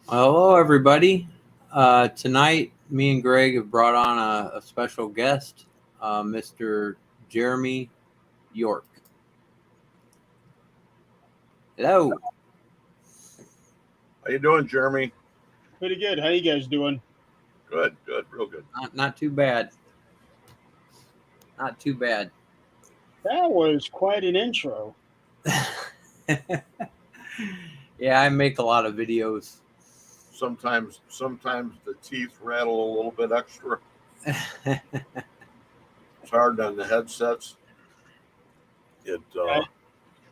Hello, everybody. Tonight, me and Greg have brought on a special guest, Mr. Jeremy York. Hello. How you doing, Jeremy? Pretty good. How you guys doing? Good, good, real good. Not too bad. Not too bad. That was quite an intro. Yeah, I make a lot of videos. Sometimes the teeth rattle a little bit extra. It's hard on the headsets. It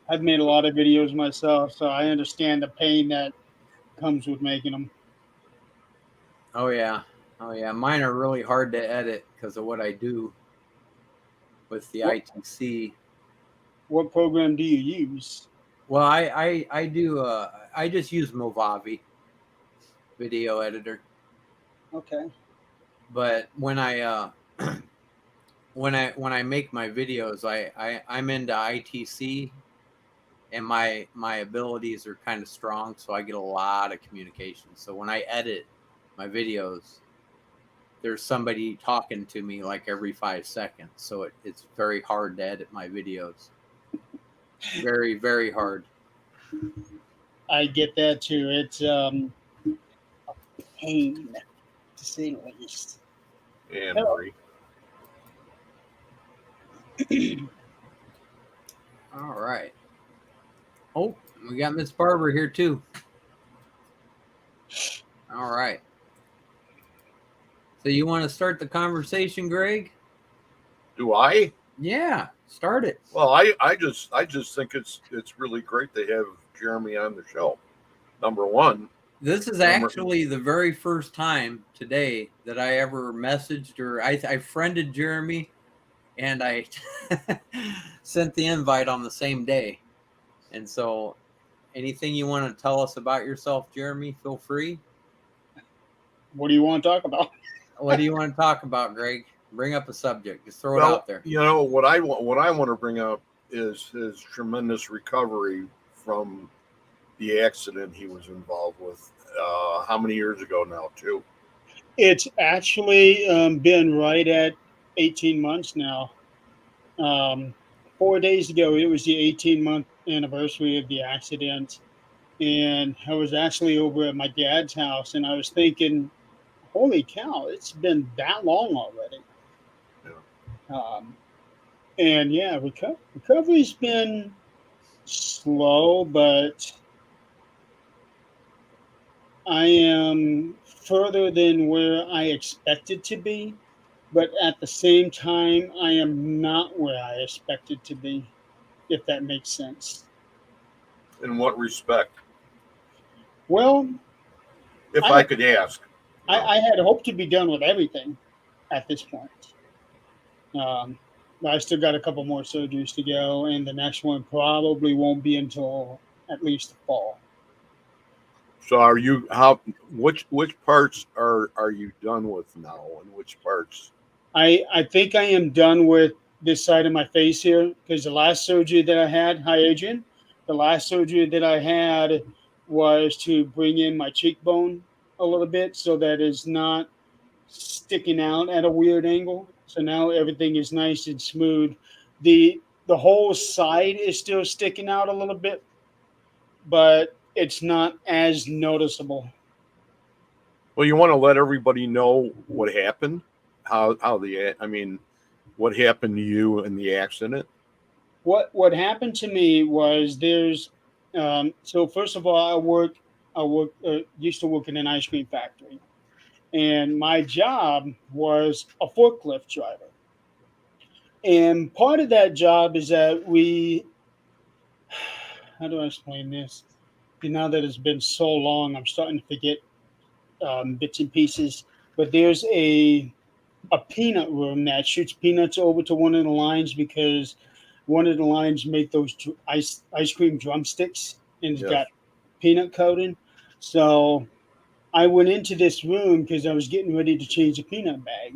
I've made a lot of videos myself, so I understand the pain that comes with making them. Oh yeah. Oh yeah. Mine are really hard to edit because of what I do with the What, ITC. what program do you use? Well, I do. I just use Movavi video editor. Okay. But when I make my videos, I'm into ITC, and my abilities are kind of strong, so I get a lot of communication. So when I edit my videos, there's somebody talking to me like every 5 seconds. So it's very hard to edit my videos. Very, very hard. I get that too. It's pain, to say the least. and Hello. Marie. All right. Oh, we got Miss Barber here too. All right. So you want to start the conversation, Greg? Do I? Yeah, start it. Well, I just think it's really great to have Jeremy on the show. Number one. This is actually the very first time today that I ever messaged or I friended Jeremy, and I sent the invite on the same day. And so, anything you want to tell us about yourself, Jeremy, feel free. What do you want to talk about? What do you want to talk about, Greg? Bring up a subject. Just throw it Well, out there. you know what I want to bring up is his tremendous recovery from the accident he was involved with. How many years ago now, too? It's actually been right at 18 months now. 4 days ago, it was the 18-month anniversary of the accident. And I was actually over at my dad's house, and I was thinking, holy cow, it's been that long already. Yeah. And yeah, recovery's been slow, but I am further than where I expected to be. But at the same time, I am not where I expected to be, if that makes sense. In what respect, Well, if I, I could ask? I had hoped to be done with everything at this point. Um, but I still got a couple more surgeries to go, and the next one probably won't be until at least the fall. So are you how which parts are you done with now, and which parts? I think I am done with this side of my face here because the last surgery that I had, hi Adrian, the last surgery that I had was to bring in my cheekbone a little bit so that it's not sticking out at a weird angle. So now everything is nice and smooth. The whole side is still sticking out a little bit, but it's not as noticeable. Well, you want to let everybody know what happened, how the I mean, what happened to you in the accident. What happened to me was so first of all I used to work in an ice cream factory, and my job was a forklift driver. And part of that job is that we how do I explain this? Now that it's been so long, I'm starting to forget bits and pieces. But there's a peanut room that shoots peanuts over to one of the lines because one of the lines make those ice cream drumsticks and it's Yes. got peanut coating. So I went into this room because I was getting ready to change the peanut bag,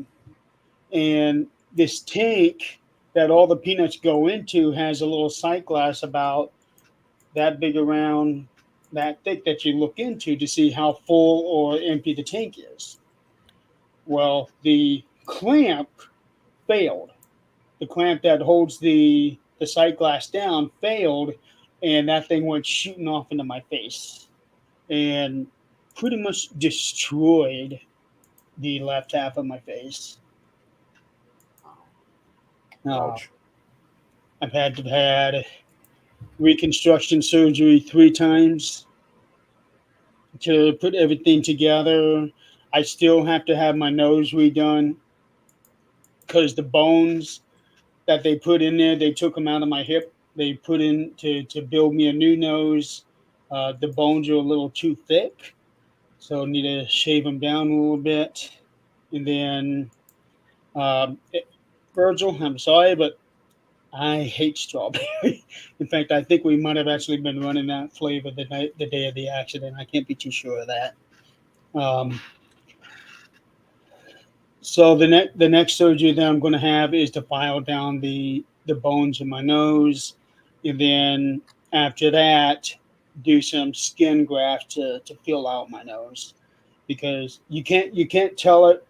and this tank that all the peanuts go into has a little sight glass about that big around, that thick that you look into to see how full or empty the tank is. Well, the clamp failed. The clamp that holds the sight glass down failed, and that thing went shooting off into my face and pretty much destroyed the left half of my face. Uh, Ouch. I've had reconstruction surgery 3 times to put everything together. I still have to have my nose redone because the bones that they put in there, they took them out of my hip. They put in to build me a new nose. The bones are a little too thick, so I need to shave them down a little bit. And then, um, it, Virgil, I'm sorry, but I hate strawberry. In fact, I think we might have actually been running that flavor the day of the accident. I can't be too sure of that. Um, so the next surgery that I'm going to have is to file down the bones in my nose, and then after that, do some skin graft to fill out my nose because you can't tell it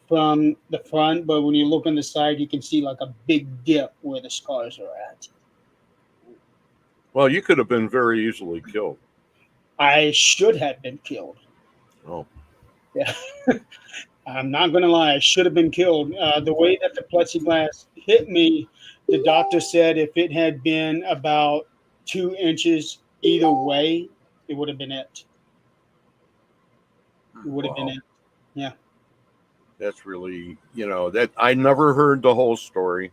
from the front, but when you look on the side, you can see like a big dip where the scars are at. Well, you could have been very easily killed. I should have been killed. Oh, Yeah, I'm not going to lie. I should have been killed. The way that the plexiglass hit me, the doctor said if it had been about 2 inches either way, it would have been it. It would have been wow. it. Yeah. That's really, that I never heard the whole story.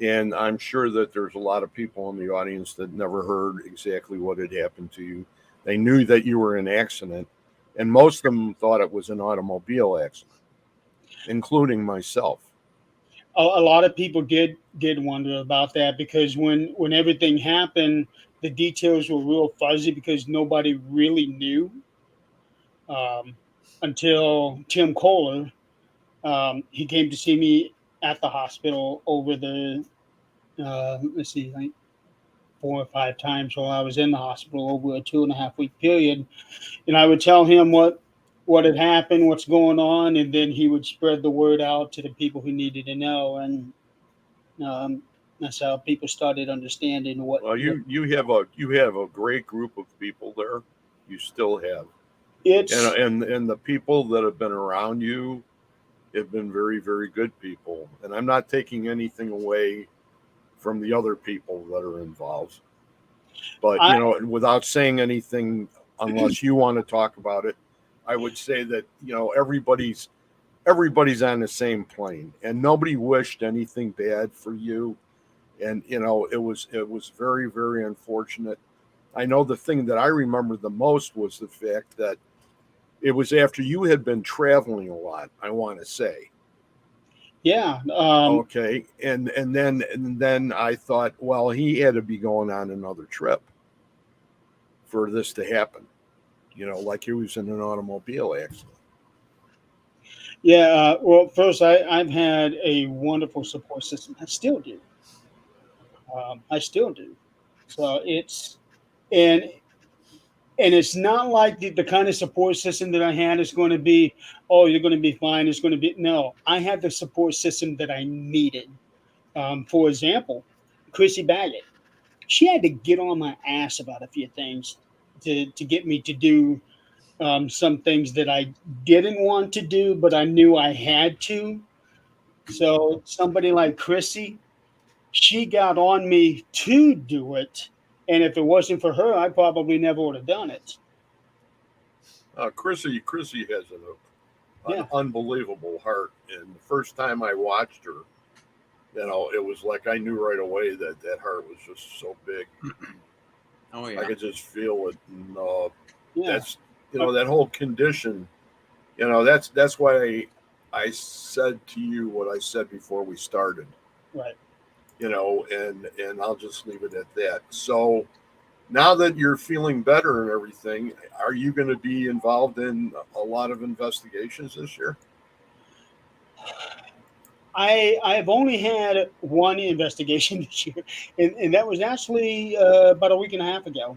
And I'm sure that there's a lot of people in the audience that never heard exactly what had happened to you. They knew that you were in an accident, and most of them thought it was an automobile accident, including myself. A lot of people did wonder about that because when everything happened, the details were real fuzzy because nobody really knew um, until Tim Kohler. He came to see me at the hospital over the let's see, like 4 or 5 times while I was in the hospital over a 2.5 week period, and I would tell him what had happened, what's going on, and then he would spread the word out to the people who needed to know, and um, that's how people started understanding Well, what you have a great group of people there. You still have, and it's. and the people that have been around you have been very very good people. And I'm not taking anything away from the other people that are involved. But I without saying anything, unless you want to talk about it, I would say that everybody's on the same plane, and nobody wished anything bad for you. And it was very very unfortunate. I know the thing that I remember the most was the fact that it was after you had been traveling a lot. I want to say, yeah. okay, and then I thought, well, he had to be going on another trip for this to happen. Like he was in an automobile accident. Yeah, well, first, I've had a wonderful support system. I still do. I still do. So and and it's not like the kind of support system that I had is going to be, oh, you're going to be fine. It's going to be no. I had the support system that I needed. For example, Chrissy Baggett, she had to get on my ass about a few things to get me to do some things that I didn't want to do, but I knew I had to. So somebody like Chrissy, she got on me to do it. And if it wasn't for her, I probably never would have done it. Chrissy has an Yeah. unbelievable heart, and the first time I watched her, it was like I knew right away that that heart was just so big. Oh I yeah. could just feel it, and Yeah. that's that whole condition. That's why I said to you what I said before we started. Right. And I'll just leave it at that. So now that you're feeling better and everything, are you going to be involved in a lot of investigations this year? I've only had one investigation this year, and that was actually about a week and a half ago.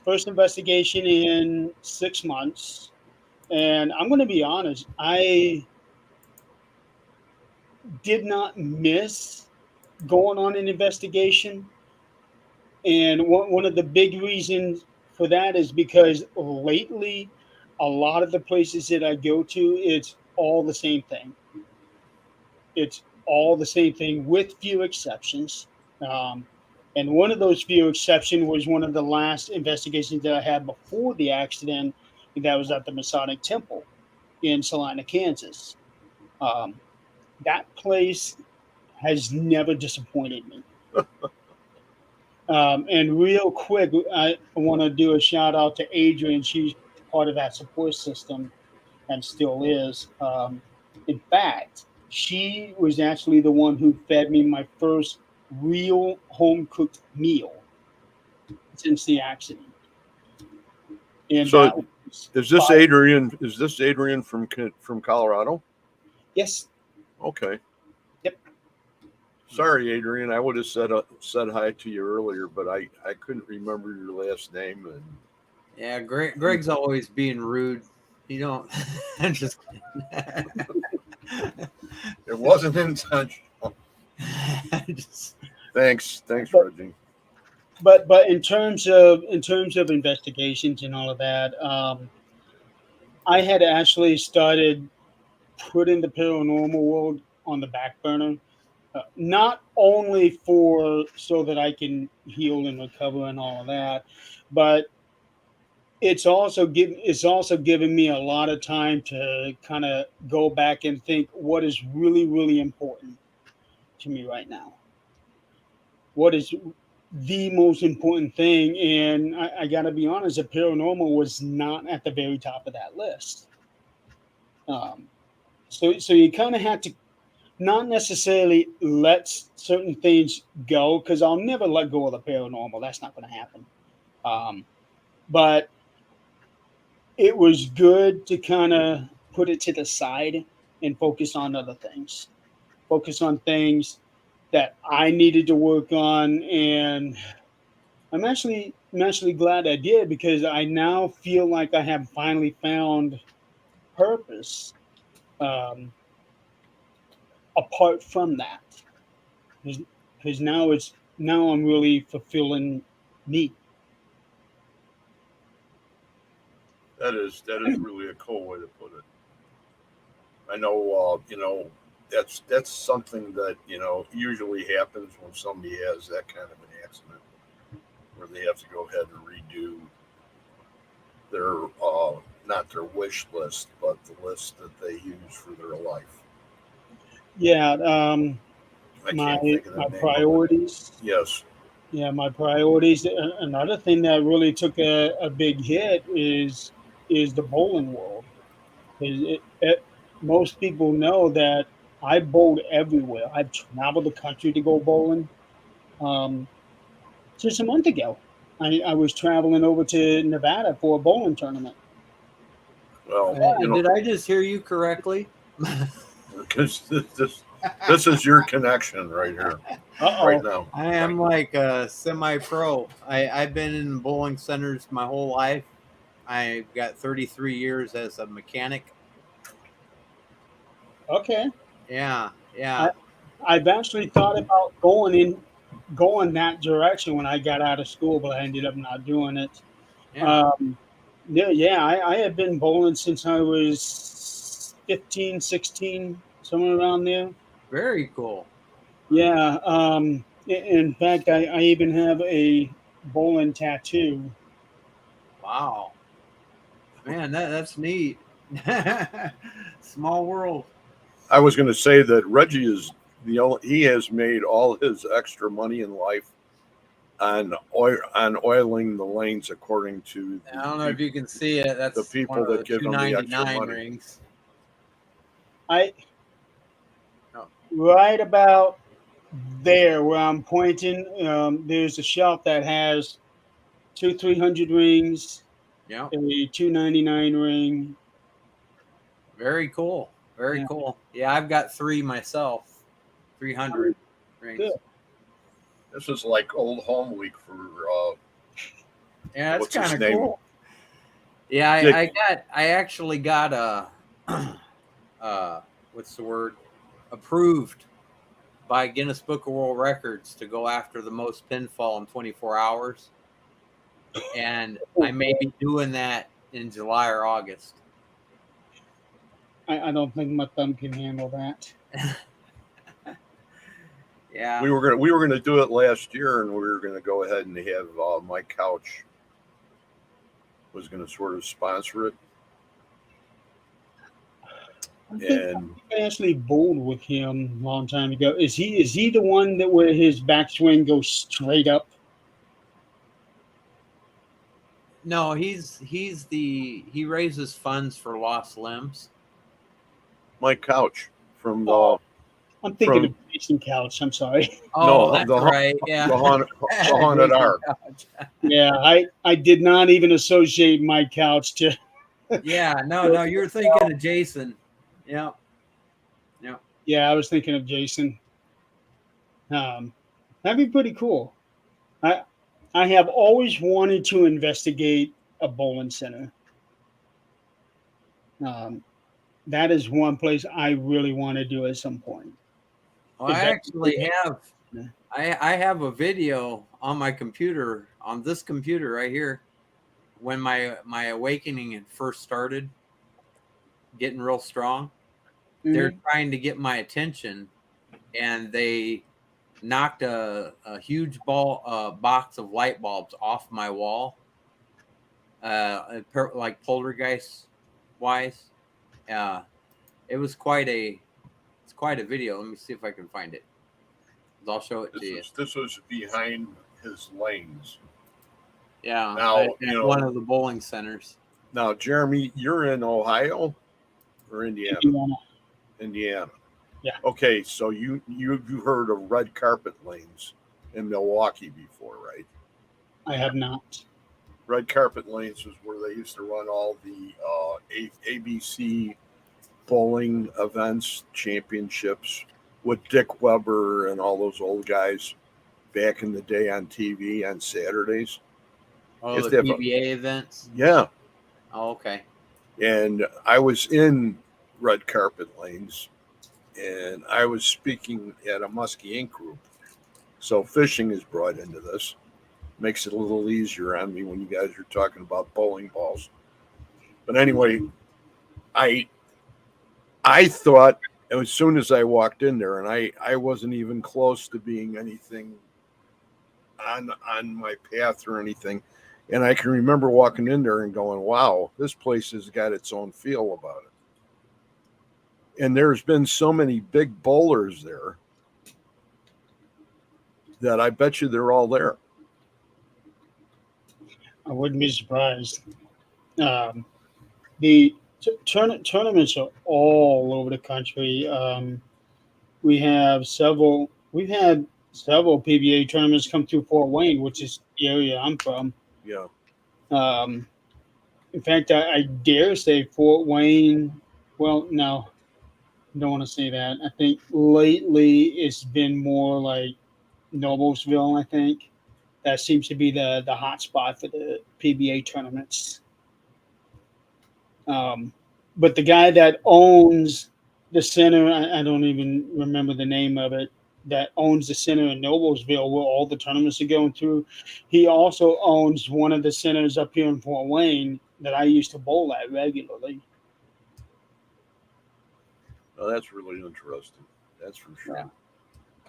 First investigation in 6 months. And I'm going to be honest, I did not miss going on an investigation. And one of the big reasons for that is because lately, a lot of the places that I go to, it's all the same thing. It's all the same thing with few exceptions. Um, and one of those few exceptions was one of the last investigations that I had before the accident. That was at the Masonic Temple in Salina, Kansas. Um, that place has never disappointed me. And real quick, I want to do a shout out to Adrian. She's part of that support system and still is. In fact, she was actually the one who fed me my first real home cooked meal since the accident. And So that was is this five. Adrian? Is this Adrian from Colorado? Yes. Okay. Yep. Sorry, Adrian. I would have said hi to you earlier, but I couldn't remember your last name. And Yeah, Greg's always being rude. You don't. I'm just it wasn't intentional. just, Thanks, But Reggie. but in terms of investigations and all of that, I had actually started putting the paranormal world on the back burner, not only for so that I can heal and recover and all of that, but it's also giving me a lot of time to kind of go back and think what is really really important to me right now. What is the most important thing? And I got to be honest, the paranormal was not at the very top of that list. Um, so you kind of had to not necessarily let certain things go because I'll never let go of the paranormal. That's not going to happen. Um, but it was good to kind of put it to the side and focus on other things. Focus on things that I needed to work on, and I'm actually glad I did because I now feel like I have finally found purpose um, apart from that. Because now I'm really fulfilling me. That is really a cool way to put it. I know, that's something that usually happens when somebody has that kind of an accident, where they have to go ahead and redo their not their wish list, but the list that they use for their life. Yeah, I my can't think of the my name of it. priorities. Yes, Yeah, my priorities. Another thing that really took a big hit is the bowling world. Most people know that I bowled everywhere. I've traveled the country to go bowling. Um, just a month ago, I was traveling over to Nevada for a bowling tournament. well, did I just hear you correctly? because this is your connection right here, Uh right oh. now. I am like a semi-pro. I've been in bowling centers my whole life. I've got 33 years as a mechanic. Okay. Yeah, I yeah, I've actually thought about going that direction when I got out of school, but I ended up not doing it. yeah. Um, yeah, yeah. I have been bowling since I was 15, 16, somewhere around there. Very cool. Yeah. In fact, I even have a bowling tattoo. Wow, man, that's neat. Small world. I was going to say that Reggie is he has made all his extra money in life on oiling the lanes according to I don't know if you can see it. the That's one people of that the give him the extra 299 money. rings. I Oh, right about there where I'm pointing. There's a shelf that has 300 rings, yeah. a 299 ring. Very cool. Very Yeah, cool. Yeah, I've got three myself. 300 good. rings. This is like old home week for Yeah, that's What's his kind of name? cool. Yeah, I actually got what's the word? Approved by Guinness Book of World Records to go after the most pinfall in 24 hours. And I may be doing that in July or August. I don't think my thumb can handle that. Yeah. We were gonna do it last year, and we were gonna go ahead and have my couch was gonna sort of sponsor it. I think And I actually bowled with him a long time ago. Is he the one that where his backswing goes straight up? No, he raises funds for lost limbs. my couch from the Oh, I'm thinking from of Jason Couch. I'm sorry. Oh, no that's the right. Yeah. the haunted Jason ark. Couch. Yeah, I did not even associate my couch to. Yeah, no, you were thinking of Jason. Yeah. Yeah. Yeah, I was thinking of Jason. That'd be pretty cool. I I have always wanted to investigate a bowling center. Um, that is one place I really want to do at some point. Well, I actually Investigate. have I have a video on my computer, on this computer right here, when my awakening had first started getting real strong. They're Mhm. trying to get my attention, and they knocked a huge box of light bulbs off my wall, like poltergeist wise. Uh, it was it's quite a video. Let me see if I can find it. I'll show it to you. This was behind his lanes. Yeah, Now at one of the bowling centers. Now, Jeremy, you're in Ohio or Indiana? Indiana. Yeah. Okay, so you've heard of red carpet lanes in Milwaukee before, right? I have not. Red carpet lanes was where they used to run all the ABC bowling events, championships with Dick Weber and all those old guys back in the day on TV on Saturdays. Oh, Used the to have PBA events. Yeah, Oh, okay. and I was in red carpet lanes, and I was speaking at a Muskie Inc. group. So fishing is brought into this. Makes it a little easier on me when you guys are talking about bowling balls. But anyway, I thought as soon as I walked in there, and I wasn't even close to being anything on my path or anything. And I can remember walking in there and going, wow, this place has got its own feel about it. And there's been so many big bowlers there that I bet you they're all there. I wouldn't be surprised. Um, the tournaments are all over the country. We have several. We've had several PBA tournaments come through Fort Wayne, which is the area I'm from. Yeah. Um, in fact, I dare say Fort Wayne. Well, no, I don't want to say that. I think lately it's been more like Noblesville. I think that seems to be the hot spot for the PBA tournaments. But the guy that owns the center, I don't even remember the name of it, that owns the center in Noblesville where all the tournaments are going through. He also owns one of the centers up here in Fort Wayne that I used to bowl at regularly. Oh, that's really interesting. That's for sure. Yeah.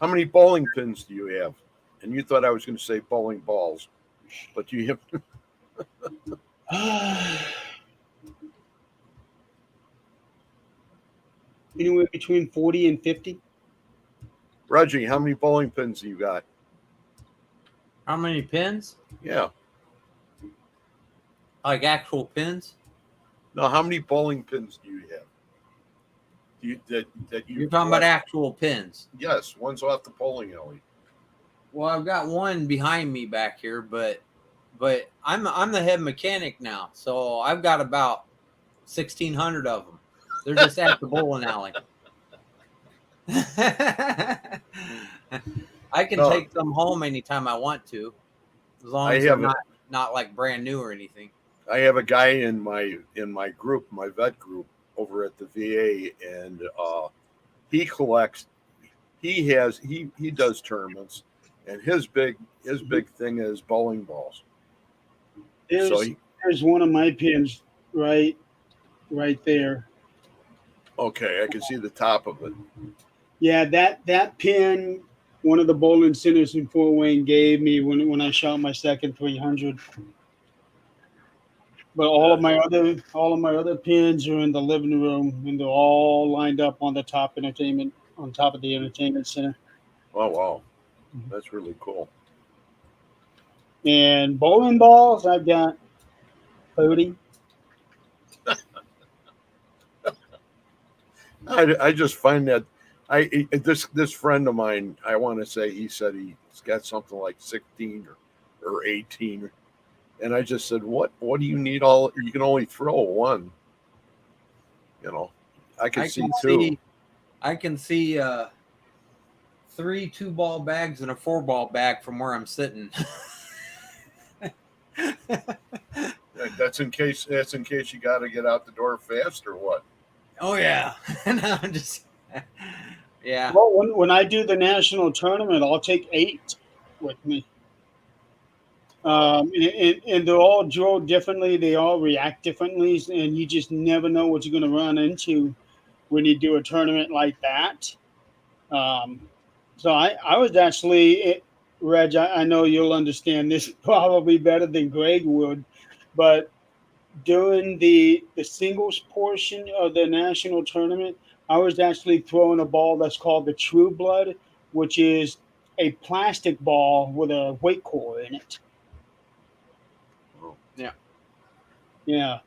How many bowling pins do you have? And you thought I was going to say bowling balls, but you have. Anywhere between 40 and 50. Reggie, how many bowling pins do you got? How many pins? Yeah. Like actual pins? Now, how many bowling pins do you have? You're talking about actual pins? Yes, one's off the bowling alley. Well, I've got one behind me back here, but I'm the head mechanic now, so I've got about 1,600 of them. They're just at the bowling alley. I can take them home anytime I want to, as long as they're not not like brand new or anything. I have a guy in my group, my vet group over at the VA, and he collects. He does tournaments, and his big thing is bowling balls. So There's one of my pins right there. okay, I can see the top of it. Yeah, that pin, one of the bowling centers in Fort Wayne gave me when I shot my second 300. But all of my other pins are in the living room, and they're all lined up on top of the entertainment center. Oh wow, that's really cool. And bowling balls, I've got 30. I just find that this friend of mine, I want to say he said he's got something like 16 or 18, and I just said, what do you need all? You can only throw one. You know, I can see two. I can see 3 2-ball bags and a 4-ball bag from where I'm sitting. That's in case you got to get out the door fast or what. Oh yeah. No, I'm just yeah. Well, when I do the national tournament, I'll take 8 with me. And they're all drilled differently. They all react differently, and you just never know what you're going to run into when you do a tournament like that. So I was actually, Reg, I know you'll understand this probably better than Greg would, but during the singles portion of the national tournament, I was actually throwing a ball that's called the True Blood, which is a plastic ball with a weight core in it. Yeah. Yeah.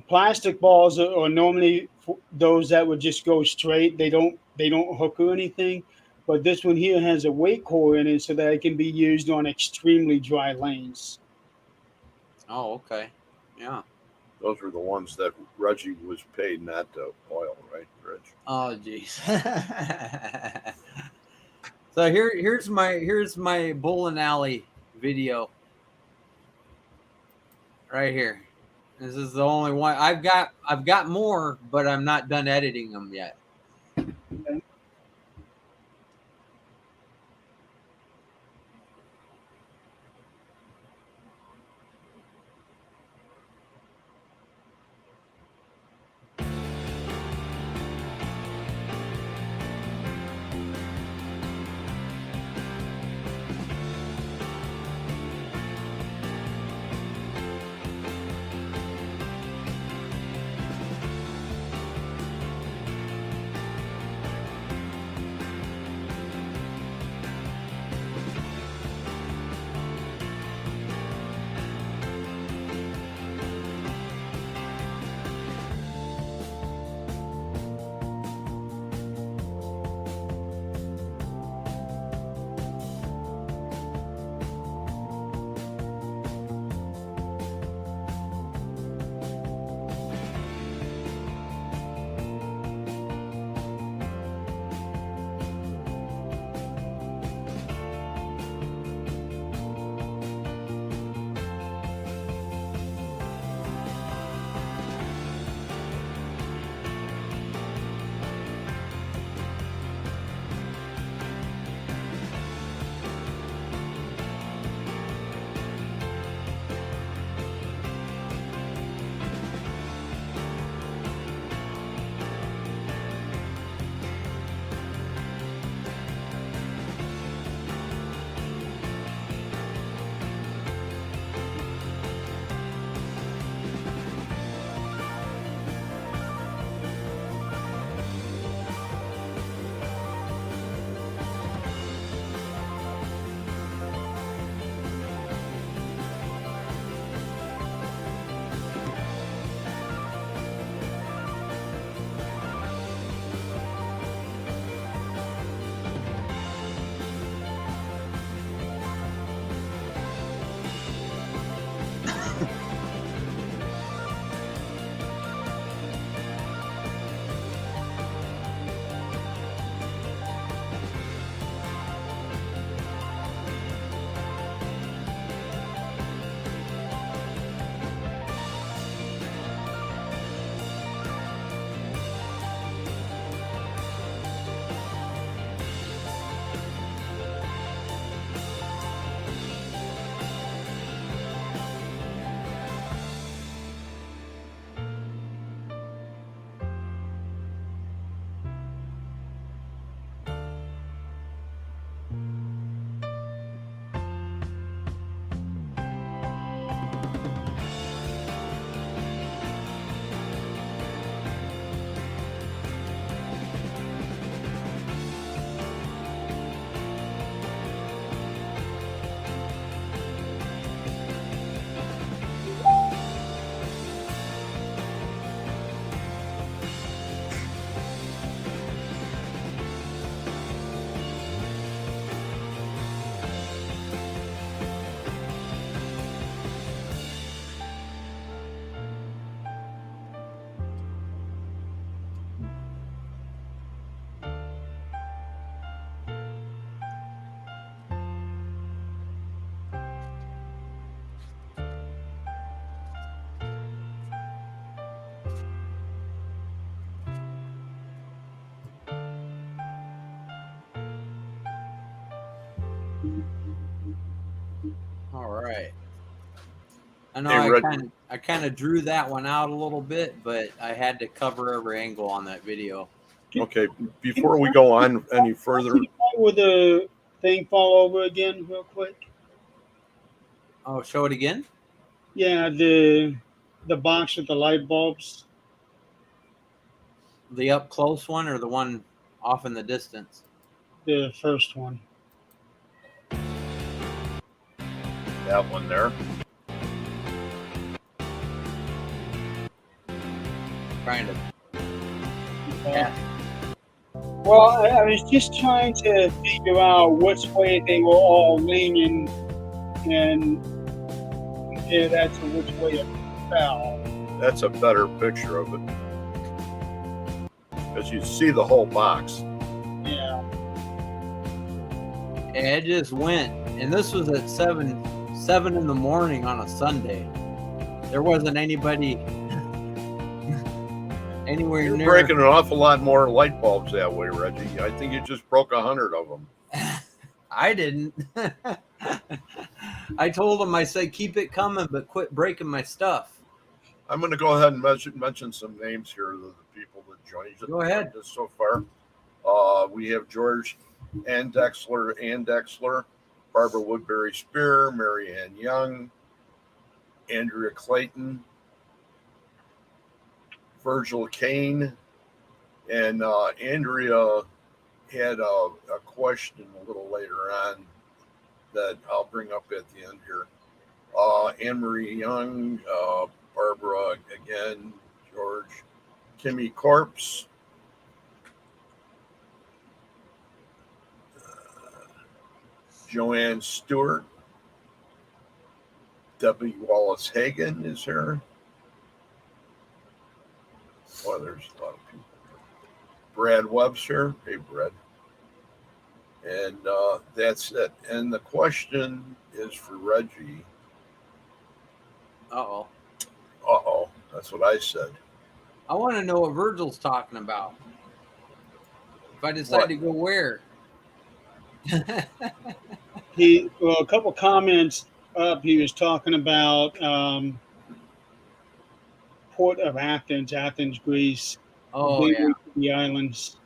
Plastic balls are normally those that would just go straight. They don't hook or anything. But this one here has a weight core in it so that it can be used on extremely dry lanes. Oh, okay. Yeah. Those were the ones that Reggie was paid not to oil, right, Reg? Oh, jeez. So here's my bowling alley video right here. This is the only one I've got more, but I'm not done editing them yet. Okay. right. I know Hey, Red. I kind of drew that one out a little bit, but I had to cover every angle on that video. Okay, before we go on any further, Will the thing fall over again, real quick? Oh, show it again? Yeah, the box with the light bulbs. The up close one or the one off in the distance? The first one. that one there. Trying to. Yeah. Well, I was just trying to figure out which way they were all leaning and compare that to which way it fell. That's a better picture of it. Because you see the whole box. Yeah. And it just went, and this was at 7 in the morning on a Sunday. There wasn't anybody anywhere You're near. breaking an awful lot more light bulbs that way, Reggie. I think you just broke 100 of them. I didn't. I told him, I said, keep it coming, but quit breaking my stuff. I'm going to go ahead and mention some names here of the people that joined us so far. We have George Andexler, Barbara Woodbury Spear, Mary Ann Young, Andrea Clayton, Virgil Kane, and Andrea had a question a little later on that I'll bring up at the end here. Anne Marie Young, Barbara again, George, Kimmy Corpse, Joanne Stewart, Debbie Wallace Hagan is here. Well, there's a lot of people. Brad Webster, hey Brad. And that's it. And the question is for Reggie. Uh-oh. Uh-oh, that's what I said. I want to know what Virgil's talking about. If I decide to go where? A couple comments up, he was talking about Port of Athens, Greece. Oh, yeah. The islands.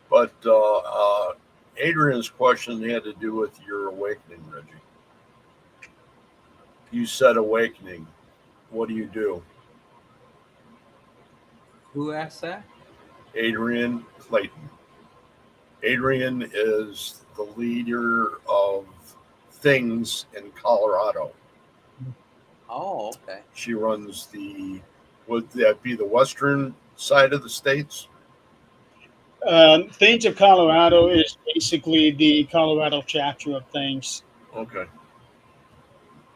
But Adrian's question had to do with your awakening, Reggie. You said awakening. What do you do? Who asked that? Adrian Clayton. Adrian is the leader of things in Colorado. Oh, okay. She runs would that be the western side of the states? Things of Colorado is basically the Colorado chapter of things. Okay.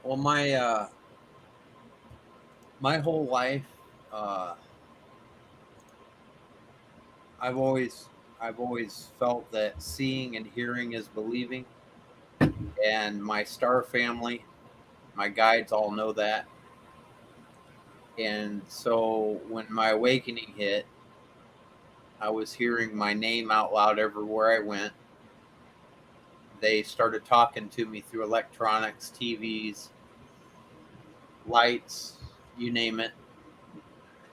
Well, my whole life, I've always felt that seeing and hearing is believing, and my star family, my guides all know that. And so when my awakening hit, I was hearing my name out loud everywhere I went. They started talking to me through electronics, TVs, lights, you name it.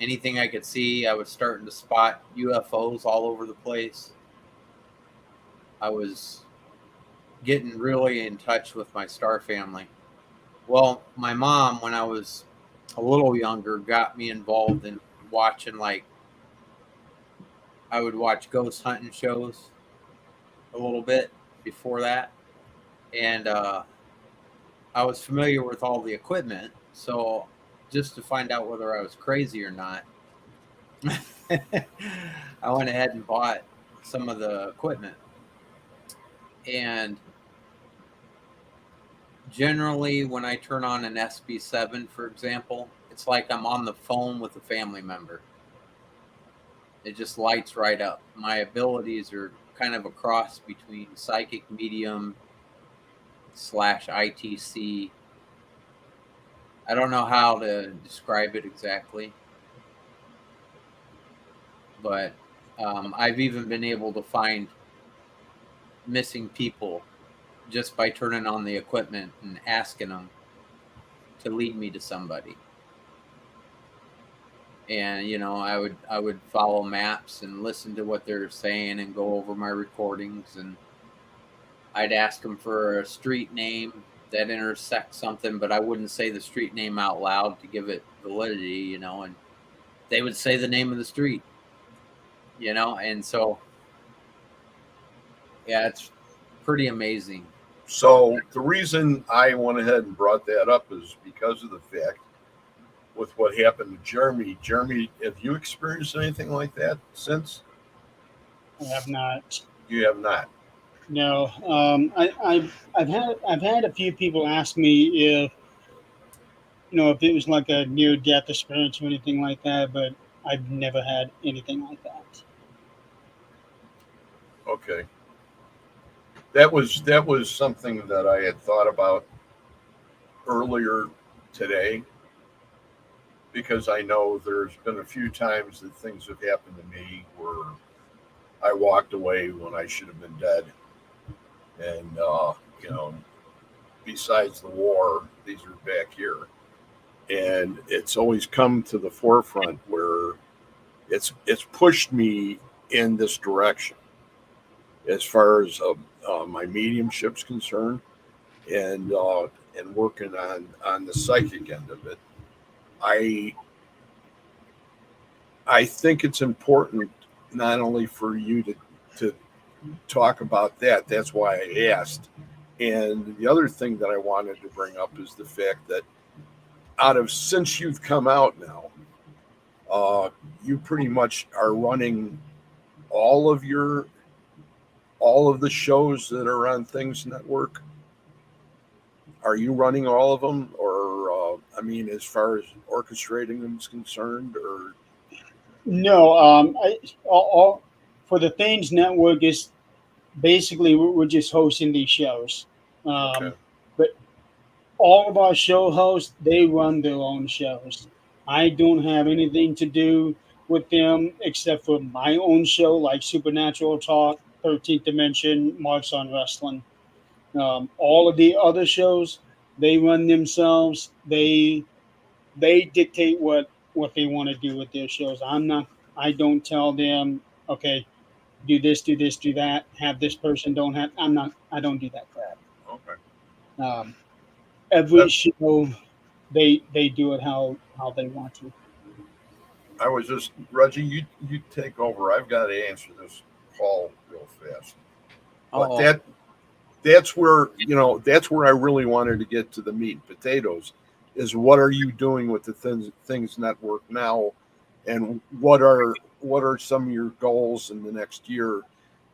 Anything I could see, I was starting to spot UFOs all over the place. I was getting really in touch with my star family. Well, my mom, when I was a little younger, got me involved in watching, like, I would watch ghost hunting shows a little bit before that. And I was familiar with all the equipment. So just to find out whether I was crazy or not, I went ahead and bought some of the equipment. And generally, when I turn on an SB7, for example, it's like I'm on the phone with a family member. It just lights right up. My abilities are kind of a cross between psychic medium / ITC. I don't know how to describe it exactly, but I've even been able to find missing people just by turning on the equipment and asking them to lead me to somebody. And I would follow maps and listen to what they're saying and go over my recordings, and I'd ask them for a street name that intersects something, but I wouldn't say the street name out loud to give it validity, and they would say the name of the street, and so yeah, it's pretty amazing. So the reason I went ahead and brought that up is because of the fact with what happened to Jeremy. Jeremy, have you experienced anything like that since? I have not. You have not. No. I've had a few people ask me if it was like a near death experience or anything like that, but I've never had anything like that. Okay. That was something that I had thought about earlier today, because I know there's been a few times that things have happened to me where I walked away when I should have been dead. And, besides the war, these are back here. And it's always come to the forefront where it's pushed me in this direction as far as my mediumship's concerned, and working on the psychic end of it. I think it's important not only for you to talk about that. That's why I asked. And the other thing that I wanted to bring up is the fact that since you've come out now, you pretty much are running all of the shows that are on Things Network. Are you running all of them, or as far as orchestrating them is concerned, or? No. All for the Things Network is basically we're just hosting these shows. Okay. But all of our show hosts, they run their own shows. I don't have anything to do with them except for my own show, like Supernatural Talk, 13th Dimension, Marks on Wrestling. All of the other shows, they run themselves. They dictate what they want to do with their shows. I don't tell them, okay, do this, do this, do that, have this person, don't have. I don't do that crap. Okay. Every show, they do it how they want to. I was just, Reggie, you take over. I've got to answer this call real fast. But that's where I really wanted to get to the meat and potatoes. Is what are you doing with the Things Network now, and what are some of your goals in the next year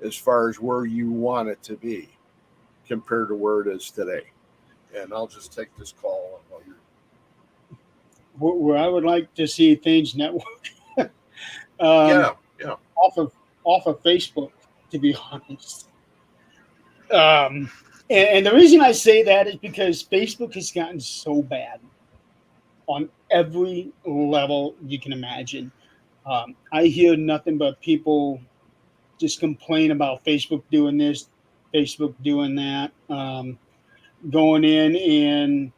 as far as where you want it to be compared to where it is today? And I'll just take this call while you're. Where I would like to see Things Network, Yeah. off of Facebook, to be honest. And the reason I say that is because Facebook has gotten so bad on every level you can imagine. I hear nothing but people just complain about Facebook doing this, Facebook doing that, going in and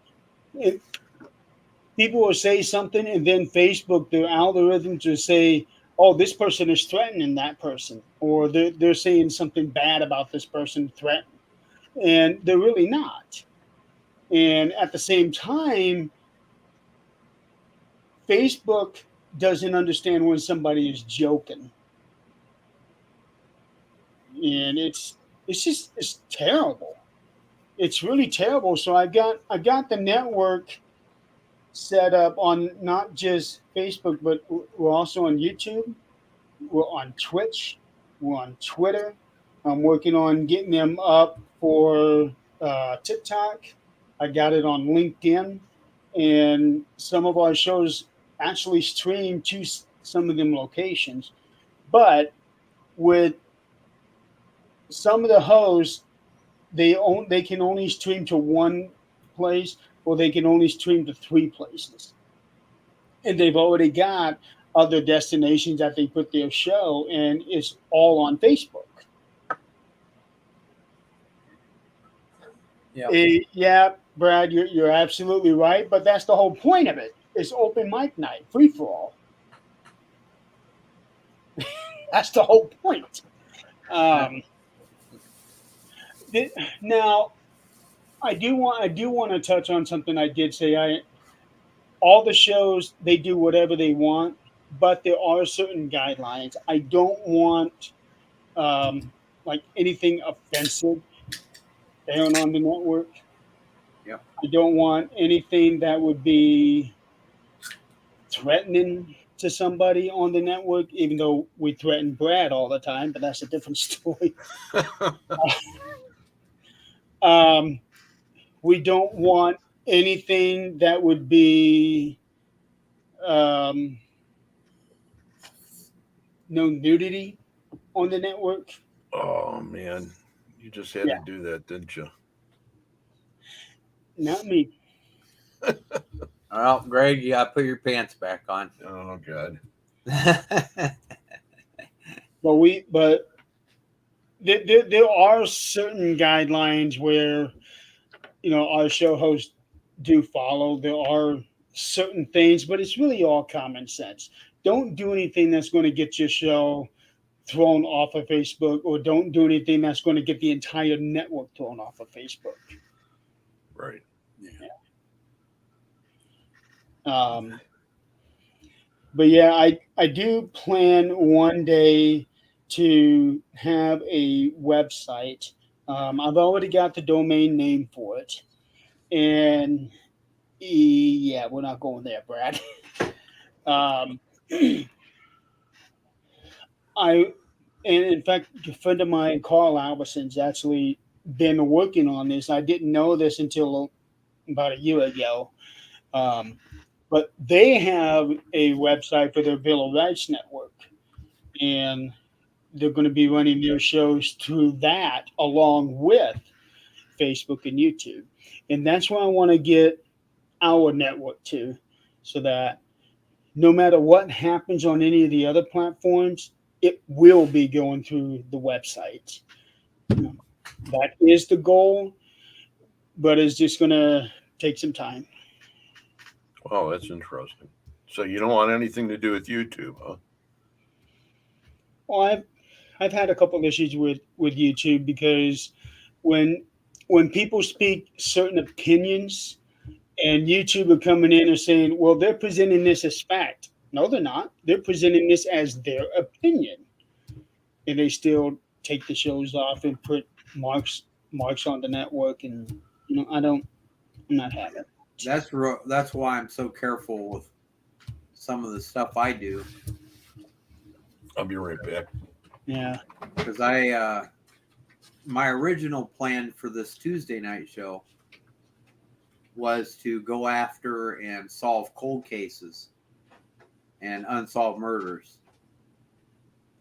people will say something, and then Facebook, their algorithms will say, "Oh, this person is threatening that person," or they're saying something bad about this person, and they're really not. And at the same time, Facebook doesn't understand when somebody is joking, and it's terrible. It's really terrible. So I got the network set up on not just Facebook, but we're also on YouTube. We're on Twitch. We're on Twitter. I'm working on getting them up for TikTok. I got it on LinkedIn, and some of our shows actually stream to some of them locations. But with some of the hosts, they can only stream to one place, or they can only stream to three places, and they've already got other destinations that they put their show, and it's all on Facebook. Yeah. Yeah, Brad, you're absolutely right. But that's the whole point of it. It's open mic night, free for all. That's the whole point. Um, now, I do want to touch on something I did say. All the shows they do whatever they want, but there are certain guidelines. I don't want like anything offensive airing on the network. Yep. I don't want anything that would be threatening to somebody on the network, even though we threaten Brad all the time, but that's a different story. Um, we don't want anything that would be um, no nudity on the network. Oh man, you just had Yeah, to do that, didn't you? not me. Well, Greg, you gotta put your pants back on. Oh God. But there are certain guidelines where our show hosts do follow. There are certain things, but it's really all common sense. Don't do anything that's going to get your show thrown off of Facebook, or don't do anything that's going to get the entire network thrown off of Facebook. Right. Um, but yeah, I do plan one day to have a website. I've already got the domain name for it, and yeah, we're not going there, Brad. Um, I and in fact, a friend of mine, Carl Alberson's actually been working on this. I didn't know this until about a year ago. Um, but they have a website for their Bill of Rights network, and they're going to be running their shows through that along with Facebook and YouTube. And that's where I want to get our network to, so that no matter what happens on any of the other platforms, it will be going through the website. That is the goal, but it's just going to take some time. Oh, that's interesting. So you don't want anything to do with YouTube, huh? Well, I've had a couple of issues with YouTube because when when people speak certain opinions and YouTube are coming in and saying, well, they're presenting this as fact. No, they're not. They're presenting this as their opinion, and they still take the shows off and put marks on the network, and I'm not having it. That's why I'm so careful with some of the stuff I do, I'll be right back. Yeah. because my original plan for this Tuesday night show was to go after and solve cold cases and unsolved murders.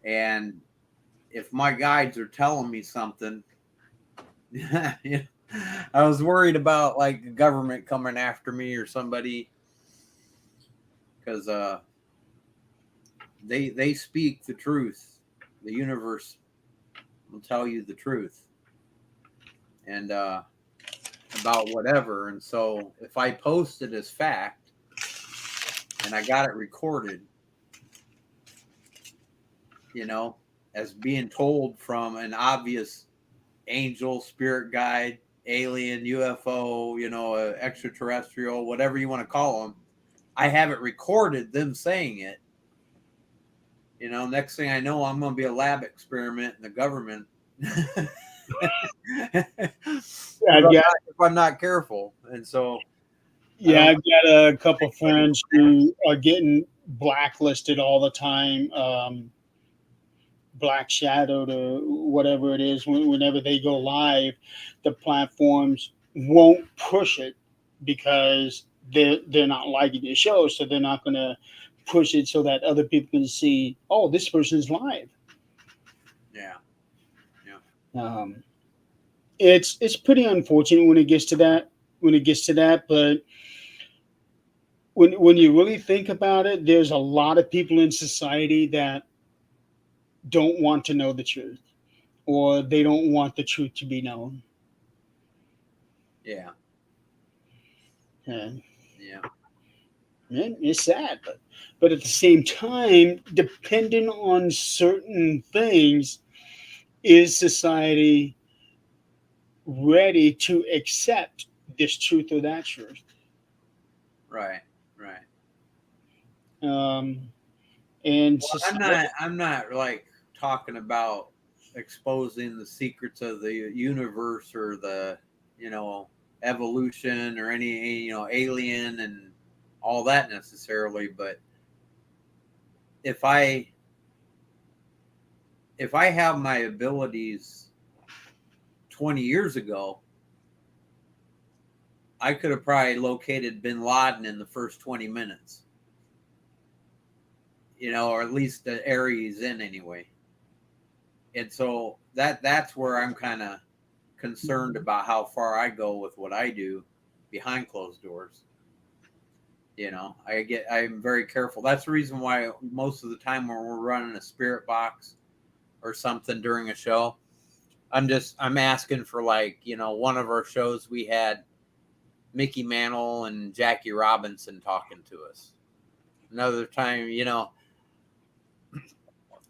And if my guides are telling me something, I was worried about like the government coming after me or somebody, because they speak the truth. The universe will tell you the truth, and about whatever. And so if I post it as fact and I got it recorded, as being told from an obvious angel, spirit guide, alien, UFO, extraterrestrial, whatever you want to call them, I have it recorded, them saying it. Next thing I know, I'm going to be a lab experiment in the government. if I'm not careful. And so, yeah, I've got a couple friends who are getting blacklisted all the time, black shadowed or whatever it is. Whenever they go live, the platforms won't push it because they're not liking the show, so they're not going to push it so that other people can see, oh, this person's live. Yeah. It's pretty unfortunate when it gets to that. But when you really think about it, there's a lot of people in society that don't want to know the truth, or they don't want the truth to be known. Yeah. And Yeah. man, it's sad, but at the same time, depending on certain things, is society ready to accept this truth or that truth? Right. Right. Um, and Well, society, I'm not like talking about exposing the secrets of the universe or the, you know, evolution or any, you know, alien and all that necessarily, but if I if I have my abilities 20 years ago, I could have probably located bin Laden in the first 20 minutes, you know, or at least the area he's in anyway. And so that's where I'm kind of concerned about how far I go with what I do behind closed doors. You know, I'm very careful. That's the reason why most of the time when we're running a spirit box or something during a show, I'm asking for, like, you know, one of our shows we had Mickey Mantle and Jackie Robinson talking to us. Another time, you know,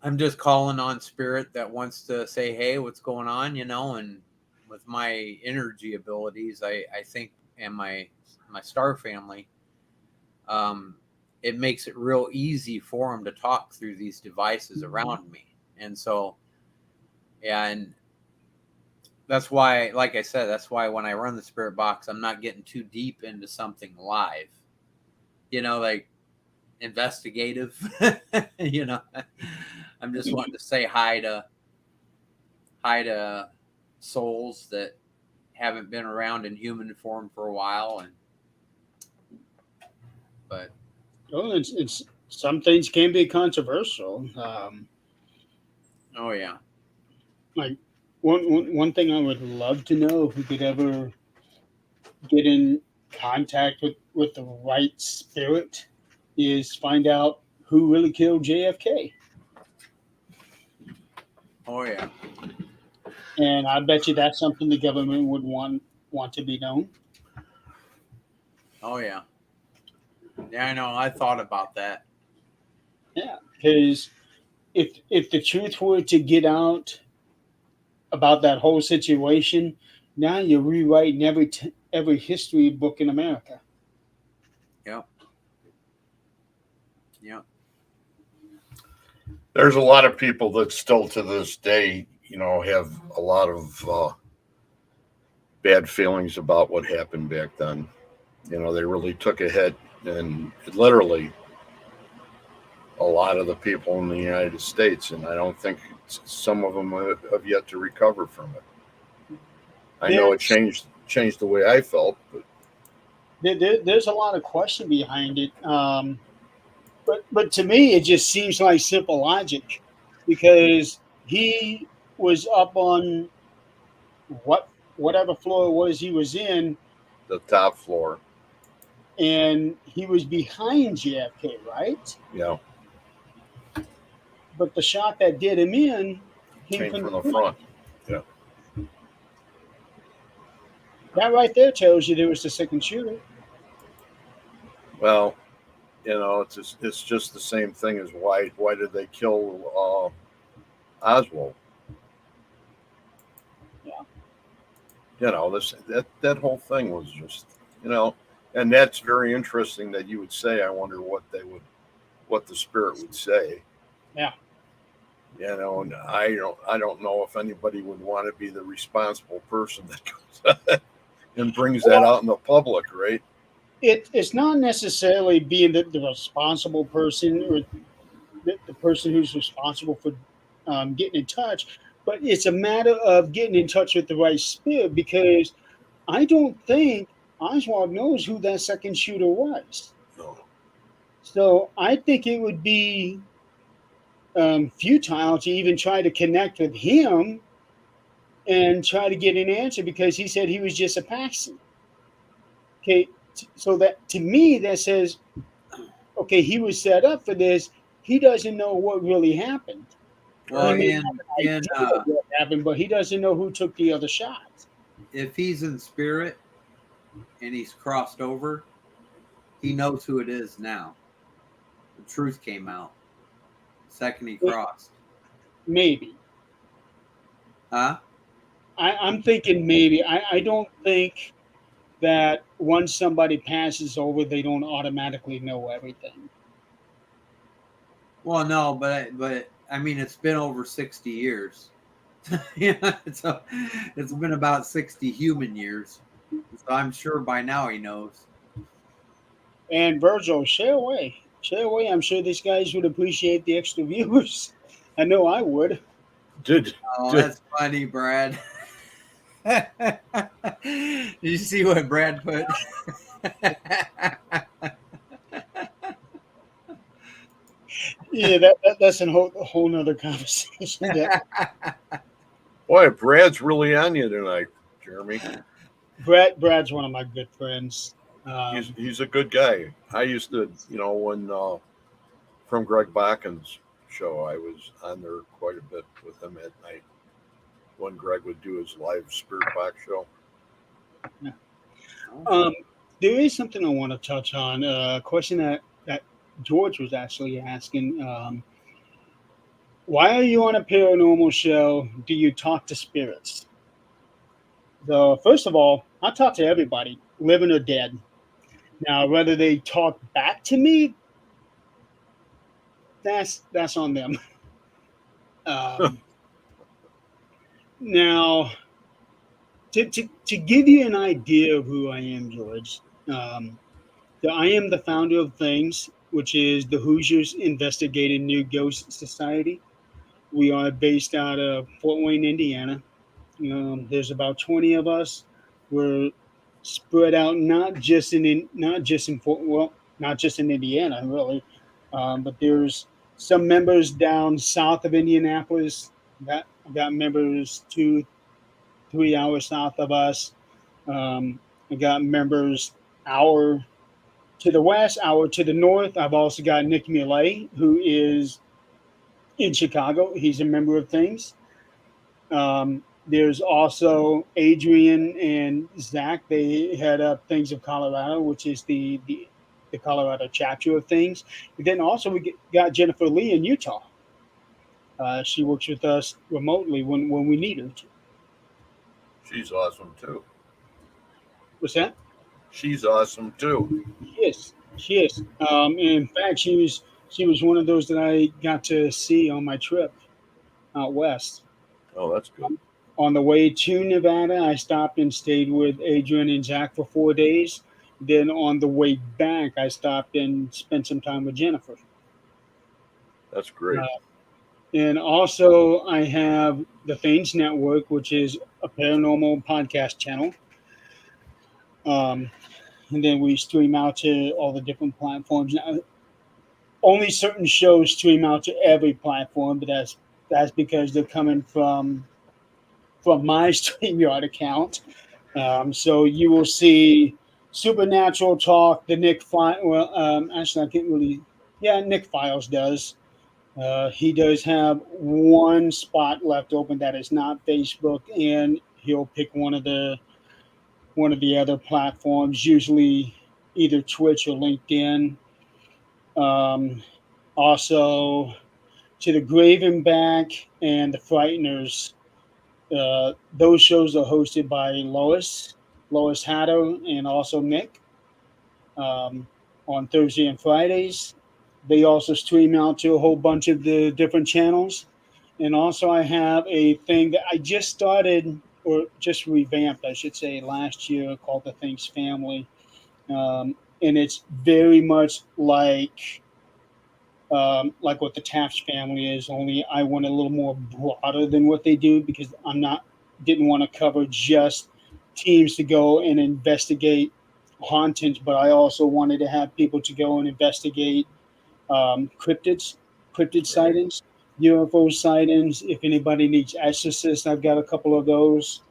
I'm just calling on spirit that wants to say, hey, what's going on, you know, and with my energy abilities, I think, and my star family, um, it makes it real easy for them to talk through these devices around me. And so, yeah, and that's why, like I said, that's why when I run the spirit box, I'm not getting too deep into something live, you know, like investigative, you know, I'm just wanting to say hi to souls that haven't been around in human form for a while. And but well, it's some things can be controversial. oh yeah. Like one thing I would love to know, if we could ever get in contact with the right spirit, is find out who really killed JFK. Oh yeah. And I bet you that's something the government would want to be known. Oh yeah. Yeah, I know. I thought about that. Yeah, because if the truth were to get out about that whole situation, now you're rewriting every history book in America. Yep. Yep. There's a lot of people that still to this day, you know, have a lot of bad feelings about what happened back then. You know, they really took a hit, and literally a lot of the people in the United States, and I don't think some of them have yet to recover from it. I know it There's changed the way I felt, but there's a lot of question behind it. But to me, it just seems like simple logic, because he was up on whatever floor it was he was in, the top floor, and he was behind JFK, right? you know, But the shot that did him in came came from the from the front. front. Yeah. That right there tells you there was the second shooter. Well, you know, it's just the same thing as why did they kill Oswald? Yeah. You know, that whole thing was just, you know, and that's very interesting that you would say. I wonder what the spirit would say. Yeah. You know, and I don't know if anybody would want to be the responsible person that goes and brings that out in the public, right? It's not necessarily being the responsible person, or the person who's responsible for getting in touch, but it's a matter of getting in touch with the right spirit, because I don't think Oswald knows who that second shooter was. No. So I think it would be futile to even try to connect with him and try to get an answer, because he said he was just a patsy. Okay, so that, to me, that says, okay, he was set up for this. He doesn't know what really happened. He Well, may have an idea of what happened, but he doesn't know who took the other shot. if he's in spirit, and he's crossed over, he knows who it is now. The truth came out the second he crossed. Maybe. Huh? I'm thinking maybe. I don't think that once somebody passes over, they don't automatically know everything. Well, no, but I mean, it's been over 60 years. Yeah, so it's been about 60 human years. So I'm sure by now he knows. And Virgil, share away. Share away. I'm sure these guys would appreciate the extra viewers. I know I would. Did Oh, did that's funny, Brad. Did you see what Brad put? Yeah, that's a whole nother conversation. boy, Brad's really on you tonight, Jeremy. Brad's one of my good friends. He's a good guy. I used to, when from Greg Bakken's show, I was on there quite a bit with him at night when Greg would do his live Spirit Box show. Um, there is something I want to touch on. A question that George was actually asking. Why are you on a paranormal show? Do you talk to spirits? So, first of all, I talk to everybody, living or dead. Now, whether they talk back to me, that's on them. Um, now, to give you an idea of who I am, George, I am the founder of Things, which is the Hoosiers Investigating New Ghost Society. We are based out of Fort Wayne, Indiana. There's about 20 of us. We're spread out not just in not just in Indiana really, but there's some members down south of Indianapolis. Got members 2-3 hours south of us. I got members hour to the west, hour to the north. I've also got Nick Muley, who is in Chicago. He's a member of Things. There's also Adrian and Zach. They head up Things of Colorado, which is the Colorado chapter of Things. And then also we got Jennifer Lee in Utah. She works with us remotely when we need her to. She's awesome too. What's that? She's awesome too. She is. In fact, she was one of those that I got to see on my trip out west. Oh, that's good. On the way to Nevada, I stopped and stayed with Adrian and Zach for 4 days. Then on the way back, I stopped and spent some time with Jennifer. That's great. And also, I have the Things Network, which is a paranormal podcast channel. And then we stream out to all the different platforms. Now, only certain shows stream out to every platform, but that's because they're coming from my StreamYard account. So you will see Supernatural Talk, the Nick File. Well, actually, I can't really. Yeah, Nick Files does. He does have one spot left open that is not Facebook, and he'll pick one of the other platforms, usually either Twitch or LinkedIn. Also, to the Grave and Back and the Frighteners. Those shows are hosted by Lois Hatto, and also Nick on Thursday and Fridays. They also stream out to a whole bunch of the different channels. And also, I have a thing that I just started, or just revamped, I should say, last year called the Things Family. And it's very much like what the Taft family is, only I went a little more broader than what they do because didn't want to cover just teams to go and investigate hauntings, but I also wanted to have people to go and investigate cryptid sightings, UFO sightings. If anybody needs exorcists, I've got a couple of those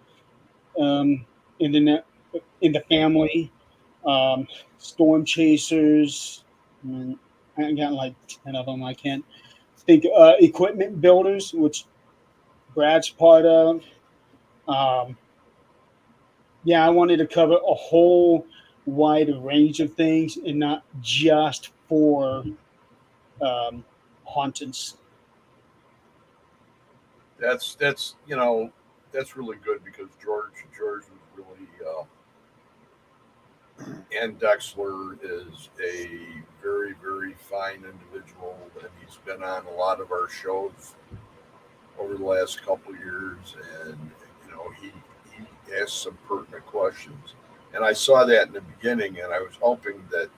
in the family. Storm chasers. I got like 10 of them. I can't think. Equipment builders, which Brad's part of. Yeah, I wanted to cover a whole wide range of things and not just for um, hauntings. That's that's really good because George was really and Dexler is a very fine individual, and he's been on a lot of our shows over the last couple of years, and he asked some pertinent questions, and I saw that in the beginning, and I was hoping that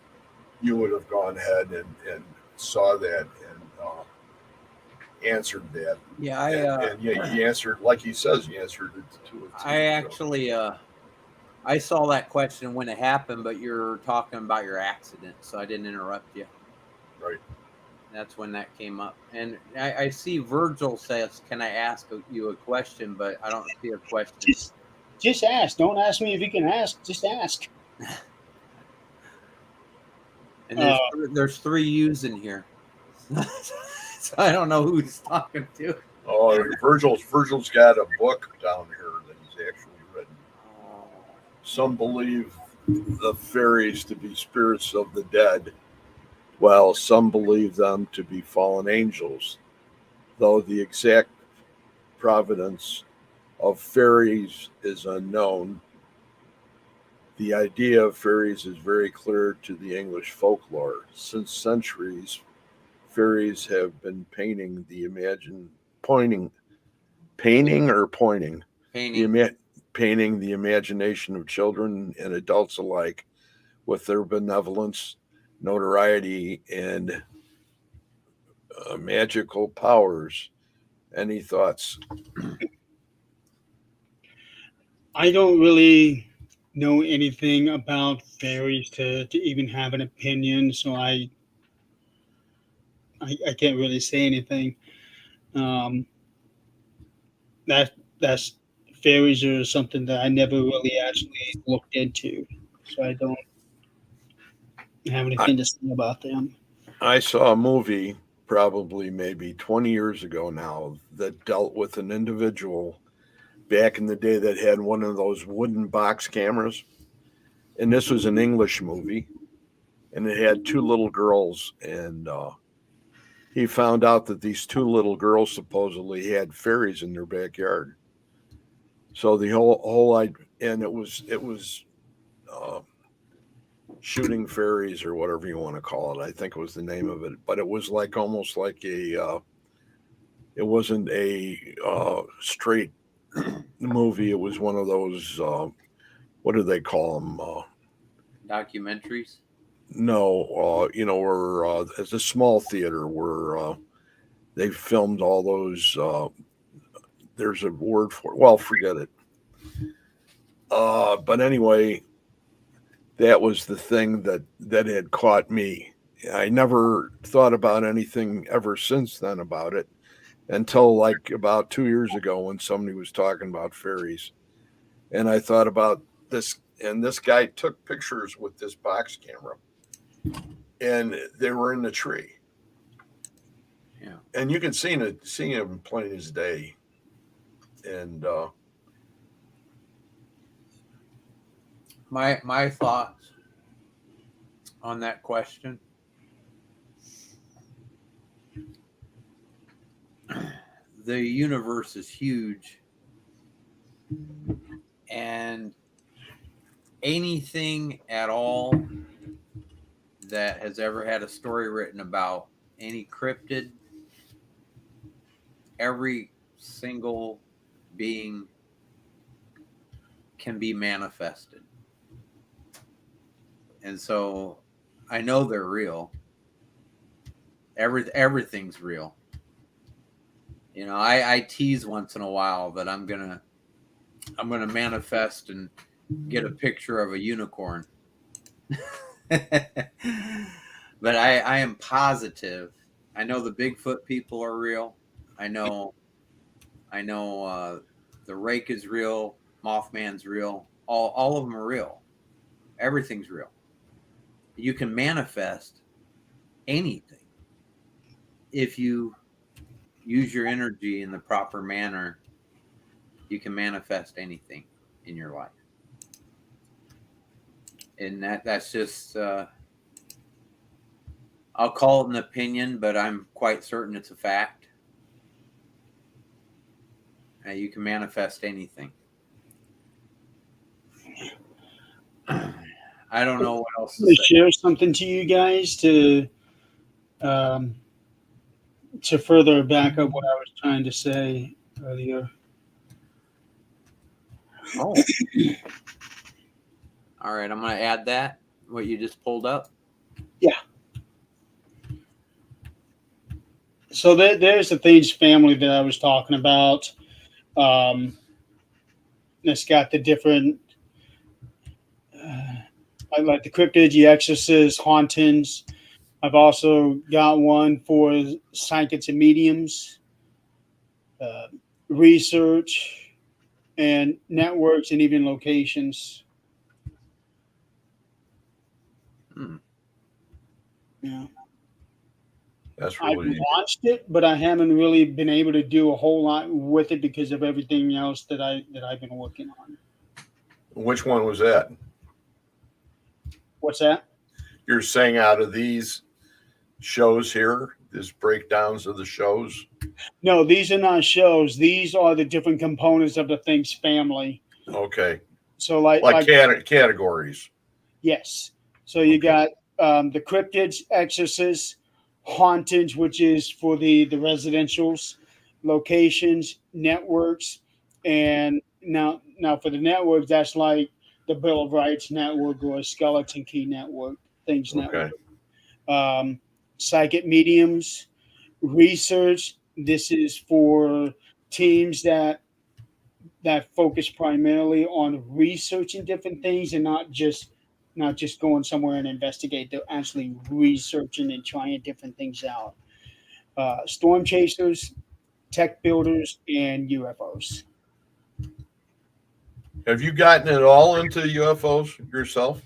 you would have gone ahead and saw that and answered that, Yeah, and yeah, he answered like he says he answered it to a T. I So, actually I saw that question when it happened, but you're talking about your accident, so I didn't interrupt you. right. That's when that came up. And I see Virgil says, "Can I ask you a question?" But I don't see a question. Just, just ask. Don't ask me if you can ask. Just ask. And Uh, there's three U's in here, so I don't know who he's talking to. Oh, Virgil's got a book down here that he's actually written. Oh, Some believe the fairies to be spirits of the dead, while some believe them to be fallen angels. Though the exact provenance of fairies is unknown, the idea of fairies is very clear to the English folklore. Since centuries, fairies have been pointing, painting or pointing the painting. ima- painting the imagination of children and adults alike with their benevolence, notoriety, and magical powers. Any thoughts? I don't really know anything about fairies to even have an opinion, so I can't really say anything. Um, that's fairies are something that I never really actually looked into, so I don't have I, anything to say about them. I saw a movie probably maybe 20 years ago now that dealt with an individual back in the day that had one of those wooden box cameras. And this was an English movie, and it had two little girls. And he found out that these two little girls supposedly had fairies in their backyard. So the whole idea, and it was uh, shooting fairies or whatever you want to call it. I think it was the name of it, but it was like almost like it wasn't a straight movie. It was one of those what do they call them? Documentaries. No, where it's a small theater where they filmed all those. There's a word for it. Well, forget it. But anyway, that was the thing that had caught me. I never thought about anything ever since then about it until like about 2 years ago when somebody was talking about fairies, and I thought about this. And this guy took pictures with this box camera, and they were in the tree, Yeah. and you can see him plain as day. And My thoughts on that question. The universe is huge, and anything at all that has ever had a story written about any cryptid, every single being can be manifested. And so I know they're real. Everything's real. I tease once in a while that I'm gonna manifest and get a picture of a unicorn. But I am positive. I know the Bigfoot people are real. I know the rake is real, Mothman's real. All of them are real. Everything's real. You can manifest anything if you use your energy in the proper manner. You can manifest anything in your life. and that's just I'll call it an opinion, but I'm quite certain it's a fact. You can manifest anything. I don't know what else to say. Share something to you guys to further back up what I was trying to say earlier. Oh. All right, I'm going to add that, what you just pulled up. Yeah. So there's the Things family that I was talking about. It's got the different, I like the cryptids, the exorcists, hauntings. I've also got one for psychics and mediums, research, and networks, and even locations. Yeah. That's really. I've launched it, but I haven't really been able to do a whole lot with it because of everything else that I've been working on. Which one was that? What's that? You're saying out of these shows here, these breakdowns of the shows? No, these are not shows. These are the different components of the Things family. Okay. So like categories. Yes. So you got the cryptids, exorcists, hauntings, which is for the residentials, locations, networks, and now for the networks, that's like the Bill of Rights network or Skeleton Key network, Things network. Psychic mediums, research. This is for teams that focus primarily on researching different things and not just going somewhere and investigate. They're actually researching and trying different things out. Storm chasers, tech builders, and UFOs. Have you gotten it all into UFOs yourself?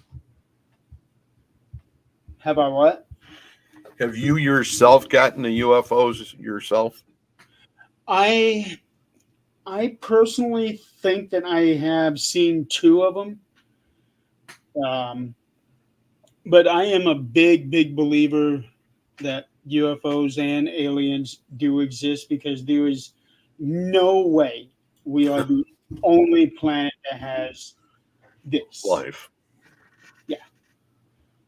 Have I what? Have you yourself gotten the UFOs yourself? I personally think that I have seen 2 of them. But I am a big believer that UFOs and aliens do exist, because there is no way we are the only planet that has this life. Yeah,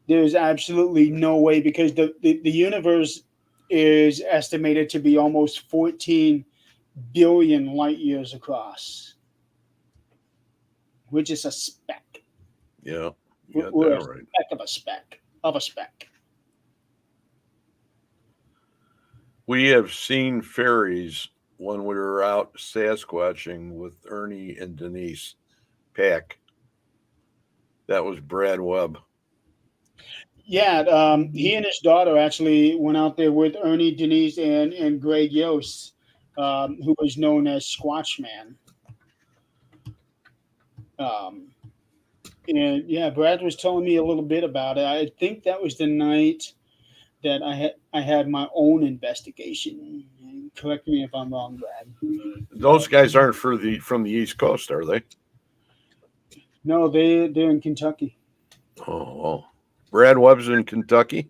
there's absolutely no way, because the universe is estimated to be almost 14 billion light years across, which is a speck. Yeah, we're a speck of a speck of a speck. We have seen fairies when we were out Sasquatching with Ernie and Denise Pack. That was Brad Webb. Yeah, he and his daughter actually went out there with Ernie, Denise, and Greg Yost, who was known as Squatch Man. And yeah, Brad was telling me a little bit about it. I think that was the night that I had my own investigation. Correct me if I'm wrong, Brad. Those guys aren't from the East Coast, are they? No, they're in Kentucky. Oh, Brad Webb's in Kentucky?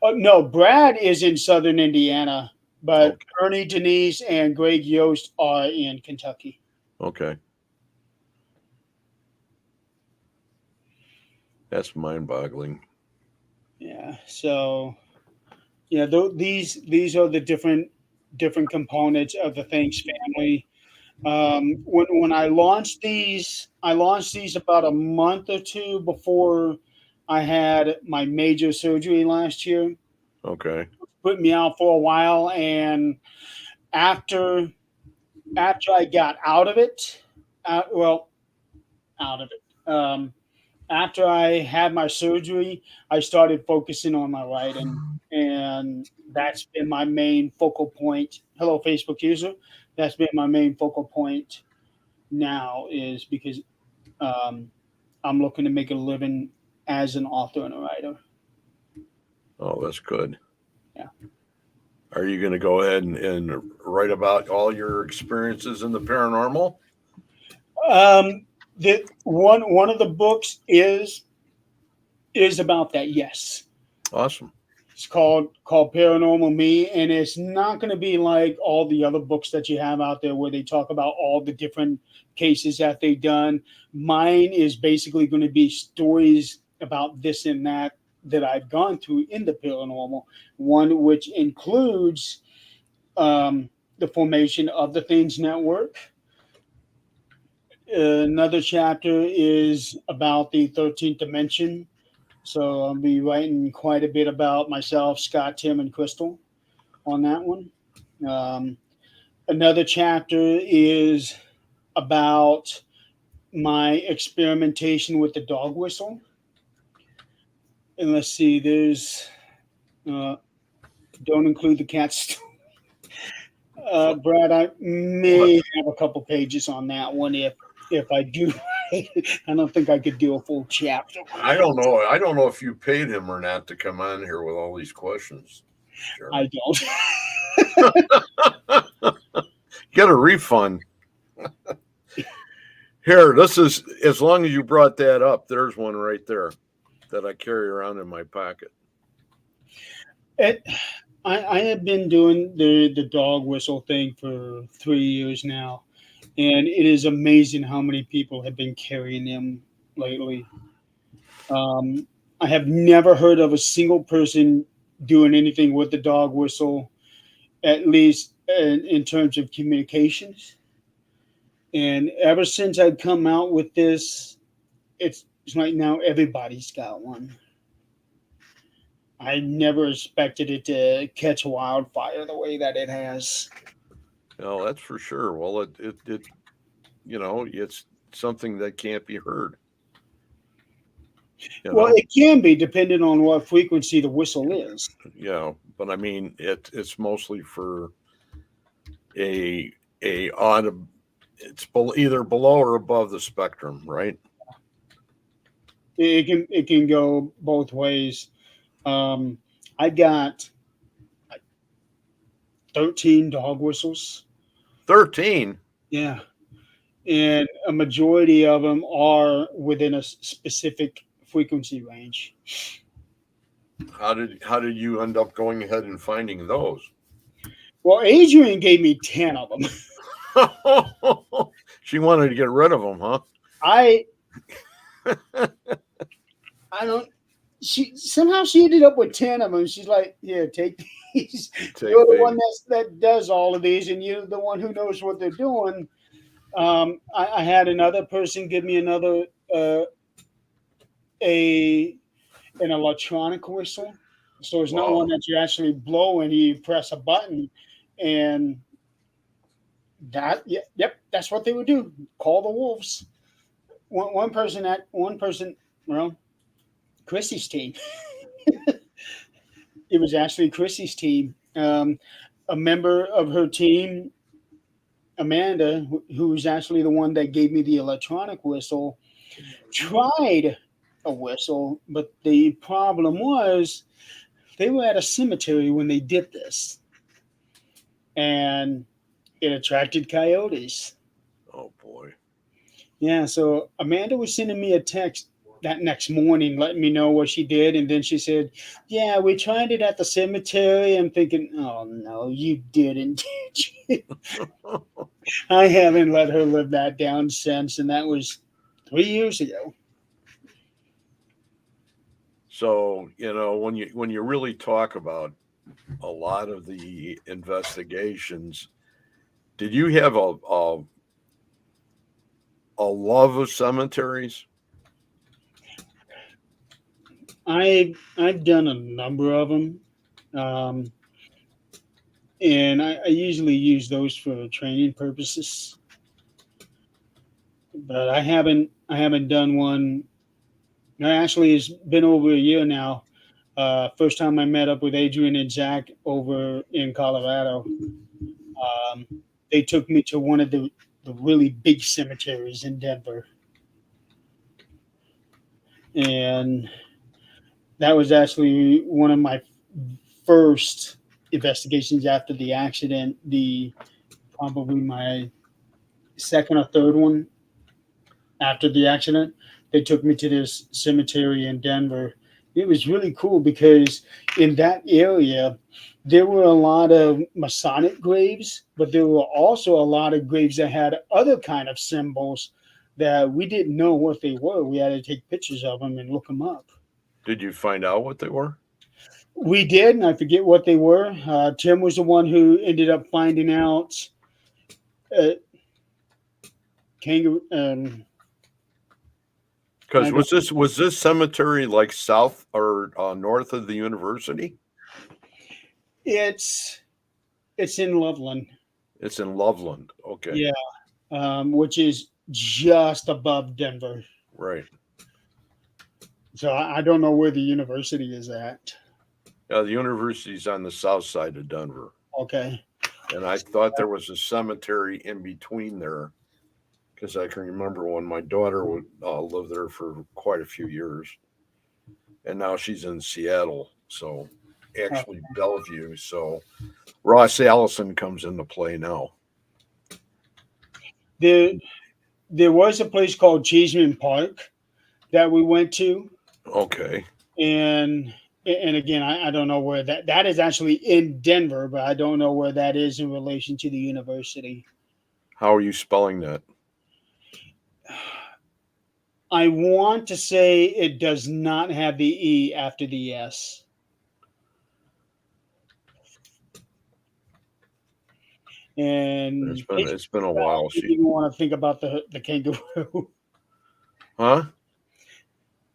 Oh, no, Brad is in southern Indiana, but okay. Ernie, Denise, and Greg Yost are in Kentucky. Okay. That's mind-boggling. Yeah. So, yeah, these are the different components of the Things family. When I launched these about a month or 2 before I had my major surgery last year. Okay. Put me out for a while, and after I got out of it, after I had my surgery, I started focusing on my writing, and that's been my main focal point. Hello, Facebook user. That's been my main focal point now, is because I'm looking to make a living as an author and a writer. Oh, that's good. Yeah. Are you going to go ahead and write about all your experiences in the paranormal? The one of the books is is about that. Yes. Awesome. It's called Paranormal Me, and it's not going to be like all the other books that you have out there where they talk about all the different cases that they've done. Mine is basically going to be stories about this and that I've gone through in the paranormal. One which includes the formation of the Things Network. Another chapter is about the 13th dimension. So I'll be writing quite a bit about myself, Scott, Tim, and Crystal on that one. Um, Another chapter is about my experimentation with the dog whistle. And let's see, there's uh, don't include the cat. So Brad, I what? may have a couple pages on that one if I do. I don't think I could do a full chapter. I don't know. I don't know if you paid him or not to come on here with all these questions. I Jeremy. don't. Get a refund. Here, this is, as long as you brought that up, there's one right there that I carry around in my pocket. I have been doing the dog whistle thing for 3 years now, and it is amazing how many people have been carrying them lately. Um, I have never heard of a single person doing anything with the dog whistle, at least in terms of communications. And ever since I've come out with this, it's like now everybody's got one. I never expected it to catch wildfire the way that it has. No, that's for sure. Well, it it's something that can't be heard. You Well, know, it can be depending on what frequency the whistle is. but I mean, it's mostly for a audible. It's either below or above the spectrum, right? It can go both ways. Um, I got 13 dog whistles. 13. Yeah, and a majority of them are within a specific frequency range. How did you end up going ahead and finding those? Well, Adrian gave me 10 of them. She wanted to get rid of them, huh? I I don't. She ended up with 10 of them. She's like, "Yeah, take these. Take You're the these. one that does all of these, and you're the one who knows what they're doing." I had another person give me another a an electronic whistle, so it's not one Wow. that you actually blow and you press a button, and yep, that's what they would do. Call the wolves. One person, well, Chrissy's team. It was actually Chrissy's team. A member of her team, Amanda, who was actually the one that gave me the electronic whistle, tried a whistle, but the problem was they were at a cemetery when they did this, and it attracted coyotes. Oh boy. Yeah, so Amanda was sending me a text that next morning letting me know what she did, and then she said, "Yeah, we tried it at the cemetery." I'm thinking, "Oh no, you didn't, did you?" I haven't let her live that down since, and that was 3 years ago. So, when you really talk about a lot of the investigations, did you have a love of cemeteries? I've done a number of them, um, and I usually use those for training purposes. But I haven't done one. Actually, it's been over a year now. First time I met up with Adrian and Zach over in Colorado, um, they took me to one of the really big cemeteries in Denver, and that was actually one of my first investigations after the accident. The Probably my second or third one after the accident. They took me to this cemetery in Denver, It was really cool because in that area, there were a lot of Masonic graves, but there were also a lot of graves that had other kind of symbols that we didn't know what they were. We had to take pictures of them and look them up. Did you find out what they were? We did, and I forget what they were. Tim was the one who ended up finding out. Uh, kangaroo. Because I don't. was this cemetery like south or north of the university? It's in Loveland. It's in Loveland. Okay, Yeah, which is just above Denver. right. So I don't know where the university is at. Yeah, the university's on the south side of Denver, Okay. and I thought there was a cemetery in between there because I can remember when my daughter would live there for quite a few years, and now she's in Seattle. So actually Bellevue. So Ross Allison comes into play now. There, there was a place called Cheeseman Park that we went to, Okay. and again, I don't know where that is actually in Denver, but I don't know where that is in relation to the university. How are you spelling that? I want to say it does not have the E after the S. And It's been a while. you didn't want to think about the kangaroo. Huh?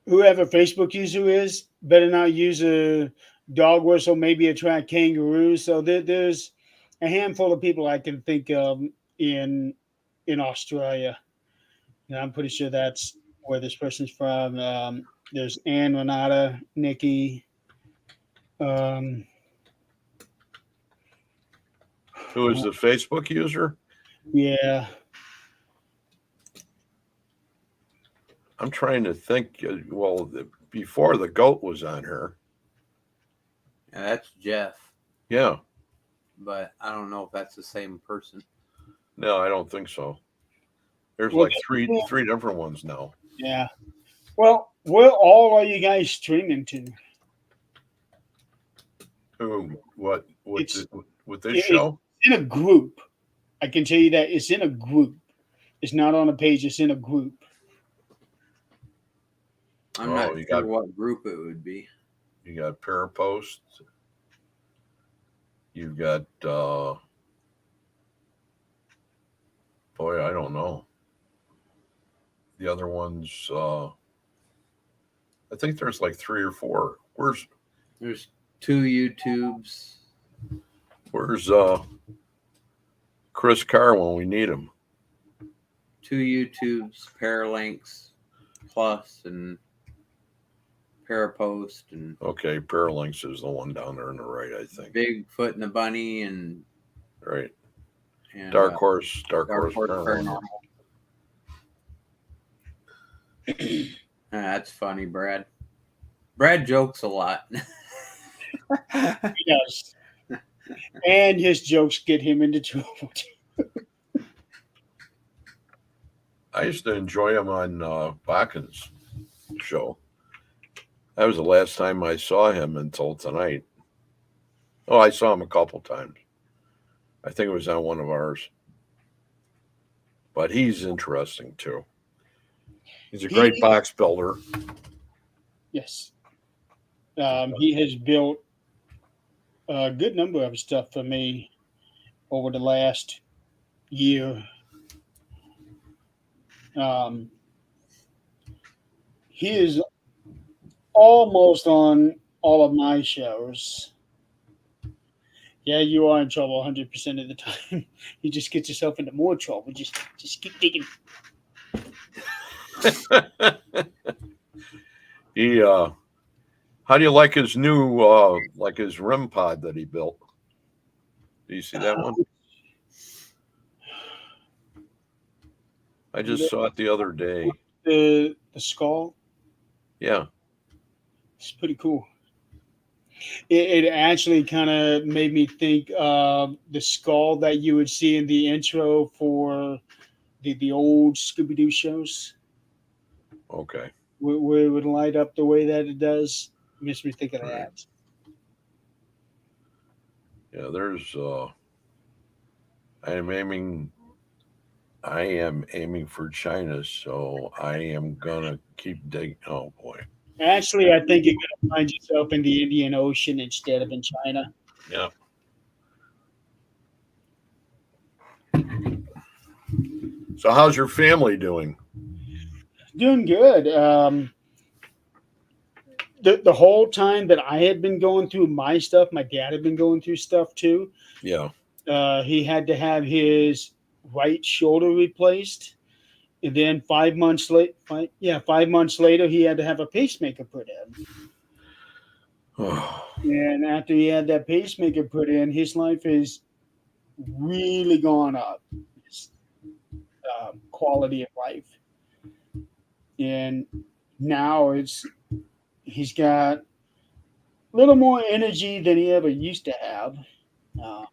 Whoever Facebook user is better not use a dog whistle, maybe attract kangaroos. So there's a handful of people I can think of in in Australia. And I'm pretty sure that's where this person's from. There's Anne, Renata, Nikki. Um, Who is the Facebook user? yeah, I'm trying to think. Well, before the goat was on here. Yeah, that's Jeff, Yeah. but I don't know if that's the same person. No, I don't think so. There's Well, like three different ones now. yeah. Well, where all are you guys streaming to? Who? What? It's With this it's show? in a group. I can tell you that it's in a group. It's not on a page. It's in a group. I'm Oh, not you sure got- what group it would be. You got Parapost. You've got boy, I don't know. The other ones, I think there's like 3 or 4. There's 2 YouTubes. Where's Chris Carr when we need him? 2 YouTubes, Paralinks Plus, and Parapost, and Okay, Paralinks is the one down there on the right, I think. Bigfoot and the Bunny, and Right. Dark Horse Horse Paranormal. That's funny, Brad. Brad jokes a lot. He does. And his jokes get him into trouble. I used to enjoy him on Bakken's show. That was the last time I saw him until tonight. Oh, I saw him a couple times. I think it was on one of ours. But he's interesting too. He's a great box builder. Yes. He has built a good number of stuff for me over the last year. He is almost on all of my shows. Yeah, you are in trouble 100% of the time. You just get yourself into more trouble. Just keep digging. He how do you like his new like his rim pod that he built? Do you see that one? I just saw it the other day. The skull. Yeah. It's pretty cool. It actually kind of made me think of the skull that you would see in the intro for the old Scooby-Doo shows. Okay. Where it would light up the way that it does. Makes me think of Right. that. Yeah, I am aiming I am aiming for China, so I am gonna keep digging. Oh boy. Actually, I think you're going to find yourself in the Indian Ocean instead of in China. Yeah. So how's your family doing? Doing good. The whole time that I had been going through my stuff, my dad had been going through stuff too. Yeah. He had to have his right shoulder replaced, and then 5 months late, 5 months later, he had to have a pacemaker put in. Oh, And after he had that pacemaker put in, his life has really gone up. His quality of life, and now he's got a little more energy than he ever used to have. Uh,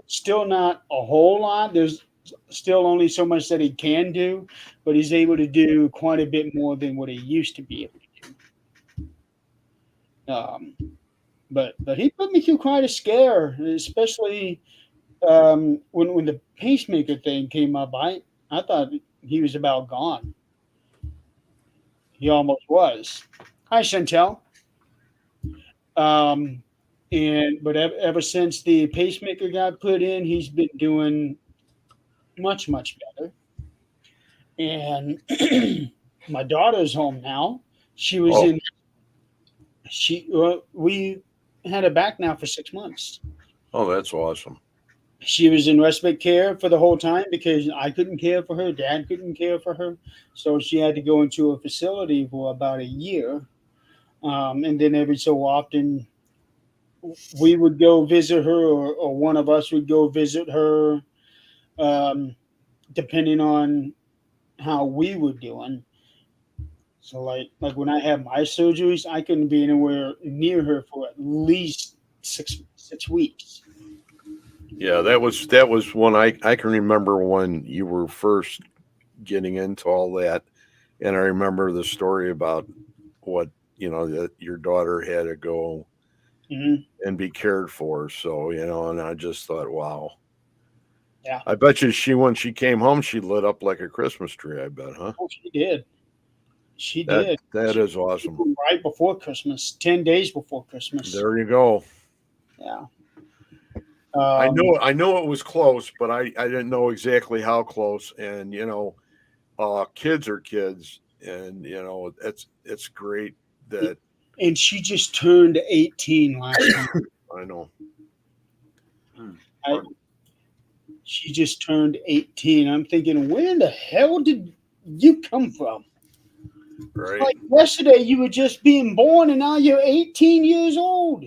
Still not a whole lot. There's still only so much that he can do, but he's able to do quite a bit more than what he used to be able to do. But he put me through quite a scare, especially when the pacemaker thing came up. I thought he was about gone. He almost was. Hi, Chantel. Um, but ever since the pacemaker got put in, he's been doing much better. And my daughter's home now. She was oh, in. We had her back now for 6 months. oh, that's awesome. She was in respite care for the whole time because I couldn't care for her. Dad couldn't care for her, so she had to go into a facility for about a year. And then every so often, we would go visit her, or one of us would go visit her, um, depending on how we were doing. So like when I had my surgeries, I couldn't be anywhere near her for at least six weeks. Yeah, that was one I can remember when you were first getting into all that, and I remember the story about what that your daughter had to go Hmm. and be cared for. So and I just thought, wow. Yeah, I bet you when she came home, she lit up like a Christmas tree. I bet, huh? oh, she did. She That did. that She is awesome. right before Christmas, 10 days before Christmas. There you go. Yeah. I Um, know I know it was close, but I didn't know exactly how close. And kids are kids, and it's great that and she just turned 18 last month. I know. Hmm. I, she just turned 18. I'm thinking, where in the hell did you come from? It's Right? like yesterday you were just being born and now you're 18 years old.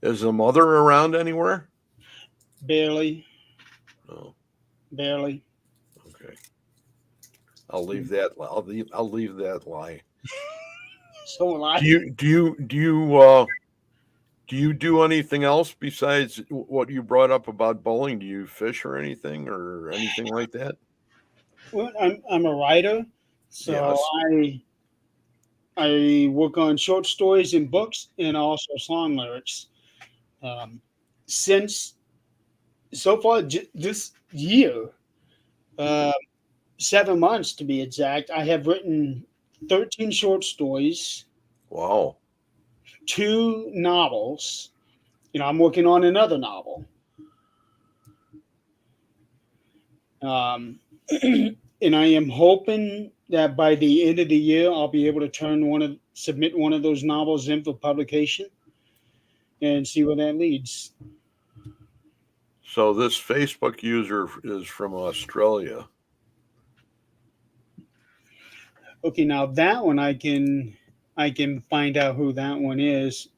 Is the mother around anywhere? Barely, No. barely. Okay. I'll leave that lie. So Do like, you do you do you do you do anything else besides what you brought up about bowling? Do you fish or anything like that? well, I'm a writer, so Yes. I work on short stories and books and also song lyrics. Um, since so far this year, uh, 7 months to be exact, I have written 13 short stories, Wow. two novels. I'm working on another novel. Um, and I am hoping that by the end of the year, I'll be able to submit one of those novels in for publication and see where that leads. So this Facebook user is from Australia. Okay, now that one I can find out who that one is.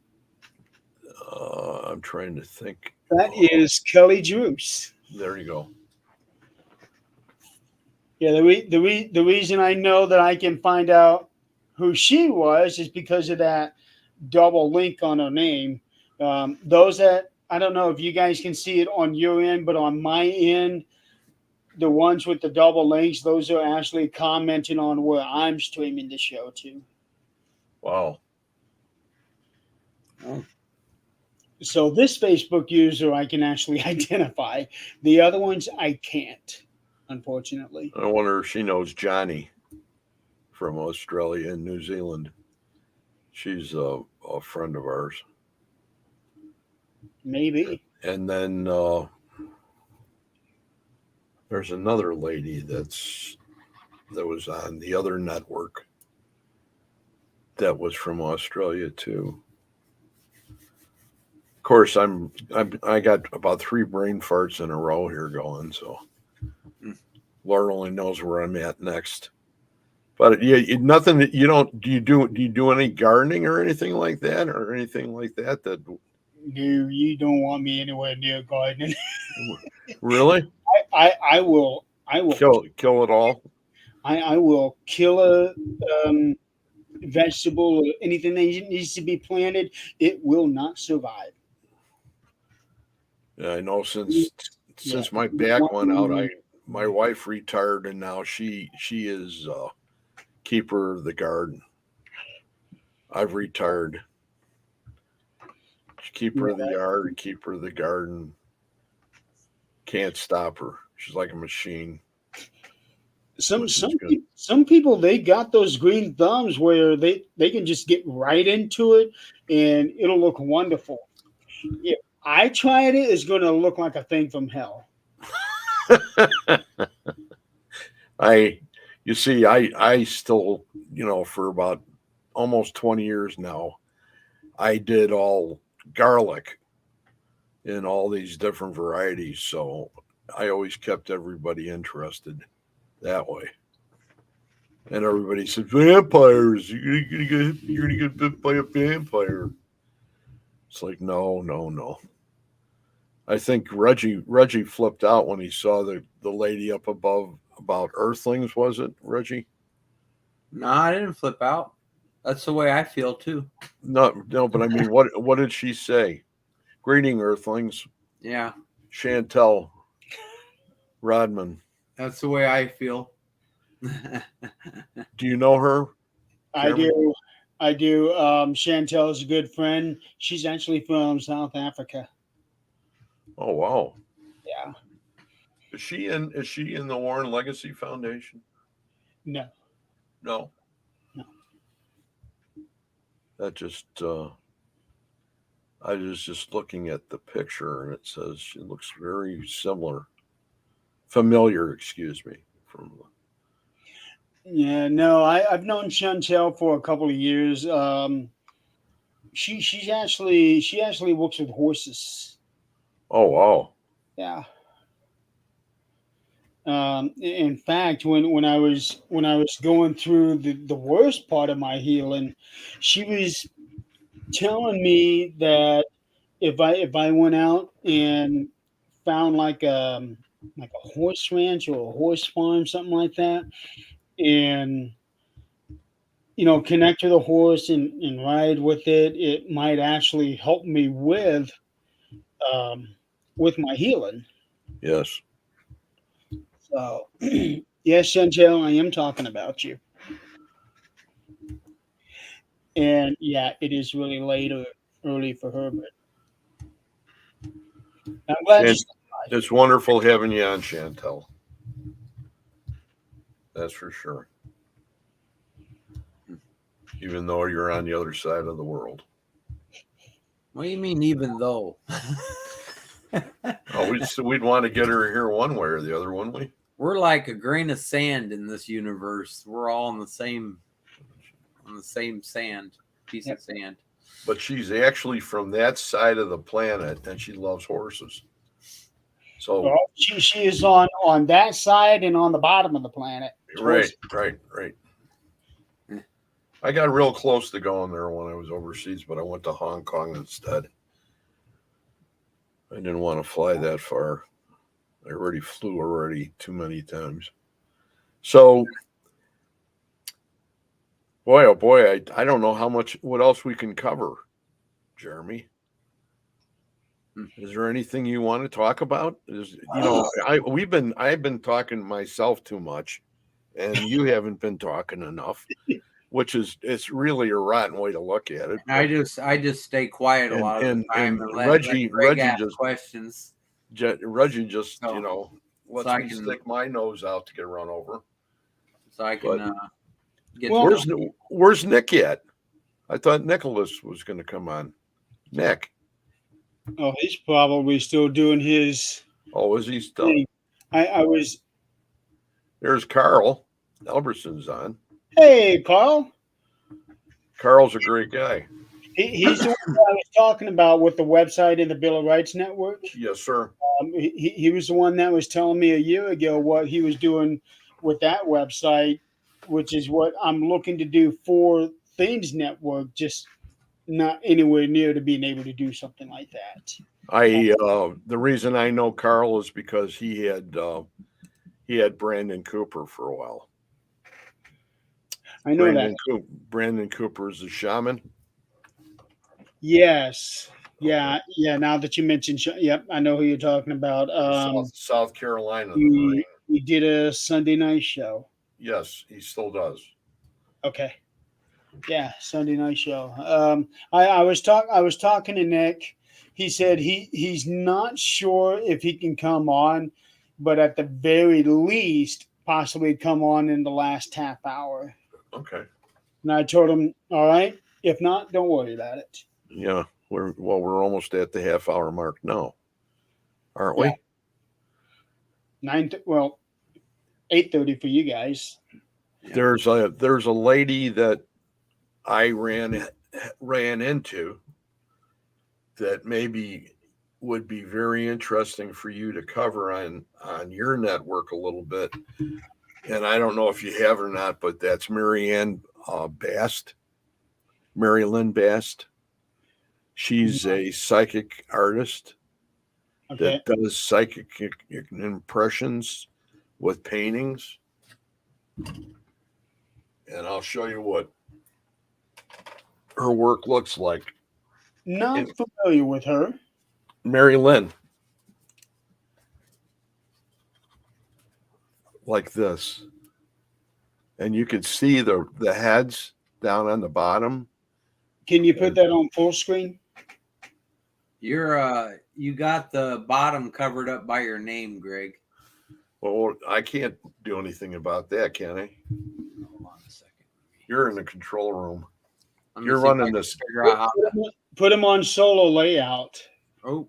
I'm trying to think. That is Kelly Druce. There you go. Yeah, the reason I know that I can find out who she was is because of that double link on her name. Those that I don't know if you guys can see it on your end, but on my end, the ones with the double links, those are actually commenting on where I'm streaming the show to. Wow. Oh, So this Facebook user I can actually identify. The other ones I can't, unfortunately. I wonder if she knows Johnny from Australia and New Zealand. She's a friend of ours. Maybe. And then there's another lady that was on the other network that was from Australia too. Of course, I got about 3 brain farts in a row here going, so Lord only knows where I'm at next. But yeah, nothing that you don't. Do you do any gardening or anything like that, or anything like that? That No, you don't want me anywhere near gardening. really I will kill it all. I will kill a vegetable or anything that needs to be planted. It will not survive. Yeah, I know Yeah. since my back went out, my wife retired, and now she is keeper of the garden. I've retired. Keeper of the yard, keeper of the garden. Can't stop her. She's like a machine. Some Which is some good. some people, they got those green thumbs where they can just get right into it and it'll look wonderful. If I tried it, it's going to look like a thing from hell. I you see, I still, for about almost 20 years now, I did all garlic in all these different varieties. So I always kept everybody interested that way. And everybody said, vampires, you're gonna get bit by a vampire. It's like, no, no, no. I think Reggie flipped out when he saw the lady up above about Earthlings, was it, Reggie? no, I didn't flip out. That's the way I feel too. No, but I mean, what did she say? Greeting, Earthlings. Yeah, Chantel Rodman. that's the way I feel. Do you know her? I Jeremy? do. I do. Chantel's a good friend. She's actually from South Africa. Oh wow. Yeah. Is she in the Warren Legacy Foundation? No. No. No. That just I was just looking at the picture and it says she looks very familiar, excuse me, from Yeah. No. I've known Chantel for a couple of years. She actually works with horses. oh wow. Yeah. In fact, when I was going through the worst part of my healing, she was telling me that if I went out and found like a horse ranch or a horse farm, something like that, and connect to the horse and ride with it, it might actually help me um, with my healing. Yes. So, yes, Chantel, I am talking about you. And yeah, it is really late or early for her, but I'm glad you Shan- stopped by. it's wonderful having you on, Chantel. That's for sure. Even though you're on the other side of the world. What do you mean, even though? Oh, we'd want to get her here one way or the other, wouldn't we? We're like a grain of sand in this universe. We're all on the same sand, piece Yep. of sand. But she's actually from that side of the planet and she loves horses. So Well, she is on that side and on the bottom of the planet. right. I got real close to going there when I was overseas, but I went to Hong Kong instead. I didn't want to fly that far. I already flew too many times. So, boy, oh boy, I don't know what else we can cover, Jeremy. Is there anything you want to talk about? I've been talking myself too much, and you haven't been talking enough. which is it's really a rotten way to look at it. I just stay quiet a lot of the time and let Greg ask questions. Reggie just So lets I me can stick my nose out to get run over. So I can get. Well, where's Nick at? I thought Nicholas was going to come on. Nick. Oh, he's probably still doing his. Oh, is he still? Thing. I was. There's Carl. Elberson's on. Hey, Carl. Carl's a great guy. He's the one that I was talking about with the website and the Bill of Rights Network. Yes, sir. He was the one that was telling me a year ago what he was doing with that website, which is what I'm looking to do for Things Network, just not anywhere near to being able to do something like that. The reason I know Carl is because he had Brandon Cooper for a while. I know that. Brandon Cooper is a shaman. Yes. Yeah. Yeah. Now that you mentioned, yep, I know who you're talking about. South Carolina. He did a Sunday night show. Yes, he still does. Okay. Yeah, Sunday night show. I was talking to Nick. He said he's not sure if he can come on, but at the very least, possibly come on in the last half hour. Okay. And I told him, all right. If not, don't worry about it. Yeah, we're almost at the half hour mark now, aren't we? 8:30 for you guys. Yeah. There's a lady that I ran into that maybe would be very interesting for you to cover on your network a little bit. And I don't know if you have or not, but that's Mary Lynn Bast. She's a psychic artist that does psychic impressions with paintings. And I'll show you what her work looks like. Not familiar with her. Mary Lynn. Like this. And you could see the heads down on the bottom. Can you put that on full screen? You got the bottom covered up by your name, Greg. Well, I can't do anything about that, can I? Hold on a second. You're in the control room. You're running this. Put them on solo layout. Oh.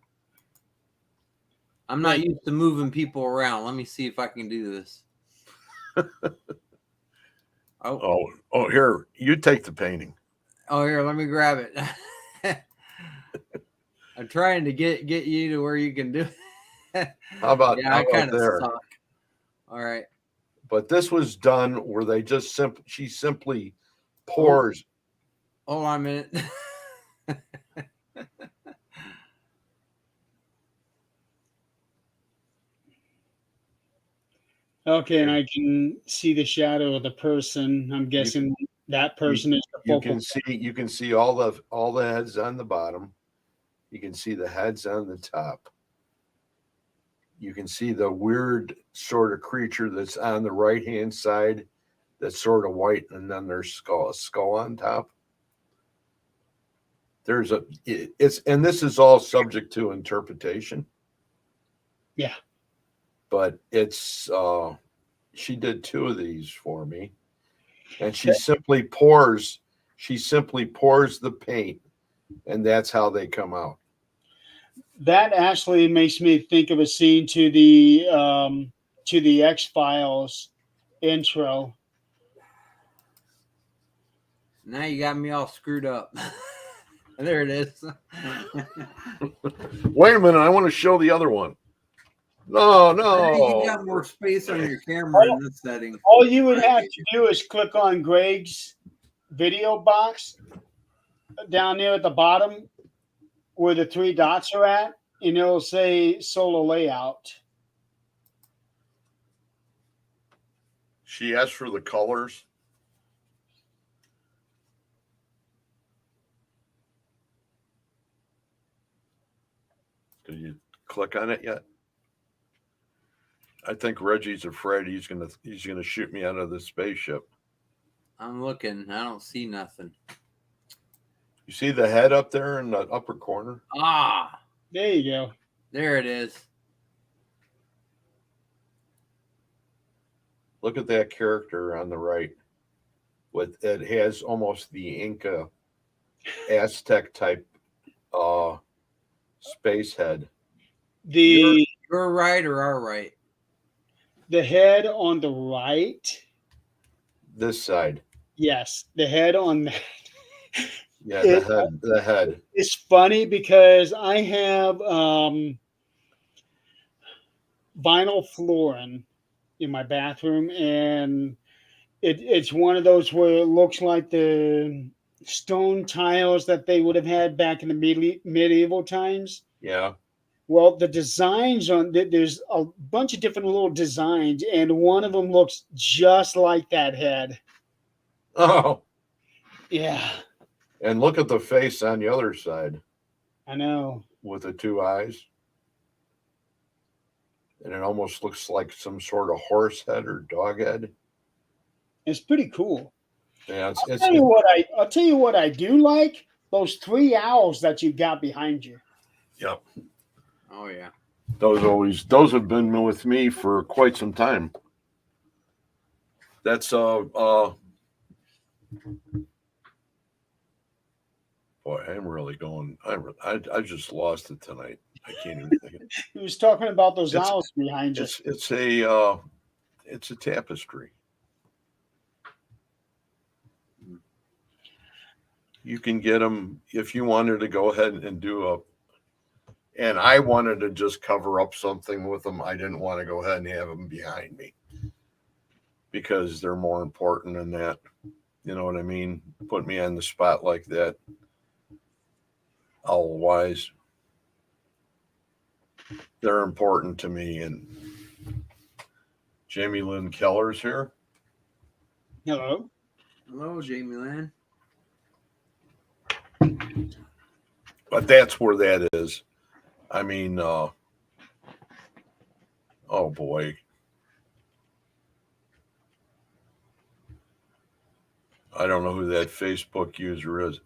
I'm not used to moving people around. Let me see if I can do this. Oh, here, you take the painting. Oh, here, let me grab it. I'm trying to get you to where you can do it. How about I kind of suck. All right. But this was done where they just she simply pours. Hold on a minute. Okay, and I can see the shadow of the person. I'm guessing that person is the focal. You can see all the heads on the bottom. You can see the heads on the top. You can see the weird sort of creature that's on the right-hand side that's sort of white, and then there's a skull on top. And this is all subject to interpretation. Yeah. But it's she did 2 of these for me, and she simply pours the paint, and that's how they come out. That actually makes me think of a scene to the X-Files intro. Now you got me all screwed up. There it is. Wait a minute, I want to show the other one. No. You got more space on your camera in this setting. All you would have to do is click on Greg's video box down there at the bottom where the 3 dots are at, and it'll say solo layout. She asked for the colors. Did you click on it yet? I think Reggie's afraid he's gonna shoot me out of the spaceship. I'm looking. I don't see nothing. You see the head up there in the upper corner? Ah, There you go. there it is. Look at that character on the right. With it has almost the Inca Aztec type space head. The Your right or our right? the head on the right. This side. Yes, the head on that. Yeah, It, the head. it's funny because I have vinyl flooring in my bathroom, and it's one of those where it looks like the stone tiles that they would have had back in the medieval times. Yeah. Well, the designs on there's a bunch of different little designs, and one of them looks just like that head. Oh. Yeah, And look at the face on the other side I know. with the two eyes. And it almost looks like some sort of horse head or dog head. It's pretty cool. Yeah, I'll tell you what I do like, those three owls that you got behind you. Yep. Oh yeah. Those have been with me for quite some time. That's boy, I'm really going. I just lost it tonight. I can't even think of it. He was talking about those It's- owls behind you. It's a tapestry. You can get them if you wanted to go ahead and and I wanted to just cover up something with them. I didn't want to go ahead and have them behind me because they're more important than that. You know what I mean? Put me on the spot like that. Owl wise, they're important to me. And Jamie Lynn Keller's here. Hello. Hello, Jamie Lynn. But that's where that is. I mean, oh boy. I don't know who that Facebook user is.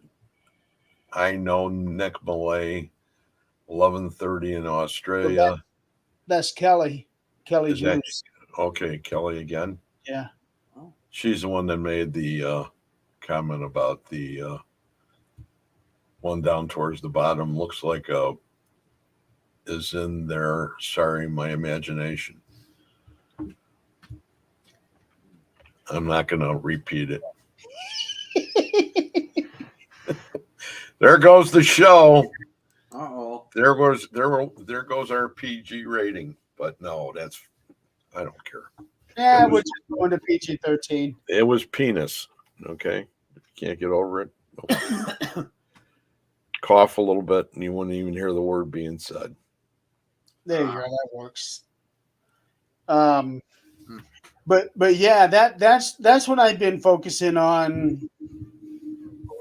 I know Nick Malay, 11:30 in Australia. That's Kelly. Kelly Is that Juice. okay? Kelly again. Yeah. She's the one that made the comment about the one down towards the bottom. Looks like is in there. Sorry, my imagination. I'm not going to repeat it. There goes the show. Uh-oh. There goes our PG rating. But no, I don't care. Yeah, we're just going to PG-13. It was penis. Okay, if you can't get over it, no. Cough a little bit, and you wouldn't even hear the word being said. There you go. That works. But yeah, that's what I've been focusing on,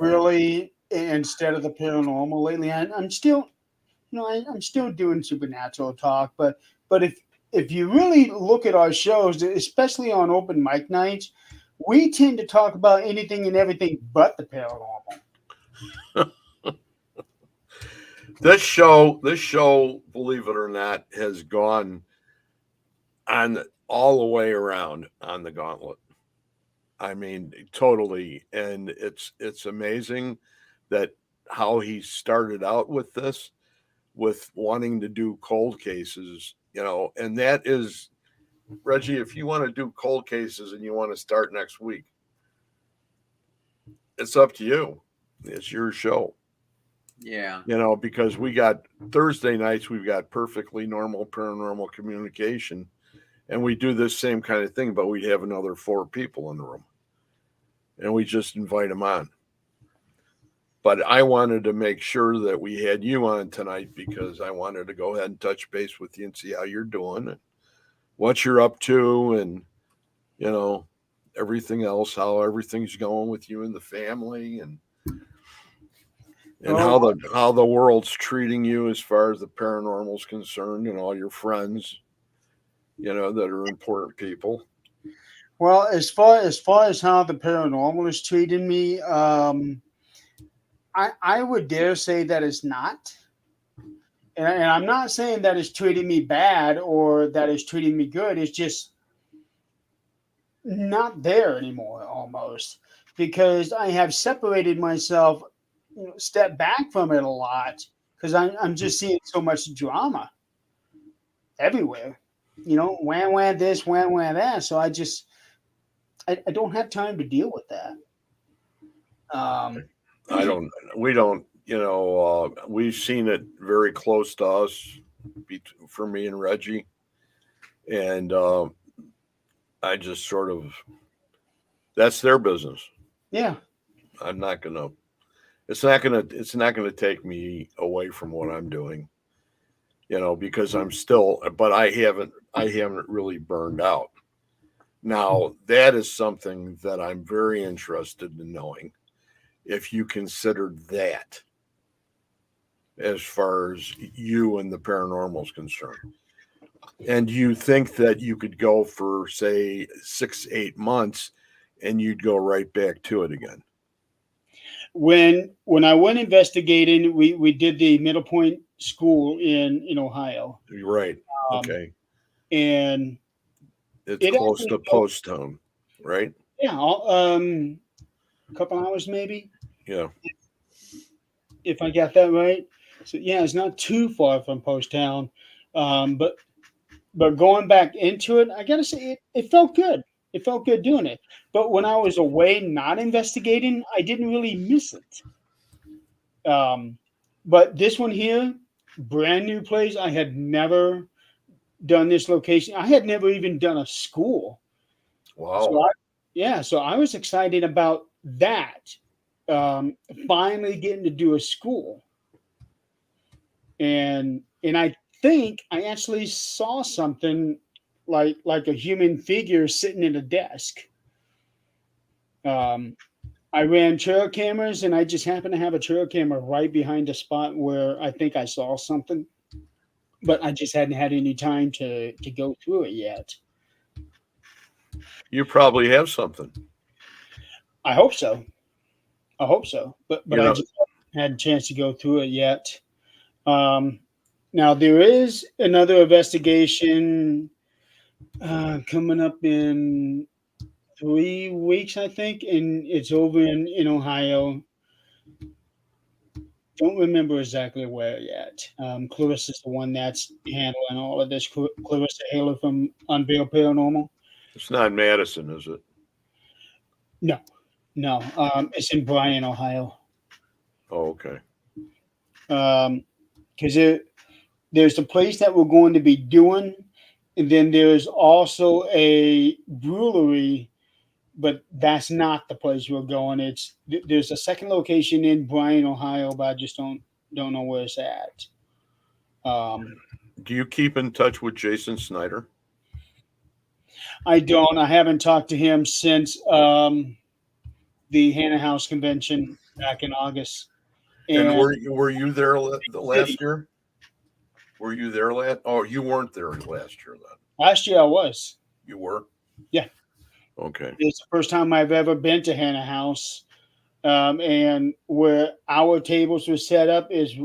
really, instead of the paranormal lately. I'm still, I'm still doing supernatural talk, but if you really look at our shows, especially on open mic nights, we tend to talk about anything and everything but the paranormal. This show, believe it or not, has gone on all the way around on the gauntlet. I mean, totally. And it's amazing that how he started out with this, with wanting to do cold cases, and that is, Reggie, if you want to do cold cases and you want to start next week, it's up to you. It's your show. Yeah. Because we got Thursday nights, we've got perfectly normal paranormal communication, and we do this same kind of thing, but we have another 4 people in the room, and we just invite them on. But I wanted to make sure that we had you on tonight because I wanted to go ahead and touch base with you and see how you're doing and what you're up to, and everything else, how everything's going with you and the family, and how the world's treating you as far as the paranormal's concerned, and all your friends, that are important people. Well, as far as how the paranormal is treating me, I would dare say that it's not. And I'm not saying that it's treating me bad or that it's treating me good. It's just not there anymore, almost, because I have separated myself, step back from it a lot, because I'm just seeing so much drama everywhere. Wham wham this, wham wham that. So I don't have time to deal with that. Um, We don't, we've seen it very close to us, for me and Reggie. And I just sort of, that's their business. yeah, I'm not going to, it's not going to take me away from what I'm doing, because I'm still, but I haven't really burned out. Now, that is something that I'm very interested in knowing, if you considered that as far as you and the paranormal is concerned. And you think that you could go for, say, 6, 8 months and you'd go right back to it again. when I went investigating, we did the Middle Point School in Ohio, You're right. um, Okay. and It's it close actually to Post Town, right? yeah, a couple hours maybe, Yeah. if I got that right. So yeah, it's not too far from Post Town, but going back into it, I gotta say it felt good. It felt good doing it. But when I was away not investigating, I didn't really miss it. But this one here, brand new place. I had never done this location. I had never even done a school. Wow. So so I was excited about that. Um, Finally getting to do a school, and I think I actually saw something like a human figure sitting at a desk. Um, I ran trail cameras, and I just happened to have a trail camera right behind the spot where I think I saw something, but I just hadn't had any time to go through it yet. You probably have something. I hope so. I hope so, but You I know, just haven't had a chance to go through it yet. Um, Now there is another investigation coming up in 3 weeks, I think, and it's over in Ohio. Don't remember exactly where yet. Clarissa's the one that's handling all of this. Clarissa Haler from Unveiled Paranormal. it's not Madison, is it? No, no, it's in Bryan, Ohio. Oh, okay. Because there's the place that we're going to be doing, and then there's also a brewery, but that's not the place we're going. There's a second location in Bryan, Ohio, but I just don't know where it's at. Um, Do you keep in touch with Jason Snyder? I don't. I haven't talked to him since the Hannah House convention back in August. And And were you there the City. last year? Were you there last? Oh, you weren't there last year then. Last year I was. You were? Yeah, Okay. it's the first time I've ever been to Hannah House. And where our tables were set up is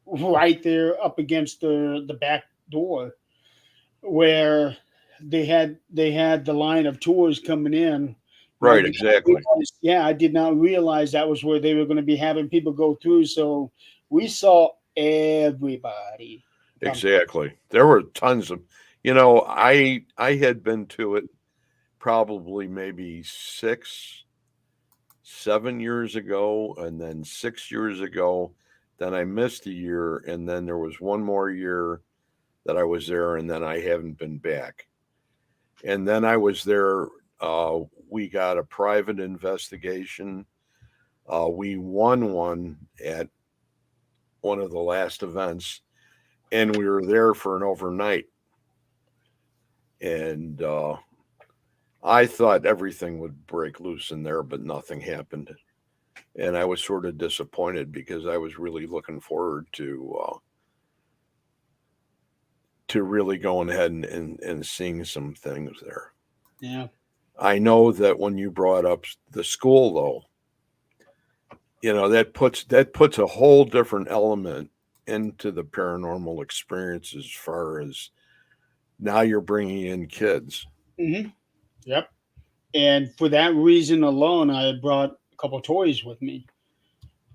right there up against the back door, where they had the line of tours coming in. And Right, exactly. I did not realize that was where they were going to be having people go through. So we saw everybody come. Exactly. There were tons of, I had been to it probably maybe 6, 7 years ago, and then 6 years ago. Then I missed a year, and then there was one more year that I was there, and then I haven't been back. And then I was there. We got a private investigation. We won one at one of the last events, and we were there for an overnight. And I thought everything would break loose in there, but nothing happened. And I was sort of disappointed because I was really looking forward to really going ahead and seeing some things there. Yeah. I know that when you brought up the school, though, that puts a whole different element into the paranormal experience as far as now you're bringing in kids. Hmm. Yep. And for that reason alone, I brought a couple toys with me.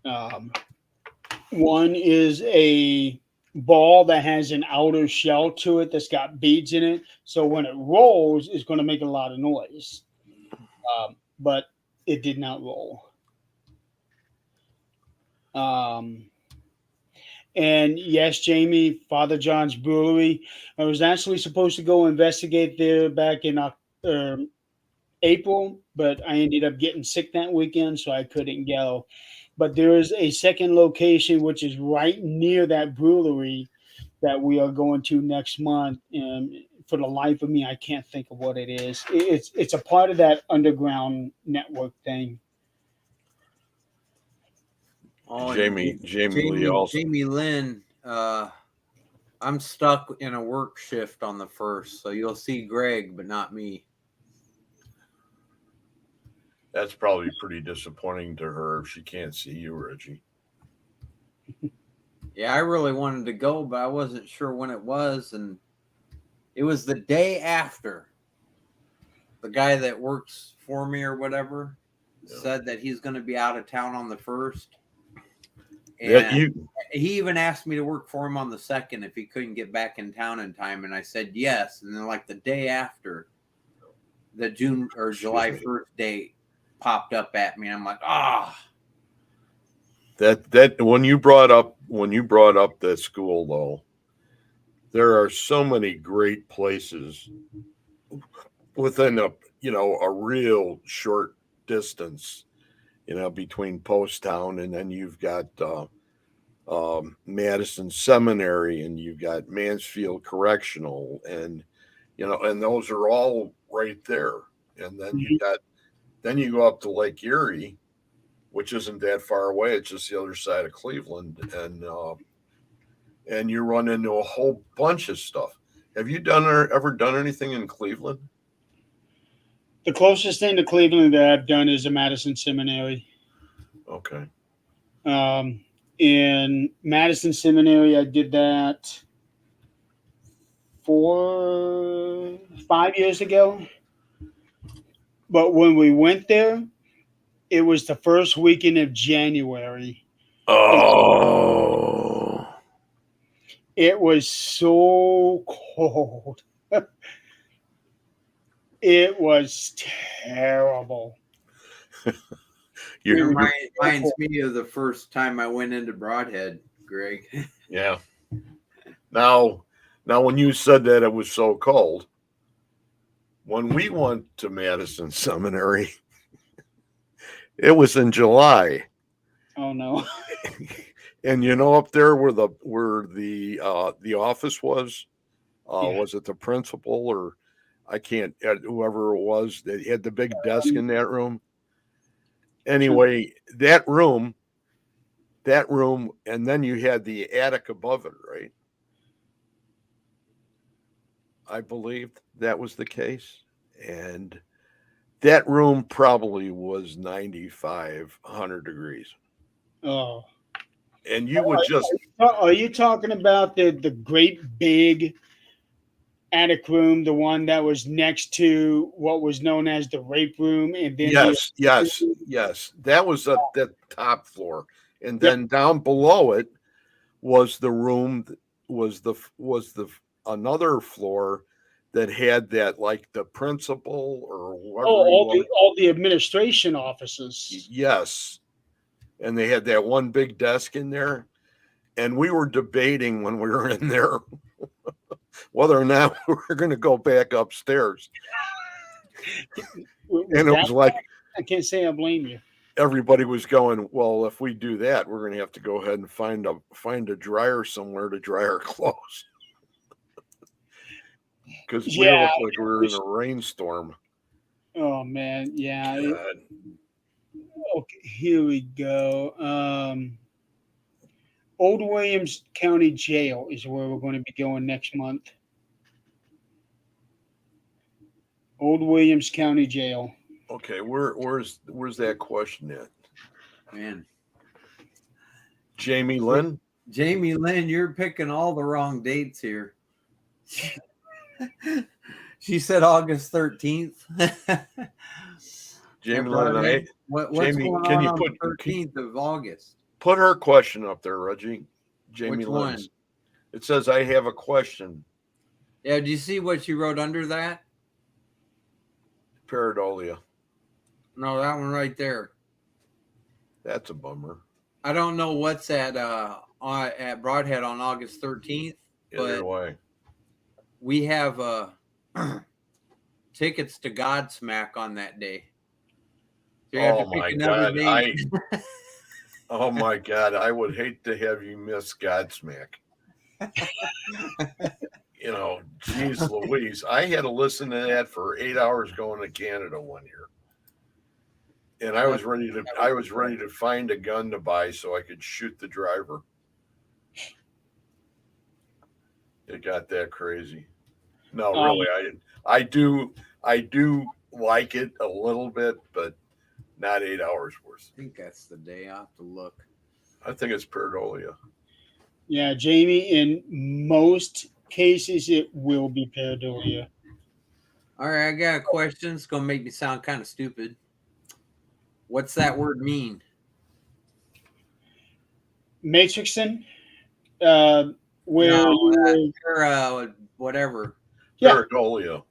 Um, One is a ball that has an outer shell to it that's got beads in it. So when it rolls, it's going to make a lot of noise. But it did not roll. Um, and yes, Jamie, Father John's Brewery. I was actually supposed to go investigate there back in April, but I ended up getting sick that weekend, so I couldn't go. But there is a second location which is right near that brewery that we are going to next month. And for the life of me, I can't think of what it is. It's a part of that underground network thing. Oh, and Jamie Lee also. Jamie Lynn. I'm stuck in a work shift on the 1st, so you'll see Greg, but not me. That's probably pretty disappointing to her if she can't see you, Reggie. Yeah, I really wanted to go, but I wasn't sure when it was, and it was the day after. The guy that works for me or whatever said that he's going to be out of town on the 1st. And he even asked me to work for him on the 2nd if he couldn't get back in town in time. And I said yes. And then like the day after, the June or July 1st date popped up at me. And I'm like, That when you brought up that school, though, there are so many great places within a real short distance, between Post Town, and then you've got Madison Seminary, and you've got Mansfield Correctional, and and those are all right there. And then you go up to Lake Erie, which isn't that far away. It's just the other side of Cleveland, and you run into a whole bunch of stuff. Have you ever done anything in Cleveland? The closest thing to Cleveland that I've done is the Madison Seminary. Okay. In Madison Seminary, I did that 5 years ago. But when we went there, it was the first weekend of January. Oh. It was so cold. It was terrible. it reminds me of the first time I went into Broadhead, Greg. Yeah. Now, when you said that it was so cold, when we went to Madison Seminary, it was in July. Oh no. And up there where the office was, was it the principal, or I can't, whoever it was that had the big desk in that room? Anyway, that room, and then you had the attic above it, right? I believe that was the case. And that room probably was 95, 100 degrees. Oh. And you would just... Are you talking about the great big attic room, the one that was next to what was known as the rape room? And then yes. That was the top floor. And then down below it was the room, was the another floor that had that, like the principal or whoever. All the administration offices. Yes. And they had that one big desk in there. And we were debating when we were in there whether or not we were going to go back upstairs. And it was like, I can't say I blame you. Everybody was going, well, if we do that, we're going to have to go ahead and find a dryer somewhere to dry our clothes. Because we looked like we were in a rainstorm. Oh man, yeah. Okay, here we go. Old Williams County Jail is where we're going to be going next month. Old Williams County Jail. Okay, where's that question at? Man, Jamie Lynn? Jamie Lynn, you're picking all the wrong dates here. She said August 13th. Jamie Lynn, what's Jamie, going can on you on put the 13th of August? put her question up there, Reggie? Jamie Which one? Lynn's. It says, I have a question. Yeah, do you see what she wrote under that? Pareidolia. No, that one right there. That's a bummer. I don't know what's at Broadhead on August 13th, Either but way. we have tickets to Godsmack on that day. So you have to pick another date. Oh my God, I would hate to have you miss Godsmack. You know, geez Louise. I had to listen to that for 8 hours going to Canada one year. And I was ready to find a gun to buy so I could shoot the driver. It got that crazy. No, really, I do like it a little bit, but not 8 hours worth. I think that's the day. I'll have to look. I think it's Pareidolia. Yeah, Jamie, in most cases, it will be pareidolia. All right, I got a question. It's going to make me sound kind of stupid. What's that word mean? Matrixin, where whatever. Yeah, Pareidolia.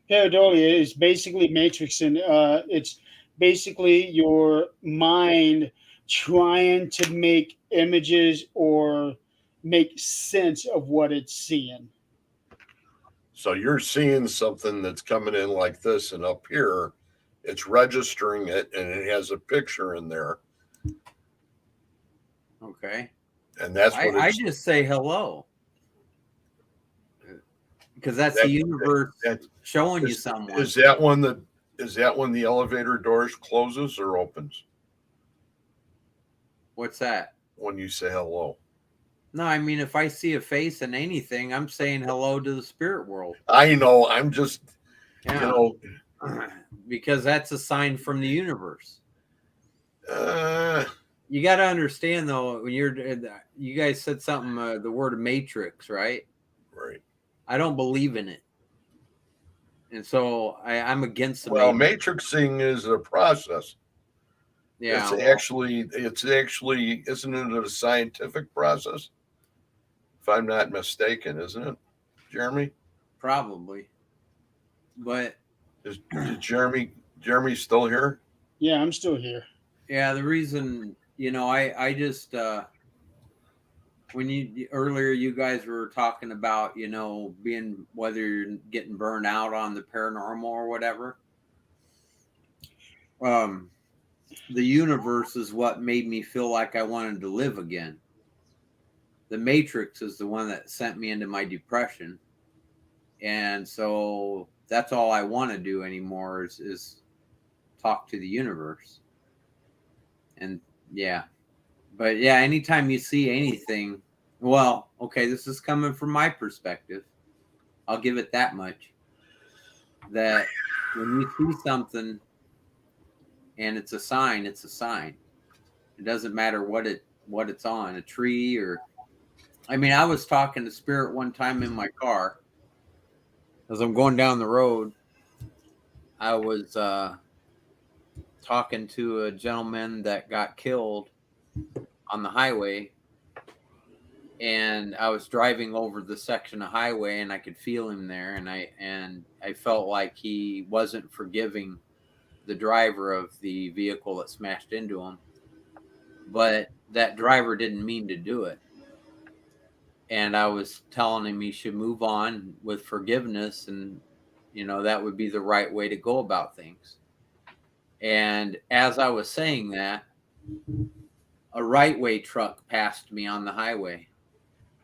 pareidolia is basically matrixin. It's basically your mind trying to make images or make sense of what it's seeing. So you're seeing something that's coming in like this, and up here, it's registering it, and it has a picture in there. Okay. And that's what I just say hello. Because that's the universe showing you someone. Is that when the elevator doors closes or opens? What's that? When you say hello. No, I mean, if I see a face in anything, I'm saying hello to the spirit world. I know. I'm just, because that's a sign from the universe. You got to understand, though, when you guys said something, the word matrix, right? Right. I don't believe in it. And so I'm against the matrix. Matrixing is a process. Yeah. It's actually, isn't it a scientific process? If I'm not mistaken, isn't it, Jeremy? Probably. But is Jeremy still here? Yeah, I'm still here. Yeah, the reason, I just when earlier you guys were talking about, being whether you're getting burned out on the paranormal or whatever. The universe is what made me feel like I wanted to live again. The Matrix is the one that sent me into my depression. And so that's all I want to do anymore is talk to the universe. And yeah. But yeah, anytime you see anything, well, okay, this is coming from my perspective. I'll give it that much. That when you see something and it's a sign, it's a sign. It doesn't matter what it's on, a tree or I mean, I was talking to Spirit one time in my car as I'm going down the road. I was talking to a gentleman that got killed on the highway, and I was driving over the section of highway, and I could feel him there, and I felt like he wasn't forgiving the driver of the vehicle that smashed into him, but that driver didn't mean to do it. And I was telling him he should move on with forgiveness, and that would be the right way to go about things. And as I was saying that, a right way truck passed me on the highway.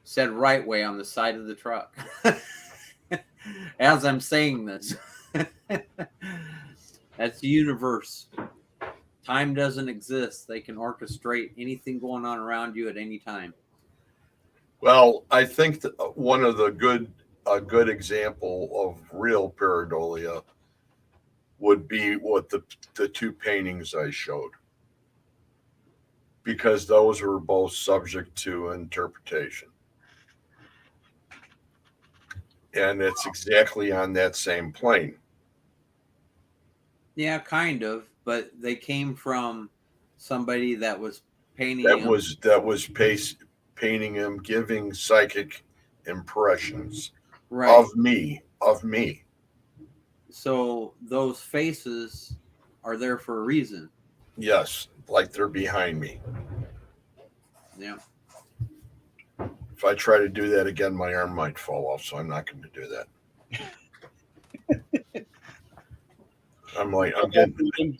Said right way on the side of the truck. As I'm saying this. That's the universe. Time doesn't exist. They can orchestrate anything going on around you at any time. Well, I think that one of a good example of real pareidolia would be what the two paintings I showed, because those were both subject to interpretation. And it's exactly on that same plane. Yeah, kind of, but they came from somebody that was painting That him. was painting him, giving psychic impressions Right. of me. So those faces are there for a reason. Yes, like they're behind me. Yeah. If I try to do that again, my arm might fall off, so I'm not going to do that. I'm getting,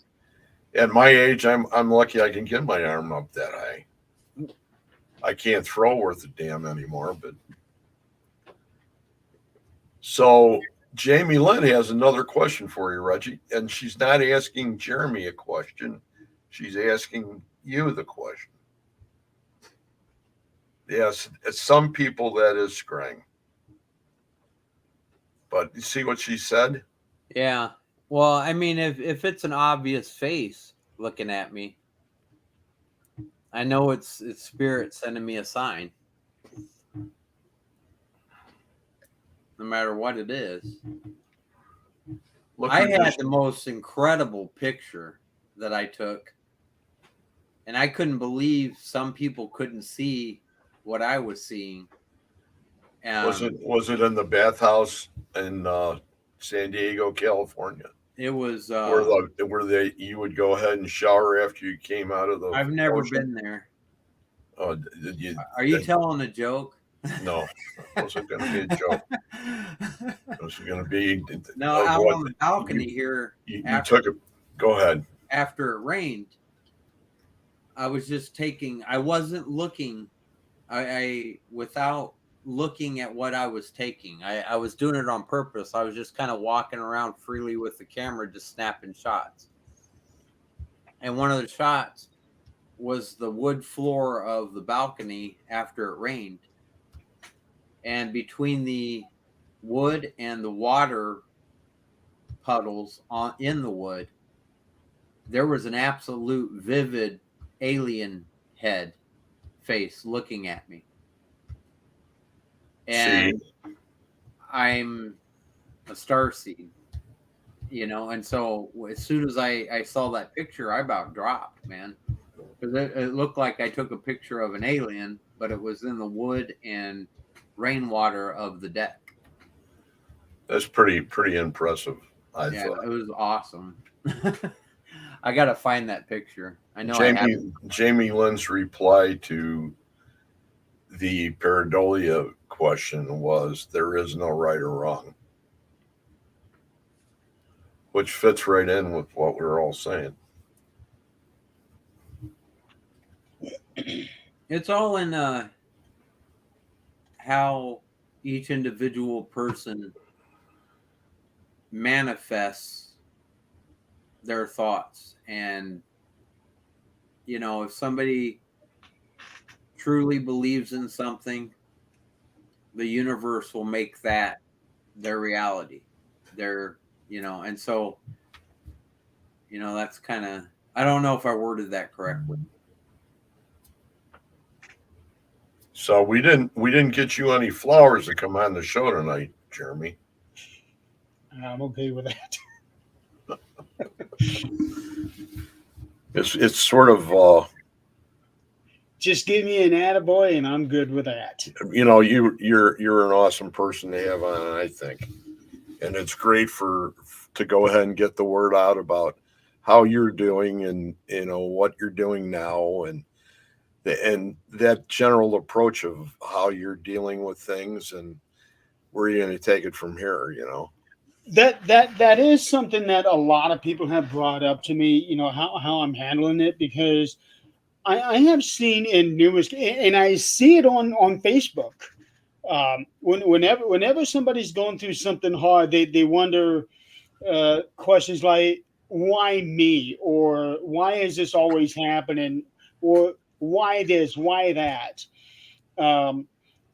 at my age, I'm lucky I can get my arm up that high. I can't throw worth a damn anymore, but so Jamie Lynn has another question for you, Reggie, and she's not asking Jeremy a question; she's asking you the question. Yes, some people that is scrying, but you see what she said? Yeah. Well, I mean, if it's an obvious face looking at me, I know it's spirit sending me a sign. No matter what it is. I had the most incredible picture that I took, and I couldn't believe some people couldn't see what I was seeing. Was it in the bathhouse in San Diego, California? It was where you would go ahead and shower after you came out of the I've never ocean? been there. Oh, Are you telling a joke? No, it wasn't going to be a joke. It was going to be no, out on the balcony here. You took it. Go ahead. After it rained, I was just taking. I wasn't looking. I without looking at what I was taking. I was doing it on purpose. I was just kind of walking around freely with the camera, just snapping shots. And one of the shots was the wood floor of the balcony after it rained. And between the wood and the water puddles in the wood, there was an absolute vivid alien head face looking at me. And I'm a starseed, and so as soon as I saw that picture, I about dropped, man, because it looked like I took a picture of an alien, but it was in the wood and rainwater of the deck. That's pretty impressive. I thought it was awesome. I gotta find that picture. I know Jamie Lynn's reply to the pareidolia question was, there is no right or wrong, which fits right in with what we were all saying. It's all in how each individual person manifests their thoughts. And if somebody truly believes in something, the universe will make that their reality. And so that's kind of, I don't know if I worded that correctly. So we didn't get you any flowers to come on the show tonight, Jeremy. I'm okay with that. It's sort of just give me an attaboy and I'm good with that. You're an awesome person to have on, I think, and it's great to go ahead and get the word out about how you're doing and what you're doing now, and that general approach of how you're dealing with things and where you're going to take it from here. That is something that a lot of people have brought up to me. How I'm handling it, because I have seen in numerous, and I see it on Facebook. Whenever somebody's going through something hard, they wonder questions like, why me, or why is this always happening, or why this, why that.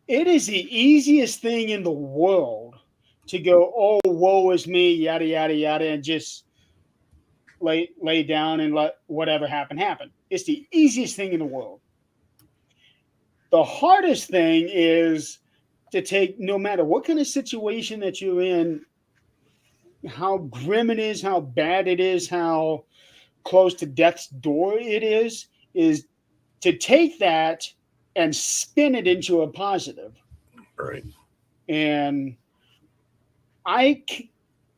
It is the easiest thing in the world to go, oh, woe is me, yada yada yada, and just lay down and let whatever happen. It's the easiest thing in the world. The hardest thing is to take, no matter what kind of situation that you're in, how grim it is, how bad it is, how close to death's door it is to take that and spin it into a positive. Right. And I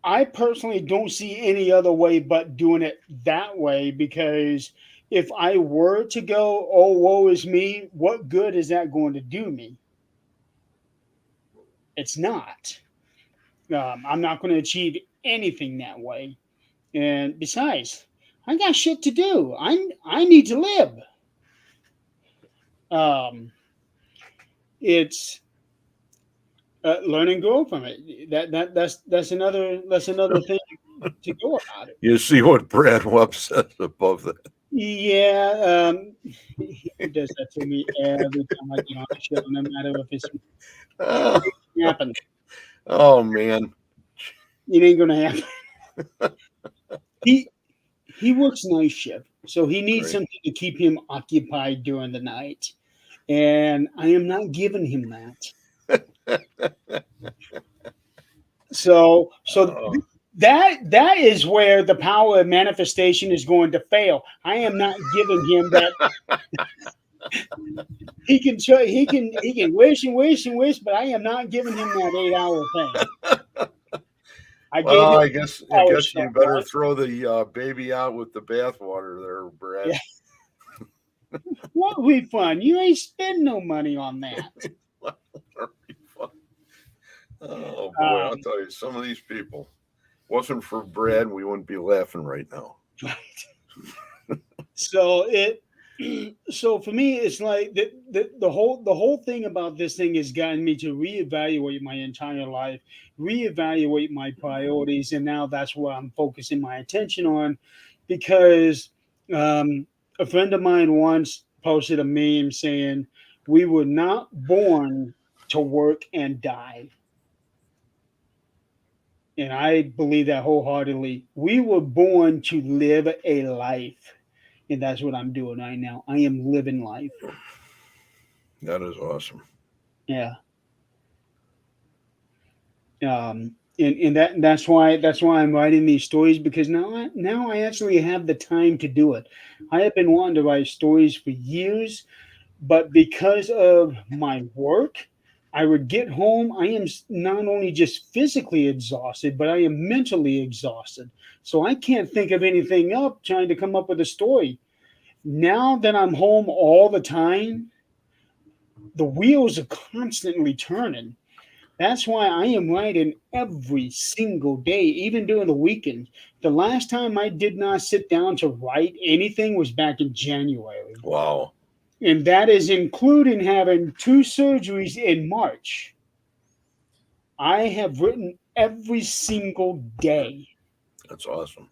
I personally don't see any other way but doing it that way, because if I were to go, oh, woe is me, what good is that going to do me? It's not. I'm not going to achieve anything that way. And besides, I got shit to do. I need to live. Um, it's learn and grow from it. That's another thing to go about it. You see what Brad Webb says above that. Yeah, he does that to me every time I get on the show, no matter if it's Oh, happen. oh man. It ain't gonna happen. He works night shift, so he needs Right. something to keep him occupied during the night, and I am not giving him that. So Oh, that is where the power of manifestation is going to fail. I am not giving him that. He can wish and wish and wish, but I am not giving him that 8-hour thing. I gave well, him I guess hour you stuff, better right? throw the baby out with the bathwater there, Brad. Yeah. What would be fun? You ain't spend no money on that. Oh boy, I'll tell you, some of these people, wasn't for Brad, we wouldn't be laughing right now. Right. So for me, it's like the whole thing about this thing has gotten me to reevaluate my entire life, reevaluate my priorities, and now that's what I'm focusing my attention on, because a friend of mine once posted a meme saying, "We were not born to work and die." And I believe that wholeheartedly. We were born to live a life. And that's what I'm doing right now. I am living life. That is awesome. Yeah. And that's why I'm writing these stories, because now I actually have the time to do it. I have been wanting to write stories for years, but because of my work, I would get home. I am not only just physically exhausted, but I am mentally exhausted. So I can't think of anything up trying to come up with a story. Now that I'm home all the time, the wheels are constantly turning. That's why I am writing every single day, even during the weekend. The last time I did not sit down to write anything was back in January. Wow. And that is including having 2 surgeries in March. I have written every single day. That's awesome.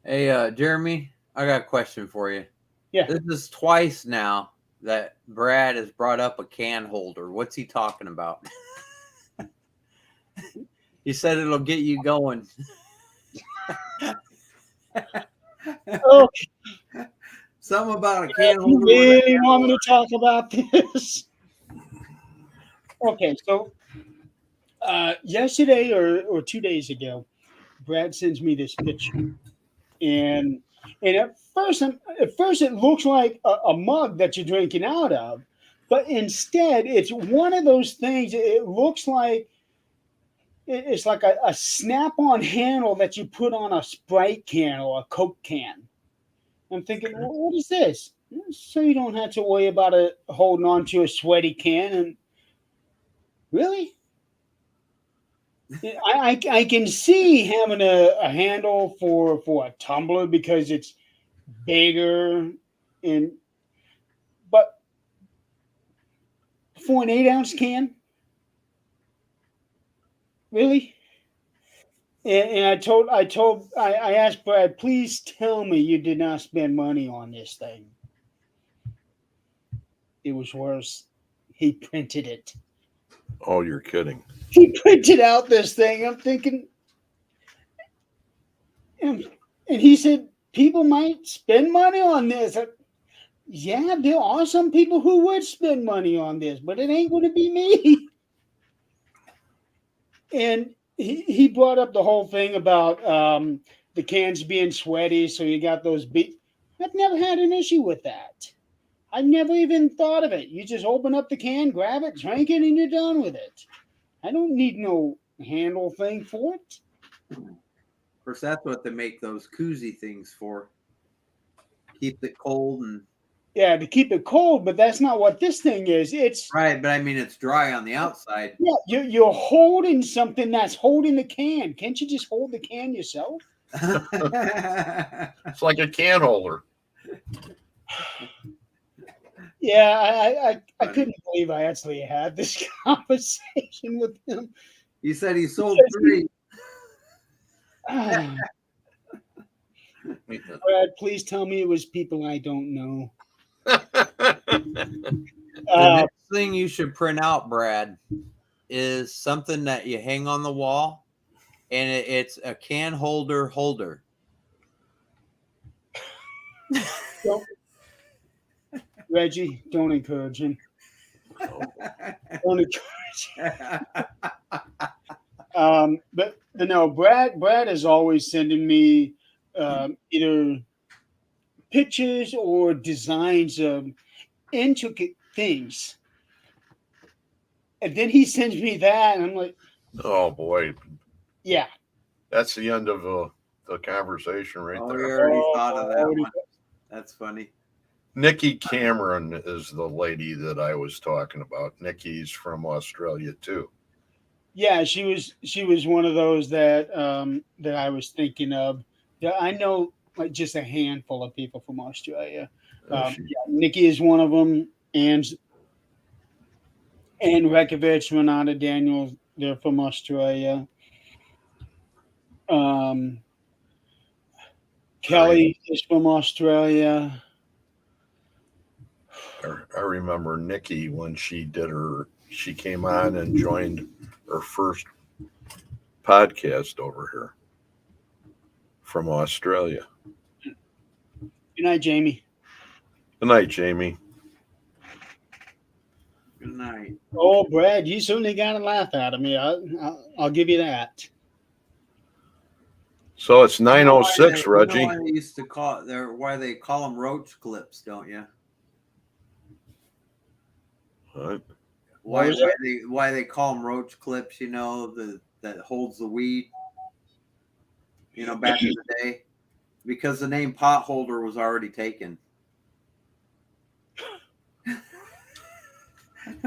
Hey, Jeremy, I got a question for you. Yeah. This is twice now that Brad has brought up a can holder. What's he talking about? He said it'll get you going. Oh, Something about a can you holder. really want me to talk about this? Okay, so yesterday or 2 days ago, Brad sends me this picture, and at first it looks like a mug that you're drinking out of, but instead it's one of those things. It looks like it's like a snap-on handle that you put on a Sprite can or a Coke can. I'm thinking, well, what is this? So you don't have to worry about it holding on to a sweaty can. And really, I can see having a handle for a tumbler because it's bigger, and but for an 8-ounce can, really. And I asked Brad, please tell me you did not spend money on this thing. It was worse. He printed it. Oh, you're kidding. He printed out this thing. I'm thinking, and he said, people might spend money on this. Yeah, there are some people who would spend money on this, but it ain't going to be me. And he brought up the whole thing about the cans being sweaty, so you got those I've never had an issue with that. I never even thought of it. You just open up the can, grab it, drink it, and you're done with it. I don't need no handle thing for it. Of course, that's what they make those koozie things for. Keep it cold and. Yeah, to keep it cold, but that's not what this thing is. It's right, but I mean it's dry on the outside. Yeah, you're holding something that's holding the can. Can't you just hold the can yourself? It's like a can holder. Yeah, I couldn't believe I actually had this conversation with him. He said he sold 3. Brad, please tell me it was people I don't know. The next thing you should print out, Brad, is something that you hang on the wall, and it's a can holder. Reggie, don't encourage him. Don't encourage him. But no, Brad is always sending me either pictures or designs of intricate things. And then he sends me that, and I'm like, oh boy. Yeah. That's the end of the conversation right there. We already thought of that one. That's funny. Nikki Cameron is the lady that I was talking about. Nikki's from Australia too. Yeah, she was one of those that that I was thinking of. Yeah, I know like just a handful of people from Australia. Nikki is one of them, and Rekovich, Renata Daniels, they're from Australia. Kelly is from Australia. I remember Nikki when she came on and joined her first podcast over here from Australia. Good night, Jamie. Good night, Jamie. Good night. Oh, Brad, you certainly got a laugh out of me. I'll give you that. So it's 9:06, Reggie. You know why they used to why they call them roach clips, don't you? What? Why they call them roach clips? You know, that holds the weed. You know, back in the day, because the name potholder was already taken.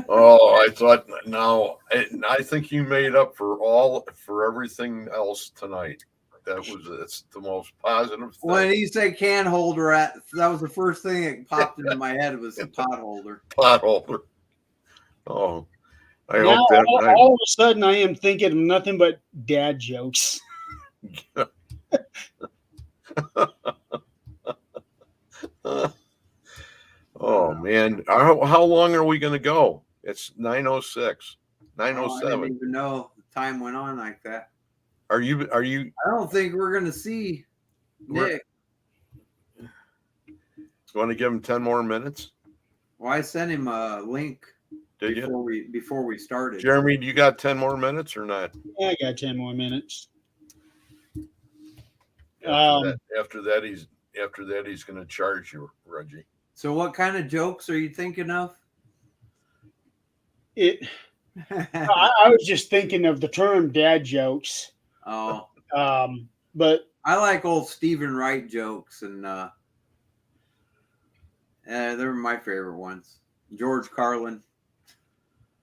Oh, I thought no. I think you made up for everything else tonight. It's the most positive thing. When you say can holder, that was the first thing that popped into my head was a potholder. Potholder. Oh, I now, hope that all of a sudden I am thinking of nothing but dad jokes. Oh man, how long are we going to go? It's 9:06, 9:07. I didn't even know the time went on like that. Are you? I don't think we're going to see Nick. You want to give him 10 more minutes? Well, I sent him a link before we started. Jeremy, do you got 10 more minutes or not? Yeah, I got 10 more minutes. After that, he's going to charge you, Reggie. So, what kind of jokes are you thinking of? I was just thinking of the term dad jokes. Oh. But I like old Stephen Wright jokes, and they're my favorite ones. George Carlin.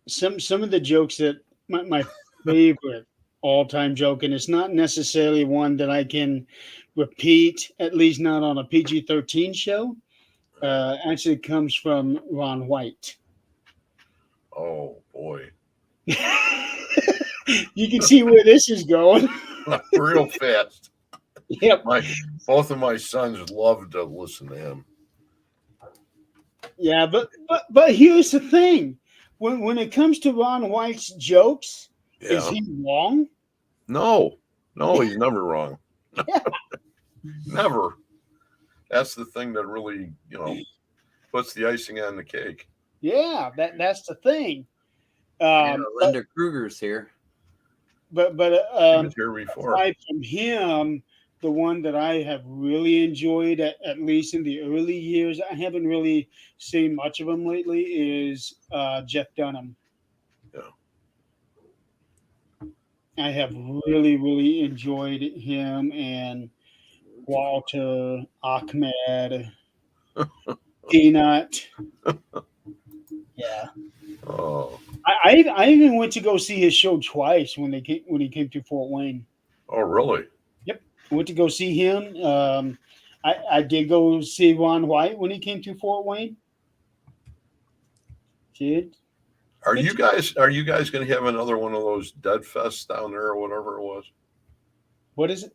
Some of the jokes that my favorite all-time joke, and it's not necessarily one that I can repeat, at least not on a PG-13 show, actually comes from Ron White. Oh, boy. You can see where this is going. Real fast. Yep. Both of my sons love to listen to him. Yeah, but here's the thing. When it comes to Ron White's jokes, is he wrong? No, he's never wrong. Yeah. Never. That's the thing that really, puts the icing on the cake. Yeah, that's the thing. Yeah, But Linda Kruger's here. She was here before. aside from him, the one that I have really enjoyed, at least in the early years, I haven't really seen much of him lately, is Jeff Dunham. Yeah. I have really enjoyed him and Walter, Ahmed, Peanut. Yeah. Oh. I even went to go see his show twice when he came to Fort Wayne. Oh, really? Yep, I went to go see him. I did go see Ron White when he came to Fort Wayne. Did Are you guys going to have another one of those dead fests down there or whatever it was? what is it?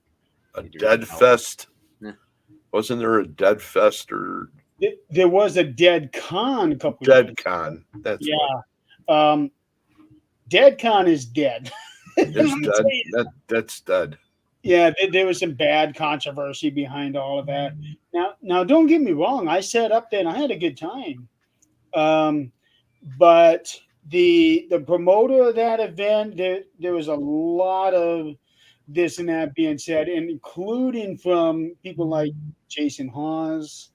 A dead fest? Yeah. Wasn't there a dead fest or There was a Dead Con a couple dead years. con? That's Yeah. what Dead Con is dead. it's Let me tell you. dead. That's dead. Yeah, there was some bad controversy behind all of that. Now, don't get me wrong. I sat up there and I had a good time. But the promoter of that event, there was a lot of this and that being said, including from people like Jason Hawes,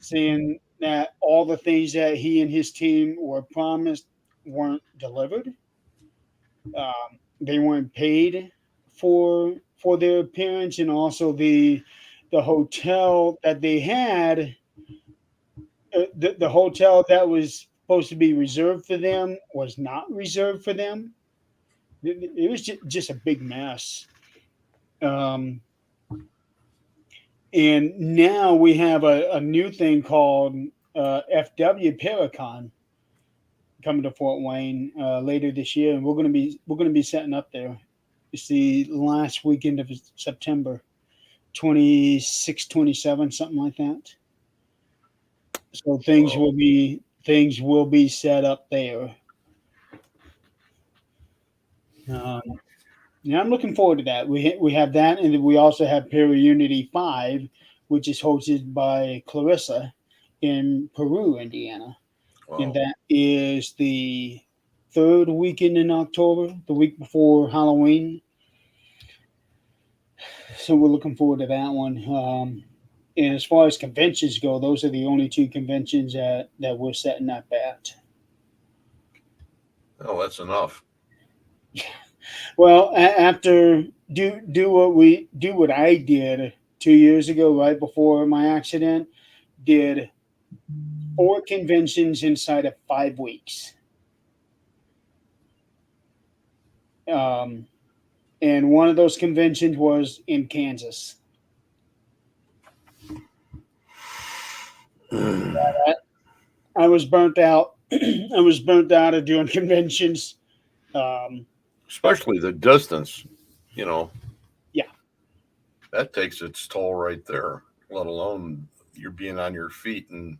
saying that all the things that he and his team were promised weren't delivered. They weren't paid for their appearance, and also the hotel that they had, the hotel that was supposed to be reserved for them was not reserved for them. It was just a big mess. Um, and now we have a new thing called FW Paracon coming to Fort Wayne later this year, and we're gonna be setting up there. It's the last weekend of September, 26, 27, something like that. So things will be set up there. Um, yeah, I'm looking forward to that. We have that, and then we also have Para Unity 5, which is hosted by Clarissa in Peru, Indiana, and Wow. that is the third weekend in October, the week before Halloween. So we're looking forward to that one. And as far as conventions go, those are the only two conventions that we're setting up at. Oh, that's enough. Well, after do what I did 2 years ago, right before my accident, did 4 conventions inside of 5 weeks. Um, and one of those conventions was in Kansas. I was burnt out. I was burnt out of doing conventions. Um, Especially the distance, you know, yeah. that takes its toll right there, let alone you're being on your feet and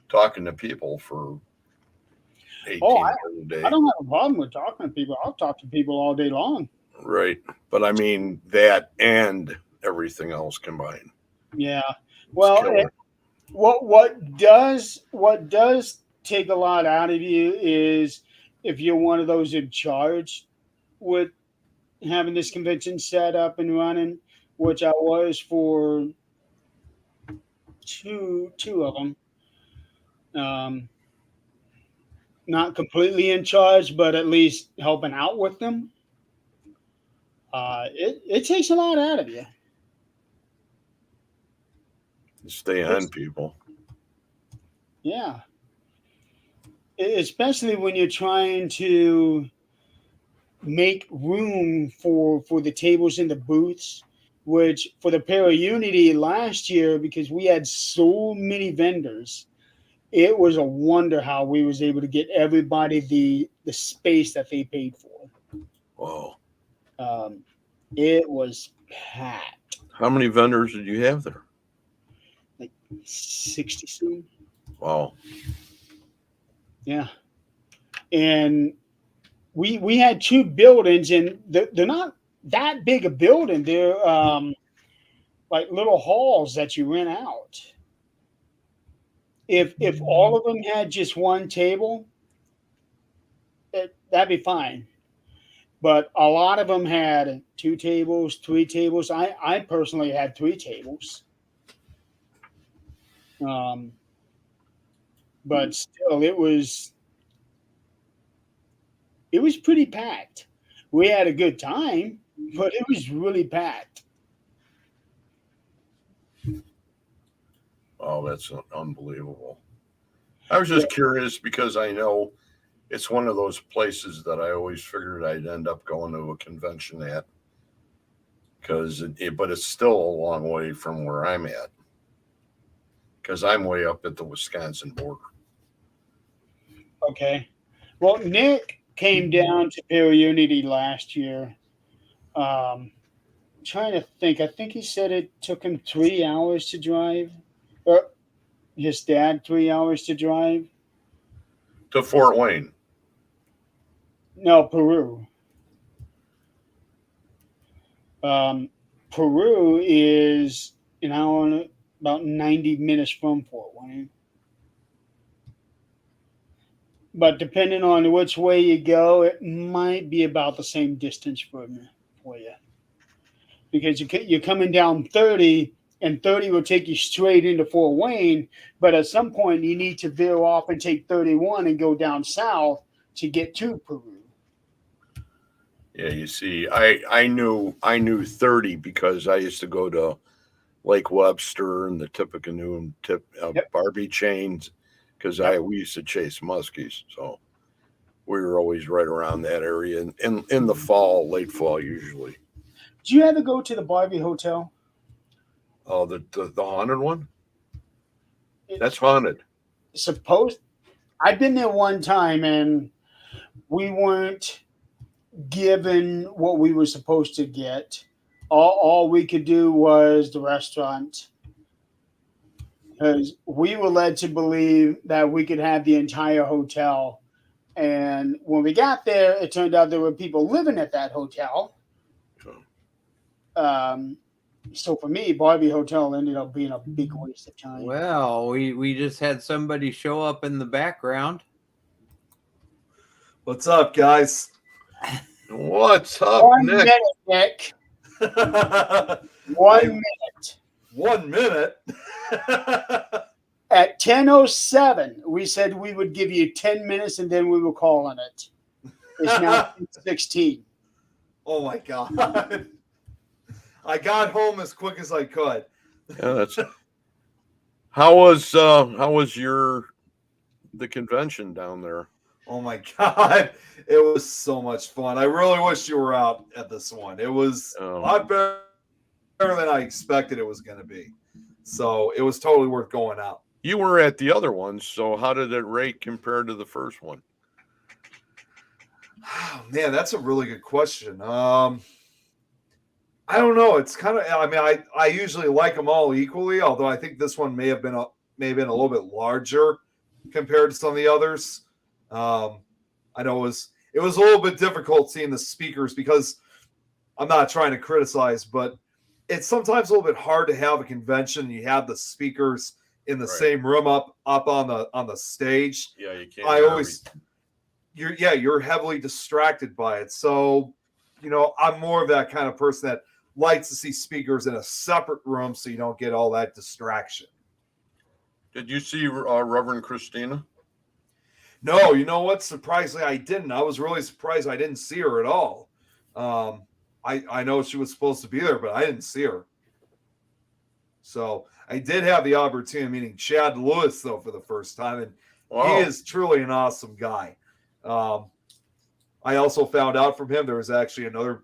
talking to people for 18 Oh, hours a day. I don't have a problem with talking to people. I'll talk to people all day long. Right. But I mean, that and everything else combined. Yeah. It's Well, killer. what does take a lot out of you is if you're one of those in charge with having this convention set up and running, which I was for two of them. Um, not completely in charge, but at least helping out with them. It takes a lot out of you. Stay on people. Yeah. Especially when you're trying to make room for the tables and the booths, which for the Para Unity last year, because we had so many vendors, it was a wonder how we was able to get everybody the space that they paid for. Wow. It was packed, How many vendors did you have there? like 60 soon. Wow. Yeah, and we had two buildings, and they're not that big a building. They're like little halls that you rent out. If all of them had just one table, that'd be fine. But a lot of them had 2 tables, 3 tables. I personally had 3 tables. Um, but still, it was pretty packed. We had a good time, but it was really packed. Oh, that's unbelievable. I was just curious because I know it's one of those places that I always figured I'd end up going to a convention at. But it's still a long way from where I'm at. Because I'm way up at the Wisconsin border. Okay. Well, Nick came down to Perry Unity last year. Trying to think. I think he said it took him 3 hours to drive. Or his dad 3 hours to drive. To Fort Wayne. No, Peru. Peru is an hour and about 90 minutes from Fort Wayne. But depending on which way you go, it might be about the same distance for you. Because you're coming down 30, and 30 will take you straight into Fort Wayne. But at some point, you need to veer off and take 31 and go down south to get to Peru. Yeah, you see, I knew 30 because I used to go to Lake Webster and the Tippecanoe and Barbie chains because we used to chase muskies, so we were always right around that area in the fall, late fall usually. Do you ever go to the Barbie Hotel? Oh, the haunted one? That's haunted. I've been there one time and we weren't given what we were supposed to get. All we could do was the restaurant. Because we were led to believe that we could have the entire hotel. And when we got there, it turned out there were people living at that hotel. So for me, Barbie Hotel ended up being a big waste of time. Well, we just had somebody show up in the background. What's up, guys? What's up, 1 Nick? minute, Nick. 1 minute. 1 minute. At 10:07, we said we would give you 10 minutes and then we were calling it. It's now 16. Oh my God. I got home as quick as I could. Yeah, that's. How was the convention down there? Oh my God. It was so much fun. I really wish you were out at this one. It was a lot better than I expected it was going to be. So it was totally worth going out. You were at the other ones, so how did it rate compared to the first one? Oh, man, that's a really good question. I don't know. It's kind of. I mean, I usually like them all equally, although I think this one may have been a little bit larger compared to some of the others. I know it was a little bit difficult seeing the speakers because I'm not trying to criticize, but it's sometimes a little bit hard to have a convention. You have the speakers in the same room up on the stage. Yeah, you can't. You're heavily distracted by it. So, I'm more of that kind of person that likes to see speakers in a separate room so you don't get all that distraction. Did you see Reverend Christina? No, you know what? Surprisingly, I didn't. I was really surprised I didn't see her at all. I know she was supposed to be there, but I didn't see her. So I did have the opportunity of meeting Chad Lewis, though, for the first time, and he is truly an awesome guy. I also found out from him there was actually another,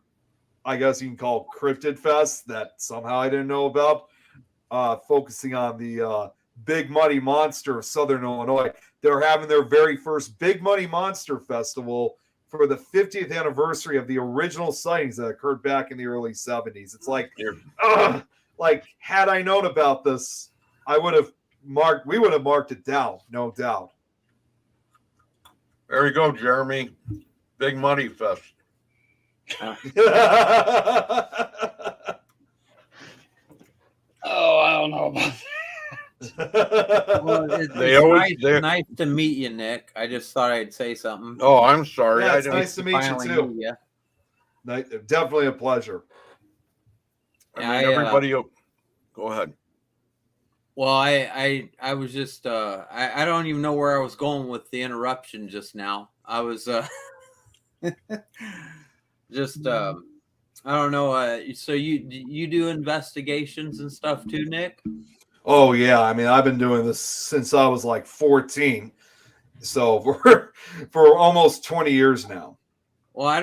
I guess you can call Cryptid Fest that somehow I didn't know about, focusing on the Big Muddy Monster of Southern Illinois. They're having their very first Big Muddy Monster Festival for the 50th anniversary of the original sightings that occurred back in the early 70s. It's like, had I known about this, we would have marked it down, no doubt. There you go, Jeremy. Big Money Fest. Oh, I don't know about Well, They it's always- nice to meet you, Nick. I just thought I'd say something. Oh, I'm sorry. Yeah, I it's didn't. nice to meet you Finally too. meet you. Definitely a pleasure. I Yeah, mean, everybody. Go ahead. Well, I was just I don't even know where I was going with the interruption just now. I was just I don't know. So you do investigations and stuff too, Nick? Oh yeah, I mean I've been doing this since I was like 14, so for almost 20 years now. Well, I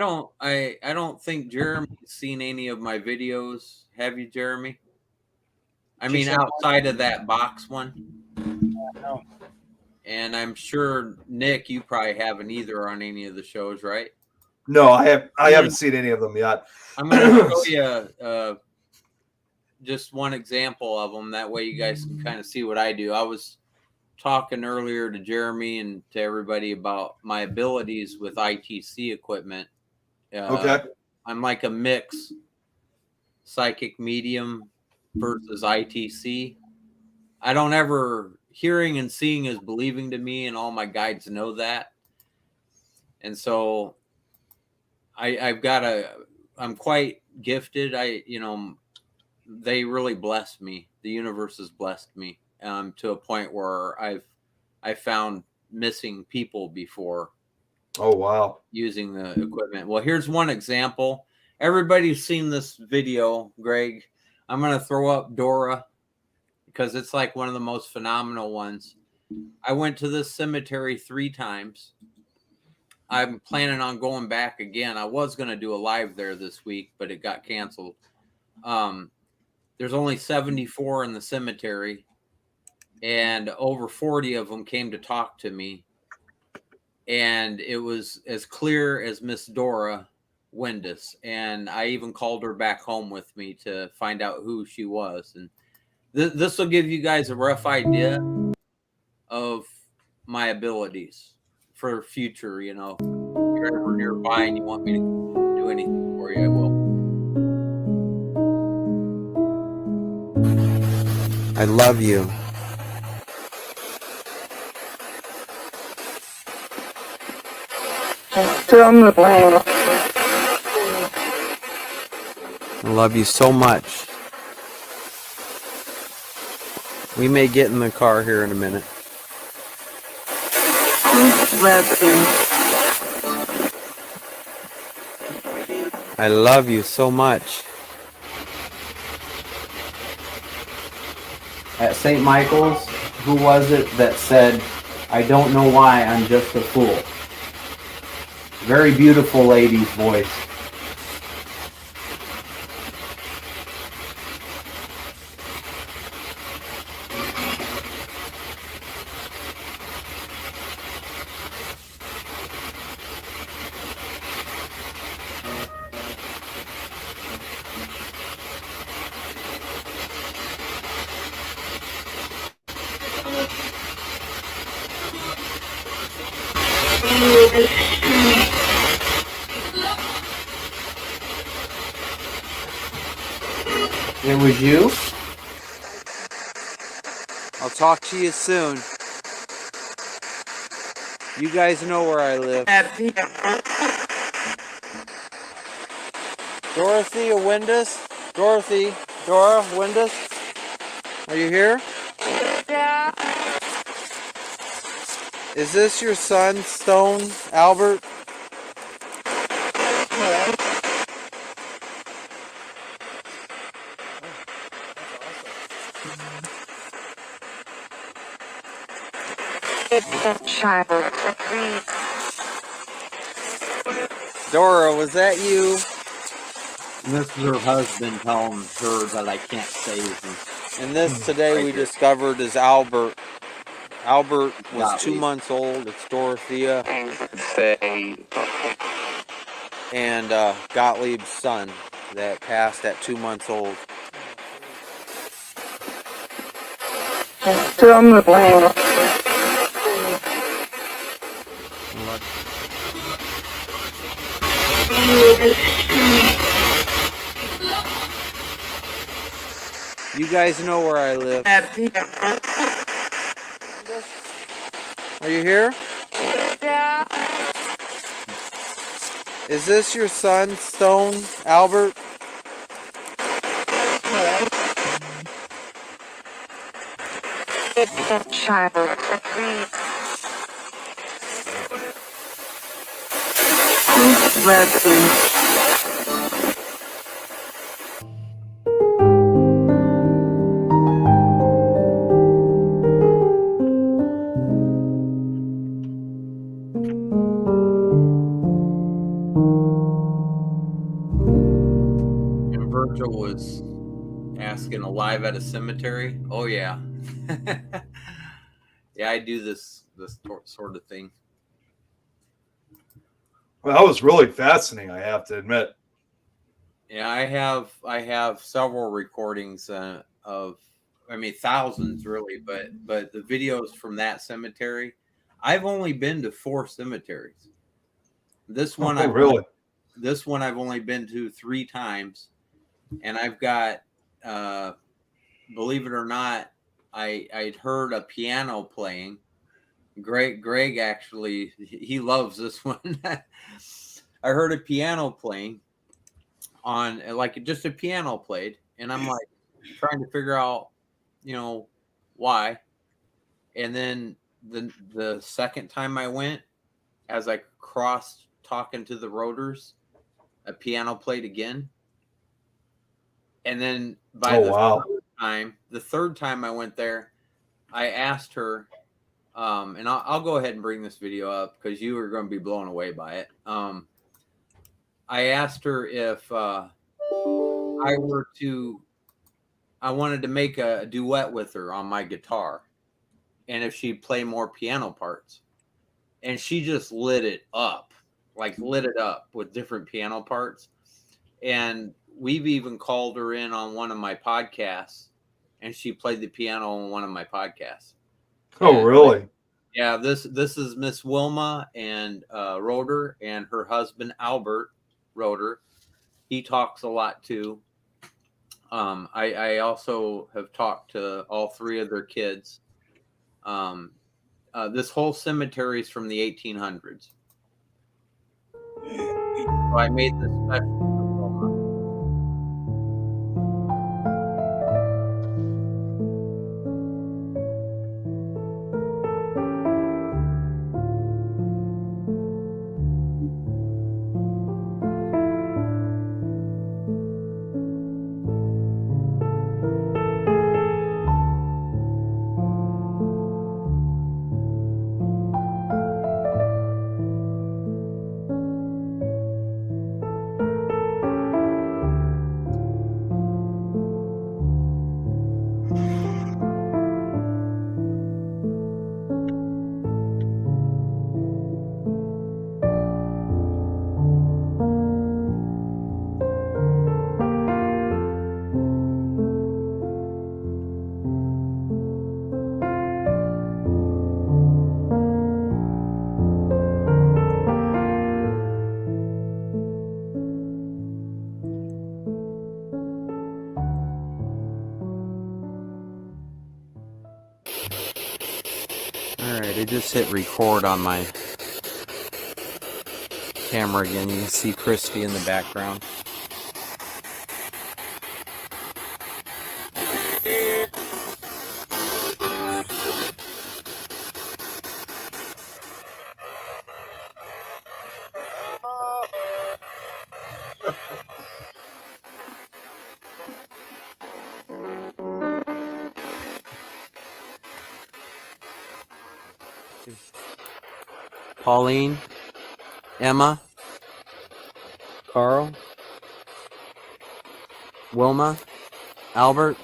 don't think Jeremy's seen any of my videos. Have you, Jeremy? I mean, Just outside of that box one. no. And I'm sure Nick, you probably haven't either on any of the shows, right? No, I haven't seen any of them yet. I'm going to show you just one example of them. That way you guys can kind of see what I do. I was talking earlier to Jeremy and to everybody about my abilities with ITC equipment. Okay. I'm like a mix psychic medium versus ITC. I don't ever hearing and seeing is believing to me, and all my guides know that. And so I'm quite gifted. They really blessed me. The universe has blessed me to a point where I found missing people before. Oh wow. Using the equipment. Well, here's one example. Everybody's seen this video, Greg. I'm going to throw up Dora because it's like one of the most phenomenal ones. I went to this cemetery 3 times. I'm planning on going back again. I was going to do a live there this week, but it got canceled. There's only 74 in the cemetery, and over 40 of them came to talk to me. And it was as clear as Miss Dora Windus. And I even called her back home with me to find out who she was. And this will give you guys a rough idea of my abilities for future. You know, if you're ever nearby and you want me to do anything for you, I will. I love you. I love you so much. We may get in the car here in a minute. I love you so much. At St. Michael's, who was it that said, "I don't know why, I'm just a fool"? Very beautiful lady's voice. It was you? I'll talk to you soon. You guys know where I live. Dorothy Windus? Dora Windus? Are you here? Yeah. Is this your son, Stone Albert? Dora, was that you? This is her husband telling her that I can't save him. And this today we discovered is Albert. Albert was 2 months old. It's Dorothea. And Gottlieb's son that passed at 2 months old. You guys know where I live. Are you here? Is this your son, Stone Albert? And Virgil was asking, alive at a cemetery? Oh yeah. Yeah, I do this sort of thing. Well, that was really fascinating, I have to admit. Yeah, I have several recordings of, I mean, thousands really, but the videos from that cemetery. I've only been to 4 cemeteries. This one, this one I've only been to 3 times, and I've got, believe it or not, I'd heard a piano playing. Greg actually, he loves this one. I heard a piano playing on, like, just a piano played, and I'm like trying to figure out, why. And then the second time I went, as I crossed talking to the Rotors, a piano played again. And then by the third time I went there, I asked her, and I'll go ahead and bring this video up because you are going to be blown away by it. I asked her if I wanted to make a duet with her on my guitar, and if she'd play more piano parts. And she just lit it up with different piano parts. And we've even called her in on one of my podcasts, and she played the piano on one of my podcasts. Oh, really? Yeah, this is Miss Wilma and Rotor, and her husband Albert Rotor. He talks a lot too. I also have talked to all 3 of their kids. This whole cemetery is from the 1800s. So I made this special for Wilma. Alright, I just hit record on my camera again. You can see Christy in the background. Pauline, Emma, Carl, Wilma, Albert.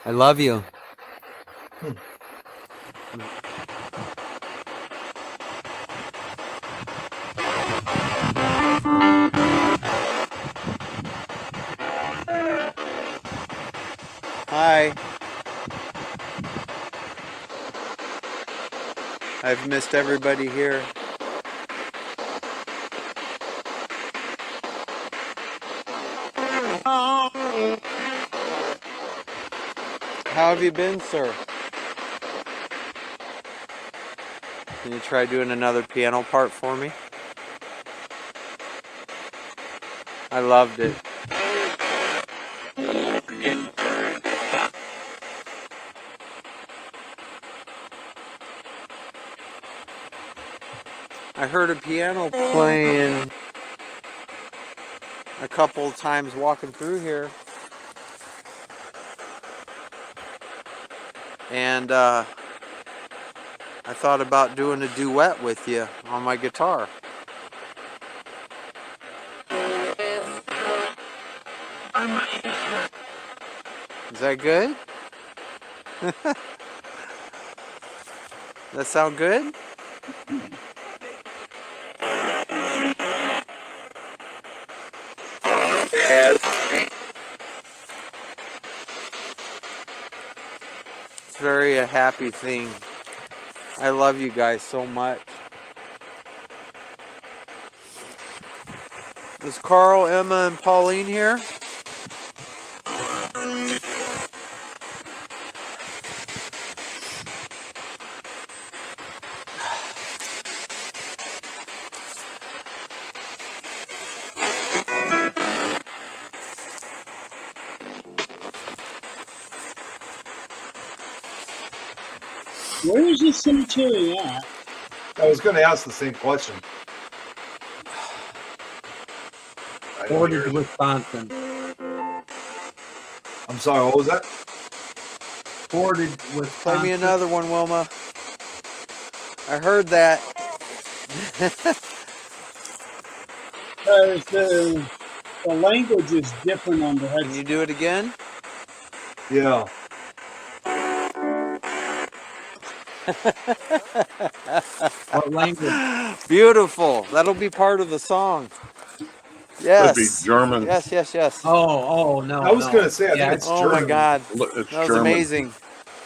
I love you. Hi. I've missed everybody here. How have you been, sir? Can you try doing another piano part for me? I loved it. I heard a piano playing a couple of times walking through here. And I thought about doing a duet with you on my guitar. Is that good? That sound good? It's very a happy thing. I love you guys so much. Is Carl, Emma, and Pauline here? Where is this cemetery at? I was going to ask the same question. Portage, Wisconsin. I'm sorry, what was that? Portage, Wisconsin. Play me another one, Wilma. I heard that. The language is different on the headset. Can you do it again? Yeah. What language? Beautiful. That'll be part of the song. Yes. Could be German. Yes, yes, yes. Oh, no. I was going to say, I think it's Oh German. my God. It's That was German. amazing.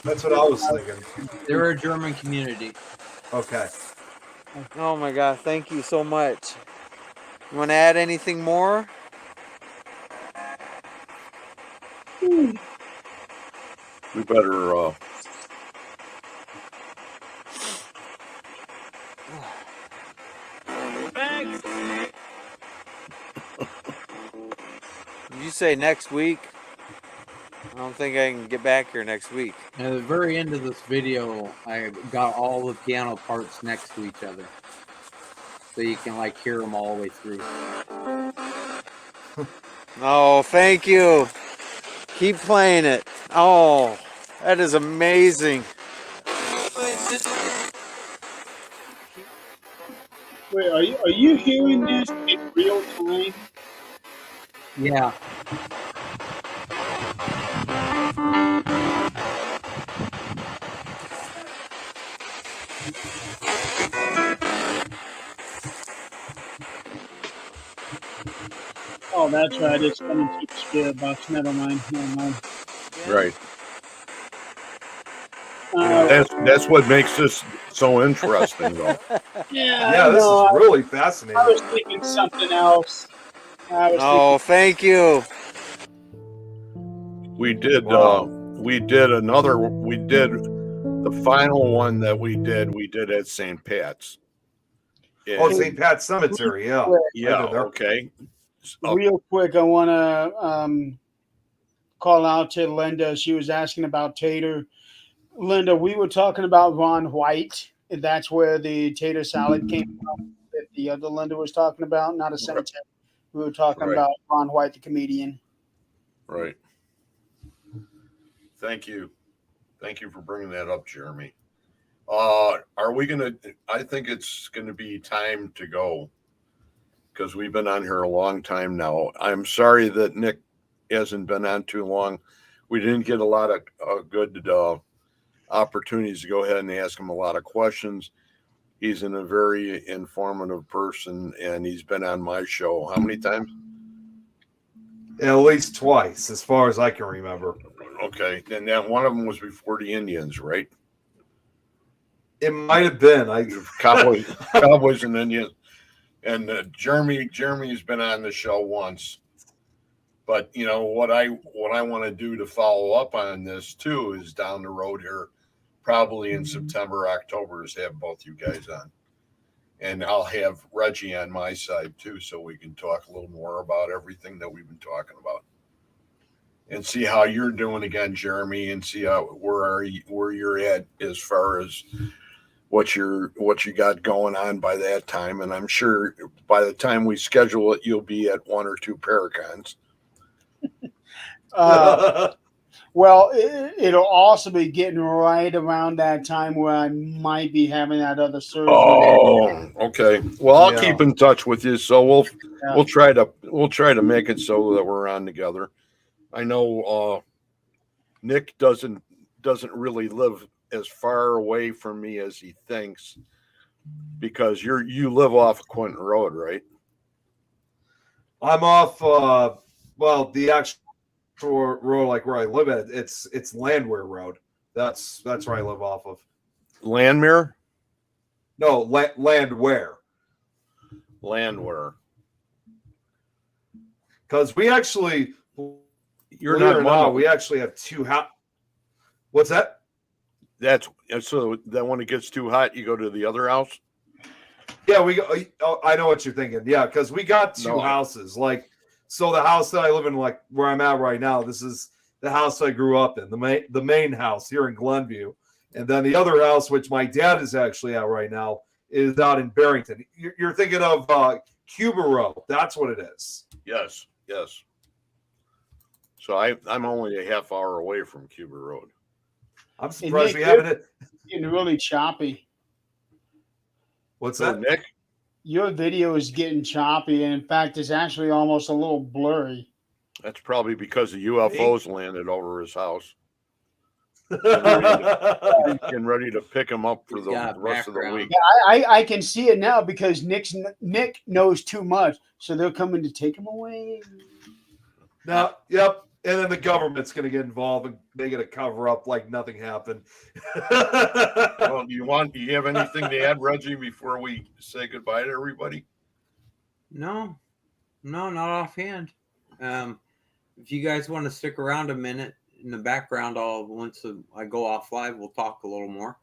That's what I was thinking. They're a German community. Okay. Oh my God. Thank you so much. You want to add anything more? We better. Did you say next week? I don't think I can get back here next week. At the very end of this video, I got all the piano parts next to each other. So you can like hear them all the way through. Oh, thank you. Keep playing it. Oh, that is amazing. Wait, are you hearing this in real time? Yeah. Oh, that's right. It's coming through the spirit box. Never mind. Right. Uh, That's what makes this so interesting, though. Yeah, this is really fascinating. I was thinking something else. Oh, thank you. We did. Wow. We did the final one that we did at St. Pat's. Oh, St. Pat's Cemetery, yeah. Yeah. Okay. Real quick, I want to call out to Linda. She was asking about Tater. Linda, we were talking about Ron White, and that's where the tater salad came from. That the other Linda was talking about, not a cemetery. We were talking about Ron White, the comedian. Right. Thank you. Thank you for bringing that up, Jeremy. Are we gonna? I think it's gonna be time to go because we've been on here a long time now. I'm sorry that Nick hasn't been on too long. We didn't get a lot of good opportunities to go ahead and ask him a lot of questions. He's a very informative person, and he's been on my show how many times? At least twice, as far as I can remember. Okay, and then one of them was before the Indians, right? It might have been. Cowboys and Indians. And Jeremy's been on the show once. But you know what I want to do to follow up on this too is down the road here, probably in September, October, is have both you guys on, and I'll have Reggie on my side too, so we can talk a little more about everything that we've been talking about, and see how you're doing again, Jeremy, and see where you're at as far as what you got going on by that time. And I'm sure by the time we schedule it, you'll be at 1 or 2 Paracons. Well, it'll also be getting right around that time where I might be having that other surgery. Oh, okay. Well, I'll Yeah. keep in touch with you. So we'll try to make it so that we're on together. I know Nick doesn't really live as far away from me as he thinks, because you live off Quentin Road, right? I'm off. Well, the actual road, like where I live at, it's Landwehr Road. That's where I live off of. Landmere? No, Landwehr. Landwehr. Because we actually, You're believe it not or not, we actually have 2 What's that? That's so that when it gets too hot, you go to the other house. Yeah, we go. Oh, I know what you're thinking. Yeah, because we got 2 houses. Like, so the house that I live in, like where I'm at right now, this is the house I grew up in, the main house here in Glenview, and then the other house, which my dad is actually at right now, is out in Barrington. You're thinking of Cuba Road. That's what it is. Yes. So I'm only a half hour away from Cuba Road. I'm surprised we haven't. Getting really choppy. What's So that? Nick? Your video is getting choppy, and in fact, it's actually almost a little blurry. That's probably because the UFOs landed over his house. Yeah, Getting ready to pick him up for the rest of the week. Yeah, I can see it now because Nick knows too much, so they're coming to take him away. now, yep. And then the government's going to get involved and they get a cover up like nothing happened. Well, do you have anything to add, Reggie, before we say goodbye to everybody? No, not offhand. If you guys want to stick around a minute in the background, once I go off live, we'll talk a little more.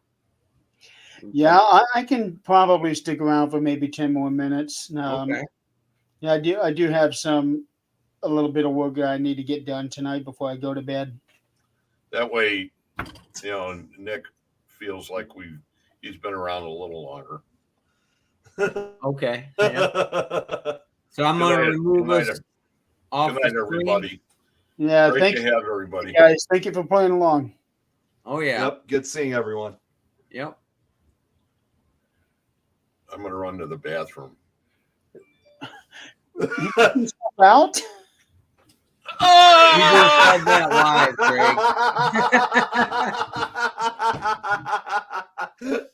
Yeah, I can probably stick around for maybe 10 more minutes. Okay. Yeah, I do have a little bit of work that I need to get done tonight before I go to bed. That way, Nick feels like he's been around a little longer. Okay. Yeah. So I'm going to remove us off Good night, the screen. everybody. Yeah, Great thank to you, have everybody. guys. Thank you for playing along. Oh yeah. Yep. Good seeing everyone. Yep. I'm going to run to the bathroom. Out? You just said that live, Greg.